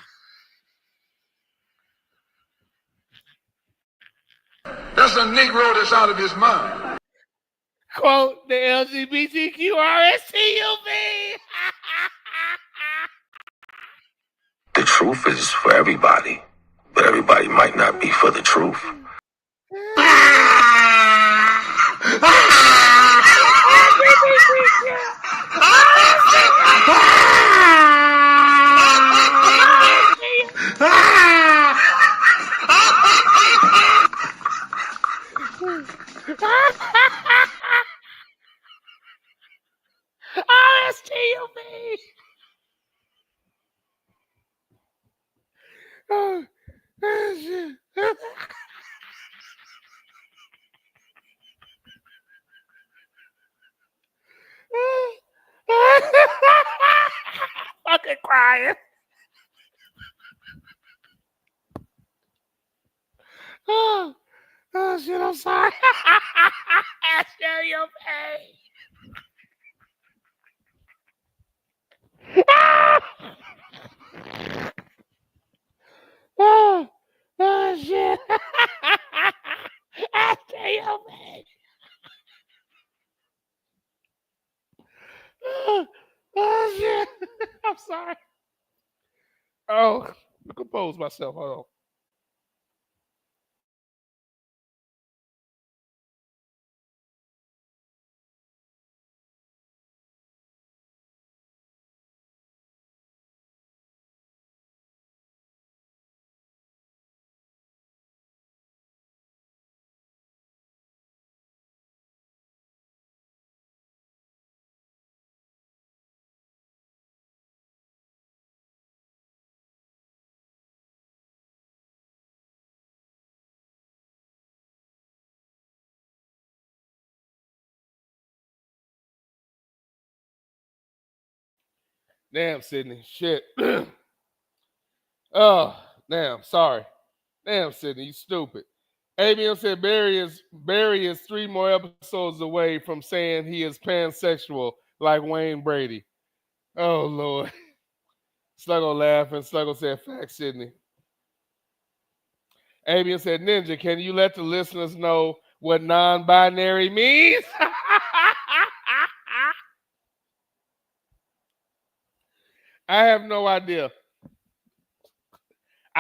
That's a Negro that's out of his mind. Quote, the LGBTQRSTUV. The truth is for everybody, but everybody might not be for the truth. RSTUV. Oh, shit. Fucking crying. Oh shit, I'm sorry. I share your pain. Oh shit. I share your pain. Oh shit. I'm sorry. Oh, to compose myself. Hold on. Damn, Sydney. Shit. Oh, damn. Sorry. Damn, Sydney. You stupid. ABM said Barry is 3 more episodes away from saying he is pansexual like Wayne Brady. Oh, Lord. Sluggo laughing. Sluggo said, facts, Sydney. ABM said, Ninja, can you let the listeners know what non-binary means? I have no idea.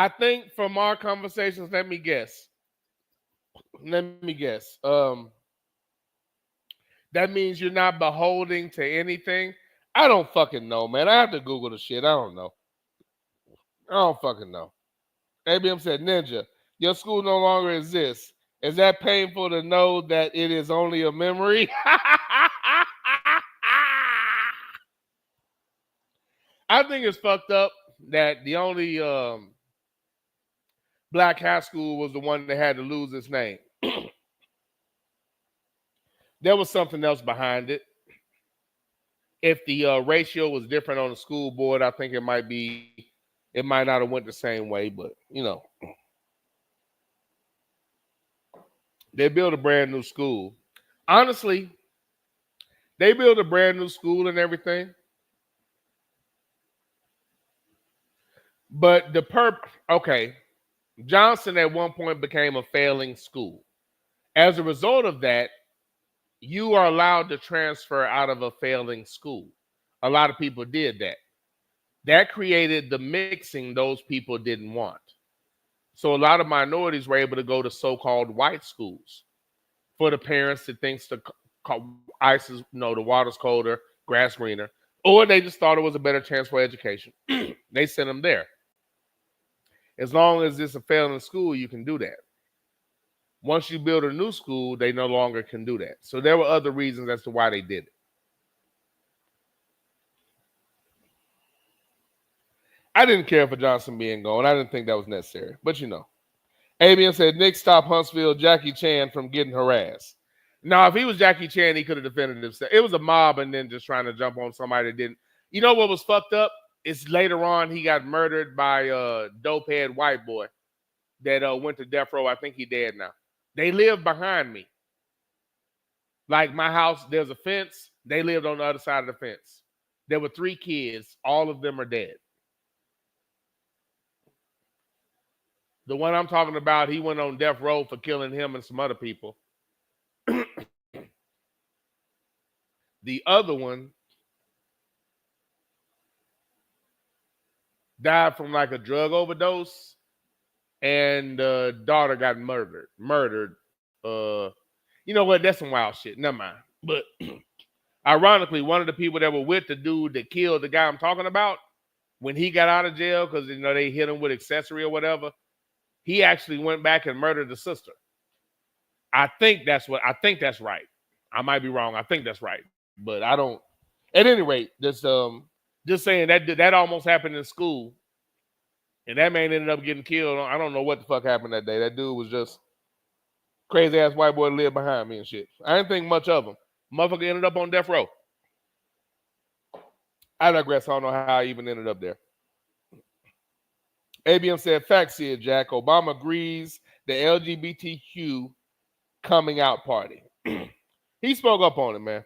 I think from our conversations, let me guess. That means you're not beholding to anything. I don't fucking know, man. I have to Google the shit. I don't know. I don't fucking know. ABM said, Ninja, your school no longer exists. Is that painful to know that it is only a memory? I think it's fucked up that the only black high school was the one that had to lose its name. There was something else behind it. If the ratio was different on the school board, I think it might not have went the same way, but you know. They built a brand new school. Honestly, they built a brand new school and everything. But okay, Johnson at one point became a failing school. As a result of that, you are allowed to transfer out of a failing school. A lot of people did that. That created the mixing those people didn't want. So a lot of minorities were able to go to so-called white schools for the parents that thinks the ice is, the water's colder, grass greener, or they just thought it was a better chance for education. They sent them there. As long as it's a failing school, you can do that. Once you build a new school, they no longer can do that. So there were other reasons as to why they did it. I didn't care for Johnson being gone. I didn't think that was necessary. But you know. Avian said, Nick stopped Huntsville Jackie Chan from getting harassed. Now, if he was Jackie Chan, he could have defended himself. It was a mob and then just trying to jump on somebody that didn't. You know what was fucked up? It's later on he got murdered by a dopehead white boy that went to death row. I think he dead now. They lived behind me. Like my house, there's a fence. They lived on the other side of the fence. There were 3 kids. All of them are dead. The one I'm talking about, he went on death row for killing him and some other people. The other one died from like a drug overdose, and the daughter got murdered. You know what? That's some wild shit. Never mind. But ironically, one of the people that were with the dude that killed the guy I'm talking about, when he got out of jail, because they hit him with accessory or whatever, he actually went back and murdered the sister. I think that's right. I might be wrong. I think that's right. But I don't. At any rate, just saying that almost happened in school. And that man ended up getting killed. I don't know what the fuck happened that day. That dude was just crazy ass white boy lived behind me and shit. I didn't think much of him. Motherfucker ended up on death row. I digress. I don't know how I even ended up there. ABM said, facts here, Jack. Obama agrees the LGBTQ coming out party. He spoke up on it, man.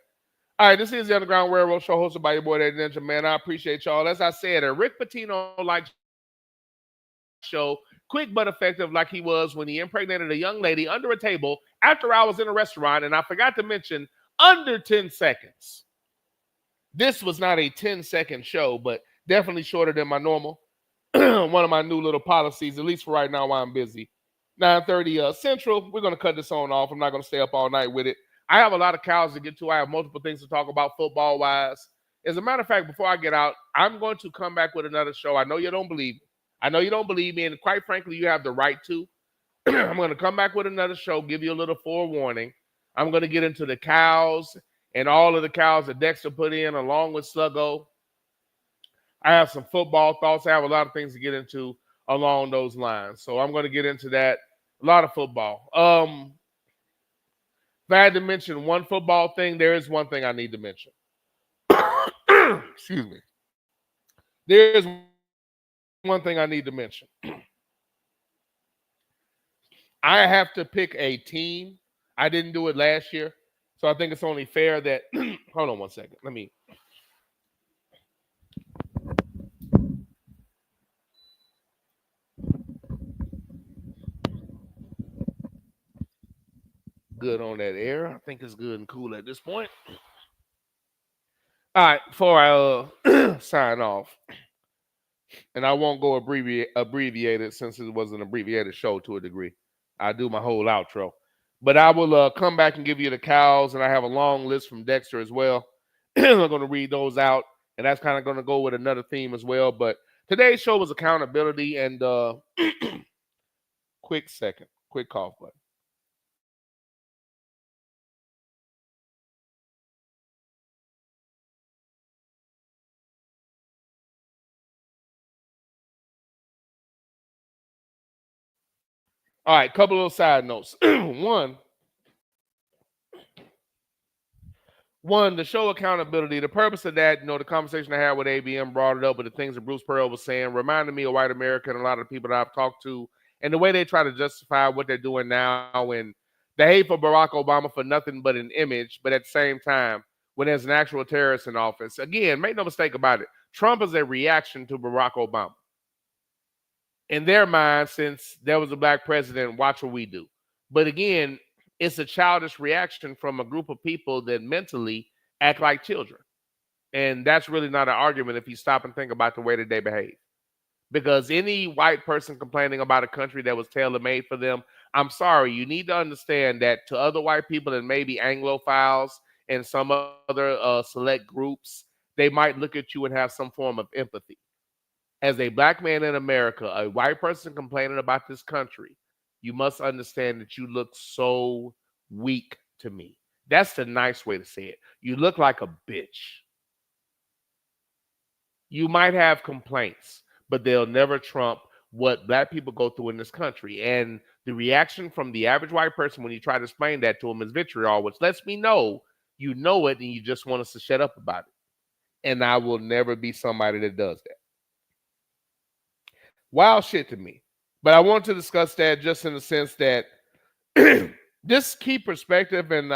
All right, this is the Underground Railroad Show hosted by your boy, Eddie Ninja, man. I appreciate y'all. As I said, a Rick Pitino-like show, quick but effective like he was when he impregnated a young lady under a table after I was in a restaurant, and I forgot to mention, under 10 seconds. This was not a 10-second show, but definitely shorter than my normal. One of my new little policies, at least for right now while I'm busy. 9:30 Central, we're going to cut this on off. I'm not going to stay up all night with it. I have a lot of cows to get to. I have multiple things to talk about football-wise. As a matter of fact, before I get out, I'm going to come back with another show. I know you don't believe me. And quite frankly, you have the right to. I'm going to come back with another show, give you a little forewarning. I'm going to get into the cows and all of the cows that Dexter put in along with Sluggo. I have some football thoughts. I have a lot of things to get into along those lines. So I'm going to get into that. A lot of football. If I had to mention one football thing, there is one thing I need to mention. Excuse me. There is one thing I need to mention. I have to pick a team. I didn't do it last year. So I think it's only fair that hold on one second. Let me good on that air. I think it's good and cool at this point. All right, before I sign off. And I won't go abbreviated since it was an abbreviated show to a degree. I do my whole outro. But I will come back and give you the cows, and I have a long list from Dexter as well. I'm going to read those out, and that's kind of going to go with another theme as well. But today's show was accountability, and quick cough button. All right, couple of side notes. One, the show accountability. The purpose of that, the conversation I had with ABM brought it up, but the things that Bruce Pearl was saying reminded me of White America and a lot of the people that I've talked to, and the way they try to justify what they're doing now, and the hate for Barack Obama for nothing but an image, but at the same time, when there's an actual terrorist in office, again, make no mistake about it, Trump is a reaction to Barack Obama. In their mind, since there was a black president, watch what we do. But again, it's a childish reaction from a group of people that mentally act like children. And that's really not an argument if you stop and think about the way that they behave. Because any white person complaining about a country that was tailor-made for them, I'm sorry, you need to understand that to other white people and maybe Anglophiles and some other select groups, they might look at you and have some form of empathy. As a black man in America, a white person complaining about this country, you must understand that you look so weak to me. That's the nice way to say it. You look like a bitch. You might have complaints, but they'll never trump what black people go through in this country. And the reaction from the average white person when you try to explain that to them is vitriol, which lets me know you know it and you just want us to shut up about it. And I will never be somebody that does that. Wild shit to me. But I want to discuss that just in the sense that this key perspective, and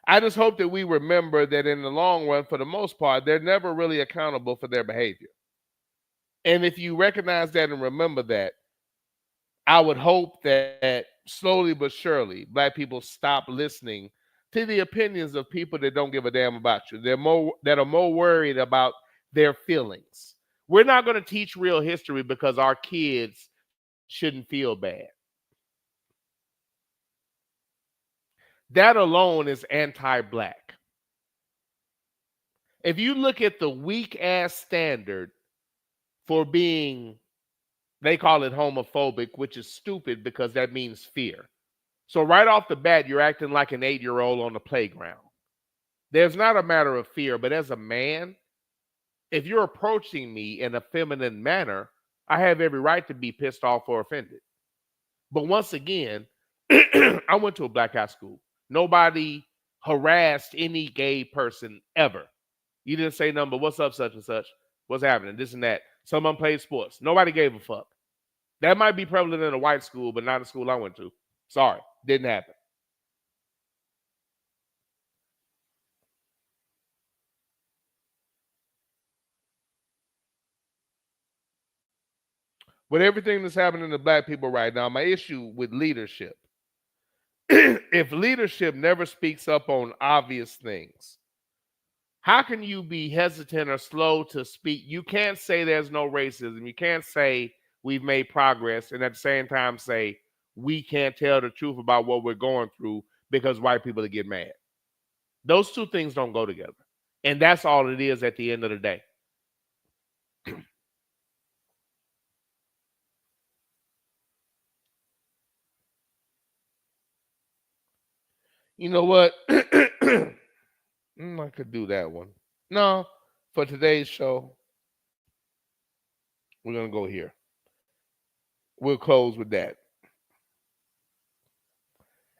I just hope that we remember that in the long run, for the most part, they're never really accountable for their behavior. And if you recognize that and remember that, I would hope that slowly but surely, black people stop listening to the opinions of people that don't give a damn about you. That are more worried about their feelings. We're not going to teach real history because our kids shouldn't feel bad. That alone is anti-black. If you look at the weak-ass standard for being, they call it homophobic, which is stupid because that means fear. So right off the bat, you're acting like an 8-year-old on the playground. There's not a matter of fear, but as a man, if you're approaching me in a feminine manner, I have every right to be pissed off or offended. But once again, I went to a black high school. Nobody harassed any gay person ever. You didn't say nothing but what's up, such and such? What's happening? This and that. Some of them played sports. Nobody gave a fuck. That might be prevalent in a white school, but not a school I went to. Sorry, didn't happen. With everything that's happening to black people right now, my issue with leadership, if leadership never speaks up on obvious things, how can you be hesitant or slow to speak? You can't say there's no racism. You can't say we've made progress and at the same time say we can't tell the truth about what we're going through because white people get mad. Those two things don't go together. And that's all it is at the end of the day. You know what? I could do that one. No, for today's show, we're going to go here. We'll close with that.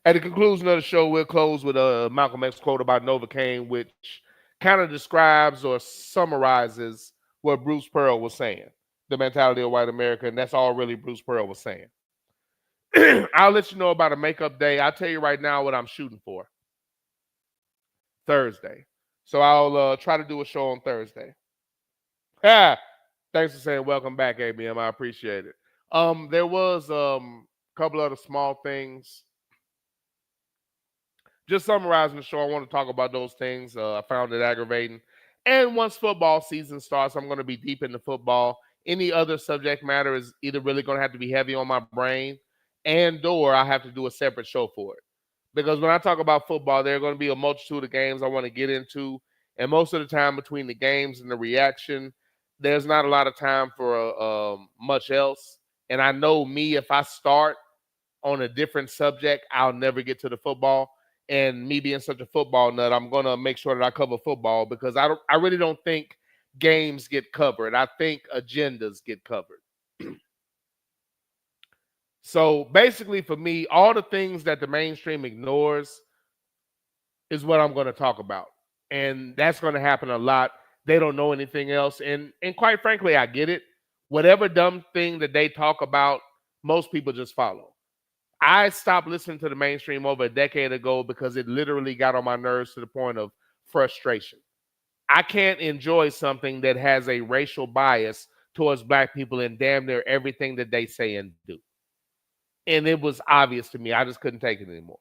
At the conclusion of the show, we'll close with a Malcolm X quote about Novocaine, which kind of describes or summarizes what Bruce Pearl was saying, the mentality of white America, and that's all really Bruce Pearl was saying. I'll let you know about a makeup day. I'll tell you right now what I'm shooting for. Thursday. So I'll try to do a show on Thursday. Thanks for saying welcome back, ABM. I appreciate it. There was a couple other small things. Just summarizing the show, I want to talk about those things. I found it aggravating. And once football season starts, I'm going to be deep into football any other subject matter is either really going to have to be heavy on my brain and/or I have to do a separate show for it. Because when I talk about football, there are going to be a multitude of games I want to get into. And most of the time between the games and the reaction, there's not a lot of time for much else. And I know me, if I start on a different subject, I'll never get to the football. And me being such a football nut, I'm going to make sure that I cover football because I really don't think games get covered. I think agendas get covered. So basically for me, all the things that the mainstream ignores is what I'm going to talk about. And that's going to happen a lot. They don't know anything else. And quite frankly, I get it. Whatever dumb thing that they talk about, most people just follow. I stopped listening to the mainstream over a decade ago because it literally got on my nerves to the point of frustration. I can't enjoy something that has a racial bias towards black people in damn near everything that they say and do. And it was obvious to me. I just couldn't take it anymore.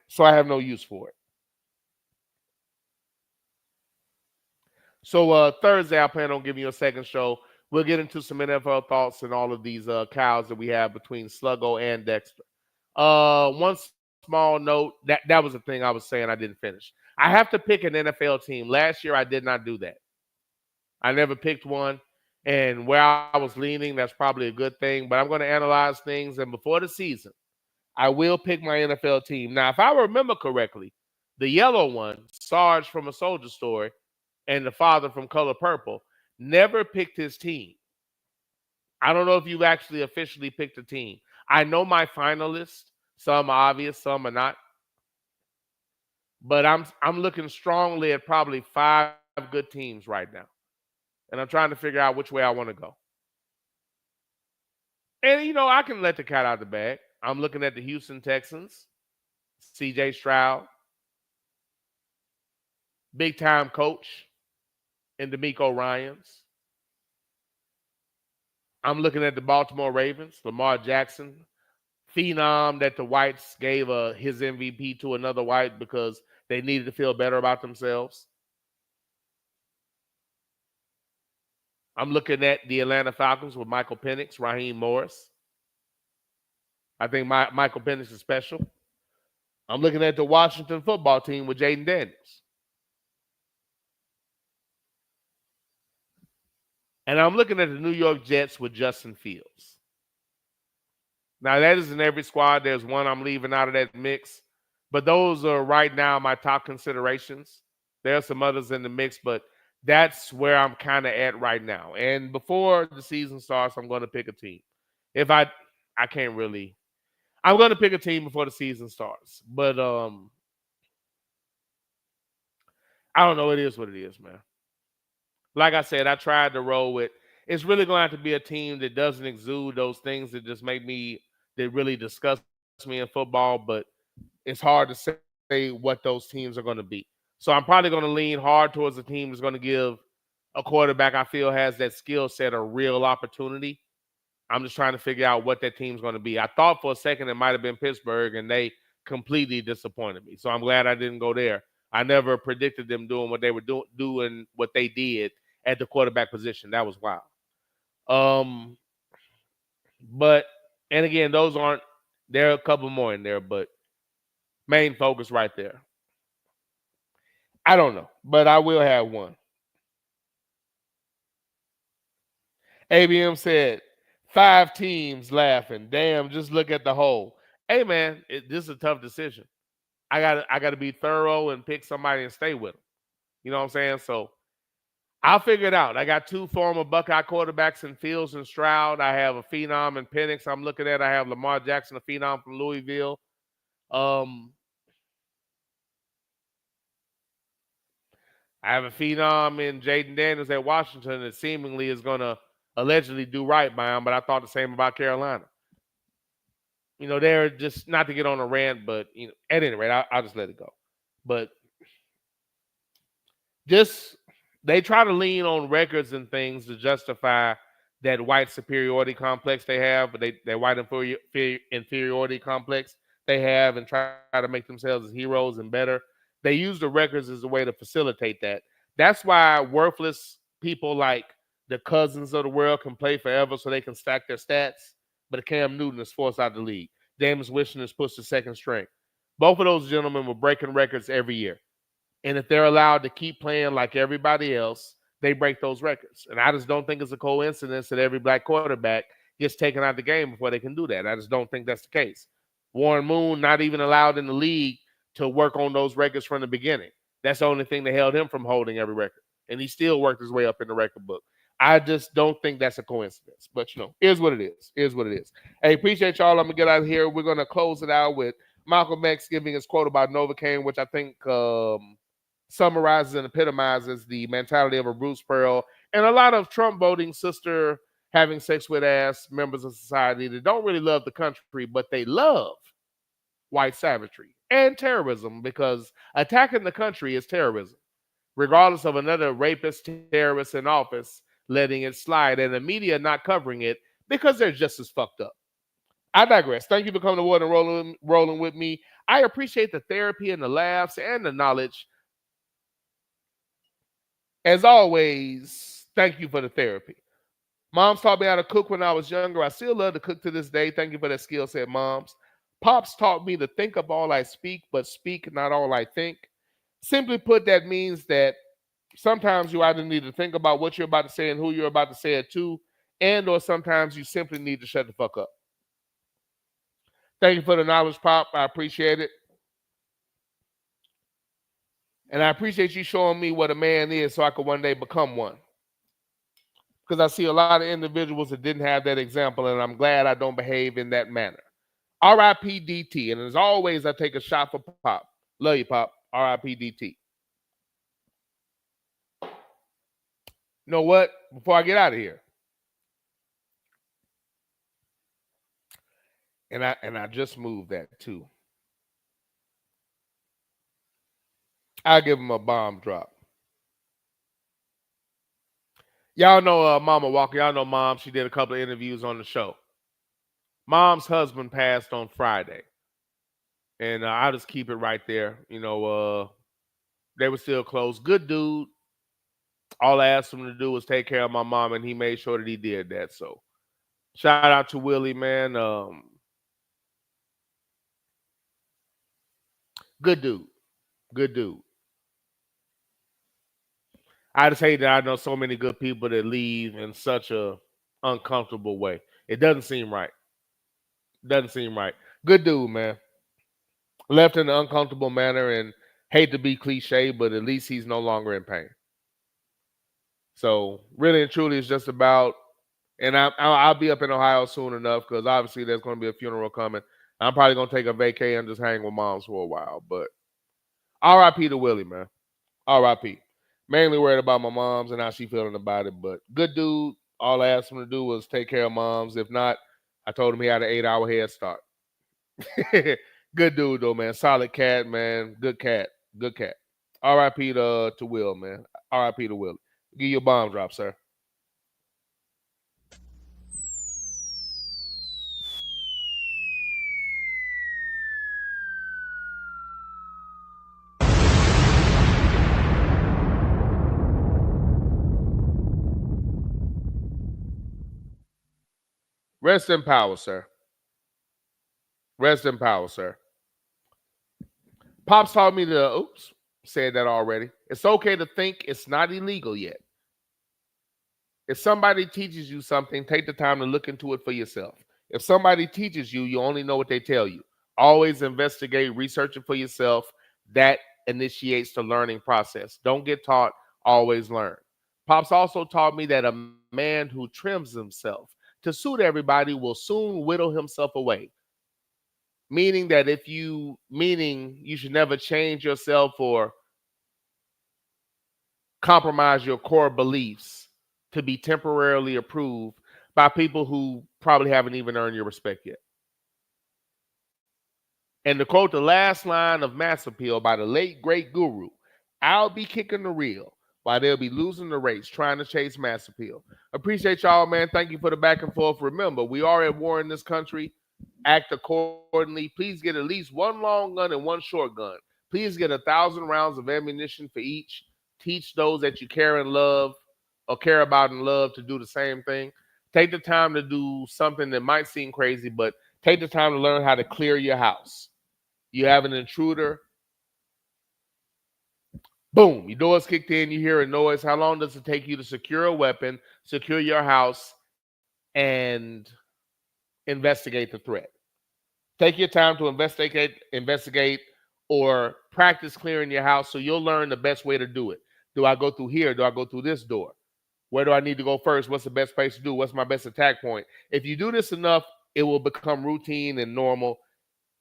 So I have no use for it. So Thursday, I plan on giving you a second show. We'll get into some NFL thoughts and all of these cows that we have between Sluggo and Dexter. One small note, that was the thing I was saying I didn't finish. I have to pick an NFL team. Last year, I did not do that. I never picked one. And where I was leaning, that's probably a good thing. But I'm going to analyze things. And before the season, I will pick my NFL team. Now, if I remember correctly, the yellow one, Sarge from A Soldier Story, and the father from Color Purple, never picked his team. I don't know if you've actually officially picked a team. I know my finalists. Some are obvious, some are not. But I'm looking strongly at probably 5 good teams right now. And I'm trying to figure out which way I want to go. And, I can let the cat out of the bag. I'm looking at the Houston Texans, C.J. Stroud, big-time coach, and DeMeco Ryans. I'm looking at the Baltimore Ravens, Lamar Jackson, phenom that the whites gave his MVP to another white because they needed to feel better about themselves. I'm looking at the Atlanta Falcons with Michael Penix, Raheem Morris. I think Michael Penix is special. I'm looking at the Washington football team with Jaden Daniels. And I'm looking at the New York Jets with Justin Fields. Now, that isn't every squad. There's one I'm leaving out of that mix. But those are right now my top considerations. There are some others in the mix, but that's where I'm kind of at right now. And before the season starts, I'm going to pick a team. If I can't really. I'm going to pick a team before the season starts. But I don't know. It is what it is, man. Like I said, I tried to roll with. It's really going to have to be a team that doesn't exude those things that just make me, that really disgust me in football. But it's hard to say what those teams are going to be. So I'm probably going to lean hard towards a team that's going to give a quarterback I feel has that skill set a real opportunity. I'm just trying to figure out what that team's going to be. I thought for a second it might have been Pittsburgh, and they completely disappointed me. So I'm glad I didn't go there. I never predicted them doing what they were doing what they did at the quarterback position. That was wild. But, and again, those aren't, there are a couple more in there, but main focus right there. I don't know, but I will have one. ABM said, 5 teams laughing. Damn, just look at the whole. Hey, man, this is a tough decision. I got to be thorough and pick somebody and stay with them. You know what I'm saying? So I'll figure it out. I got 2 former Buckeye quarterbacks in Fields and Stroud. I have a phenom in Penix I'm looking at. I have Lamar Jackson, a phenom from Louisville. I have a phenom in Jaden Daniels at Washington that seemingly is going to allegedly do right by him, but I thought the same about Carolina. They're just, not to get on a rant, but, at any rate, I'll just let it go. But they try to lean on records and things to justify that white superiority complex they have, but that white inferiority complex they have, and try to make themselves as heroes and better. They use the records as a way to facilitate that. That's why worthless people like the Cousins of the world can play forever so they can stack their stats, but Cam Newton is forced out of the league. Jameis Winston is pushed to second string. Both of those gentlemen were breaking records every year. And if they're allowed to keep playing like everybody else, they break those records. And I just don't think it's a coincidence that every black quarterback gets taken out of the game before they can do that. I just don't think that's the case. Warren Moon, not even allowed in the league to work on those records from the beginning. That's the only thing that held him from holding every record. And he still worked his way up in the record book. I just don't think that's a coincidence. But, here's what it is. Here's what it is. Hey, appreciate y'all. I'm going to get out of here. We're going to close it out with Malcolm X giving his quote about Novocaine, which I think summarizes and epitomizes the mentality of a Bruce Pearl and a lot of Trump voting sister having sex with ass members of society that don't really love the country, but they love white savagery and terrorism, because attacking the country is terrorism, regardless of another rapist, terrorist in office letting it slide and the media not covering it because they're just as fucked up. I digress. Thank you for coming to Ward and rolling with me. I appreciate the therapy and the laughs and the knowledge. As always, thank you for the therapy. Moms taught me how to cook when I was younger. I still love to cook to this day. Thank you for that skill set, moms. Pops taught me to think of all I speak, but speak not all I think. Simply put, that means that sometimes you either need to think about what you're about to say and who you're about to say it to, and or sometimes you simply need to shut the fuck up. Thank you for the knowledge, Pop. I appreciate it. And I appreciate you showing me what a man is so I could one day become one. Because I see a lot of individuals that didn't have that example, and I'm glad I don't behave in that manner. R.I.P. DT. And as always, I take a shot for Pop. Love you, Pop. R.I.P. DT. You know what? Before I get out of here, and I just moved that too. I'll give him a bomb drop. Y'all know Mama Walker. Y'all know Mom. She did a couple of interviews on the show. Mom's husband passed on Friday. And I'll just keep it right there. They were still close. Good dude. All I asked him to do was take care of my mom, and he made sure that he did that. So shout out to Willie, man. Good dude. Good dude. I just hate that I know so many good people that leave in such a uncomfortable way. It doesn't seem right. Doesn't seem right. Good dude, man. Left in an uncomfortable manner, and hate to be cliche, but at least he's no longer in pain. So really and truly, it's just about, and I'll be up in Ohio soon enough, because obviously there's going to be a funeral coming. I'm probably going to take a vacay and just hang with moms for a while. But R.I.P. to Willie, man. R.I.P. Mainly worried about my moms and how she feeling about it. But good dude. All I asked him to do was take care of moms. If not, I told him he had an 8-hour head start. Good dude, though, man. Solid cat, man. Good cat. Good cat. R.I.P. to Will, man. R.I.P. to Will. Give you a bomb drop, sir. Rest in power, sir. Rest in power, sir. Pops taught me to, said that already. It's okay to think it's not illegal yet. If somebody teaches you something, take the time to look into it for yourself. If somebody teaches you, you only know what they tell you. Always investigate, research it for yourself. That initiates the learning process. Don't get taught, always learn. Pops also taught me that a man who trims himself to suit everybody will soon whittle himself away. Meaning that you should never change yourself or compromise your core beliefs to be temporarily approved by people who probably haven't even earned your respect yet. And to quote the last line of Mass Appeal by the late, great guru, I'll be kicking the reel while they'll be losing the race trying to chase Mass Appeal. Appreciate y'all, man. Thank you for the back and forth. Remember, we are at war in this country. Act accordingly. Please get at least one long gun and one short gun. Please get 1,000 rounds of ammunition for each. Teach those that you care and love or care about and love to do the same thing. Take the time to do something that might seem crazy, but take the time to learn how to clear your house. You have an intruder. Boom, your door's kicked in, you hear a noise. How long does it take you to secure a weapon, secure your house, and investigate the threat? Take your time to investigate, or practice clearing your house so you'll learn the best way to do it. Do I go through here? Do I go through this door? Where do I need to go first? What's the best place to do? What's my best attack point? If you do this enough, it will become routine and normal.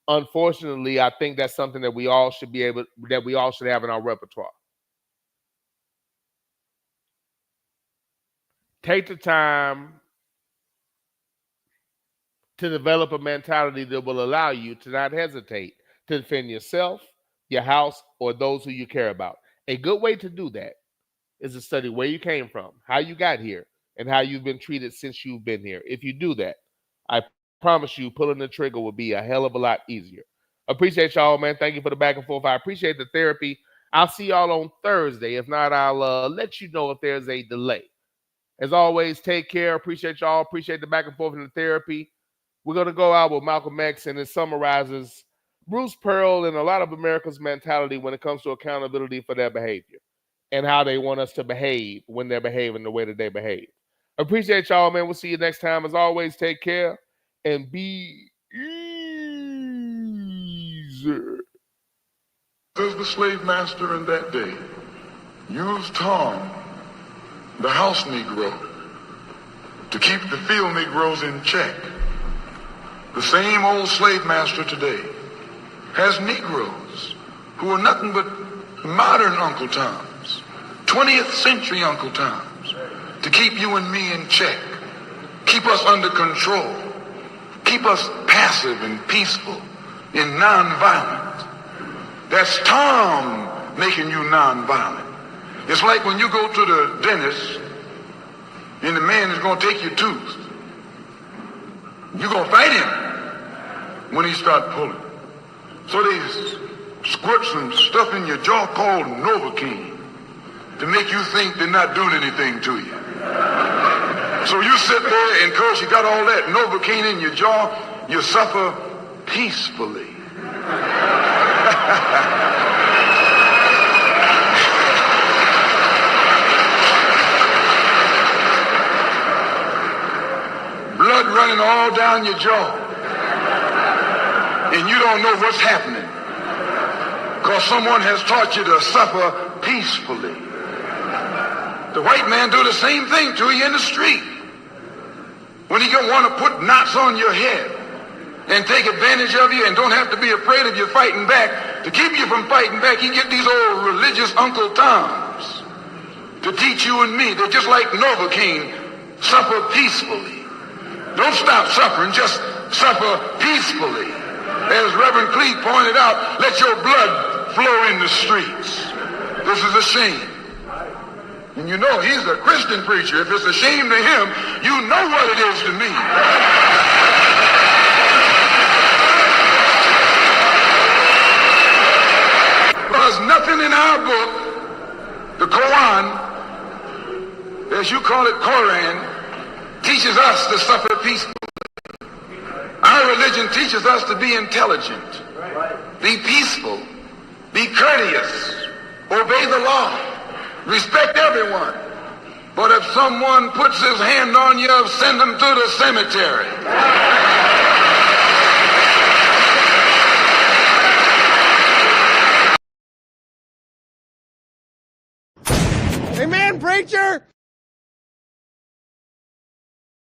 Unfortunately, I think that's something that we all should have in our repertoire. Take the time to develop a mentality that will allow you to not hesitate to defend yourself, your house, or those who you care about. A good way to do that is to study where you came from, how you got here, and how you've been treated since you've been here. If you do that, I promise you pulling the trigger will be a hell of a lot easier. Appreciate y'all, man. Thank you for the back and forth. I appreciate the therapy. I'll see y'all on Thursday. If not, I'll let you know if there's a delay. As always, take care. Appreciate y'all. Appreciate the back and forth and the therapy. We're going to go out with Malcolm X, and it summarizes Bruce Pearl and a lot of America's mentality when it comes to accountability for their behavior and how they want us to behave when they're behaving the way that they behave. Appreciate y'all, man. We'll see you next time. As always, take care and be easy. As the slave master in that day used Tom, the house Negro, to keep the field Negroes in check, the same old slave master today has Negroes who are nothing but modern Uncle Toms, 20th century Uncle Toms, to keep you and me in check, keep us under control, keep us passive and peaceful and nonviolent. That's Tom making you nonviolent. It's like when you go to the dentist and the man is going to take your tooth. You're going to fight him when he starts pulling. So they squirt some stuff in your jaw called Novocaine to make you think they're not doing anything to you. So you sit there and because you got all that Novocaine in your jaw, you suffer peacefully. Blood running all down your jaw. And you don't know what's happening because someone has taught you to suffer peacefully. The white man do the same thing to you in the street. When he don't want to put knots on your head and take advantage of you and don't have to be afraid of you fighting back, to keep you from fighting back, he get these old religious Uncle Toms to teach you and me. They're just like Novocaine, suffer peacefully. Don't stop suffering, just suffer peacefully. As Reverend Cleave pointed out, let your blood flow in the streets. This is a shame. And you know he's a Christian preacher. If it's a shame to him, you know what it is to me. There's nothing in our book, the Quran, as you call it, Koran, teaches us to suffer peacefully. Our religion teaches us to be intelligent, be peaceful, be courteous, obey the law, respect everyone. But if someone puts his hand on you, send him to the cemetery. Amen, preacher!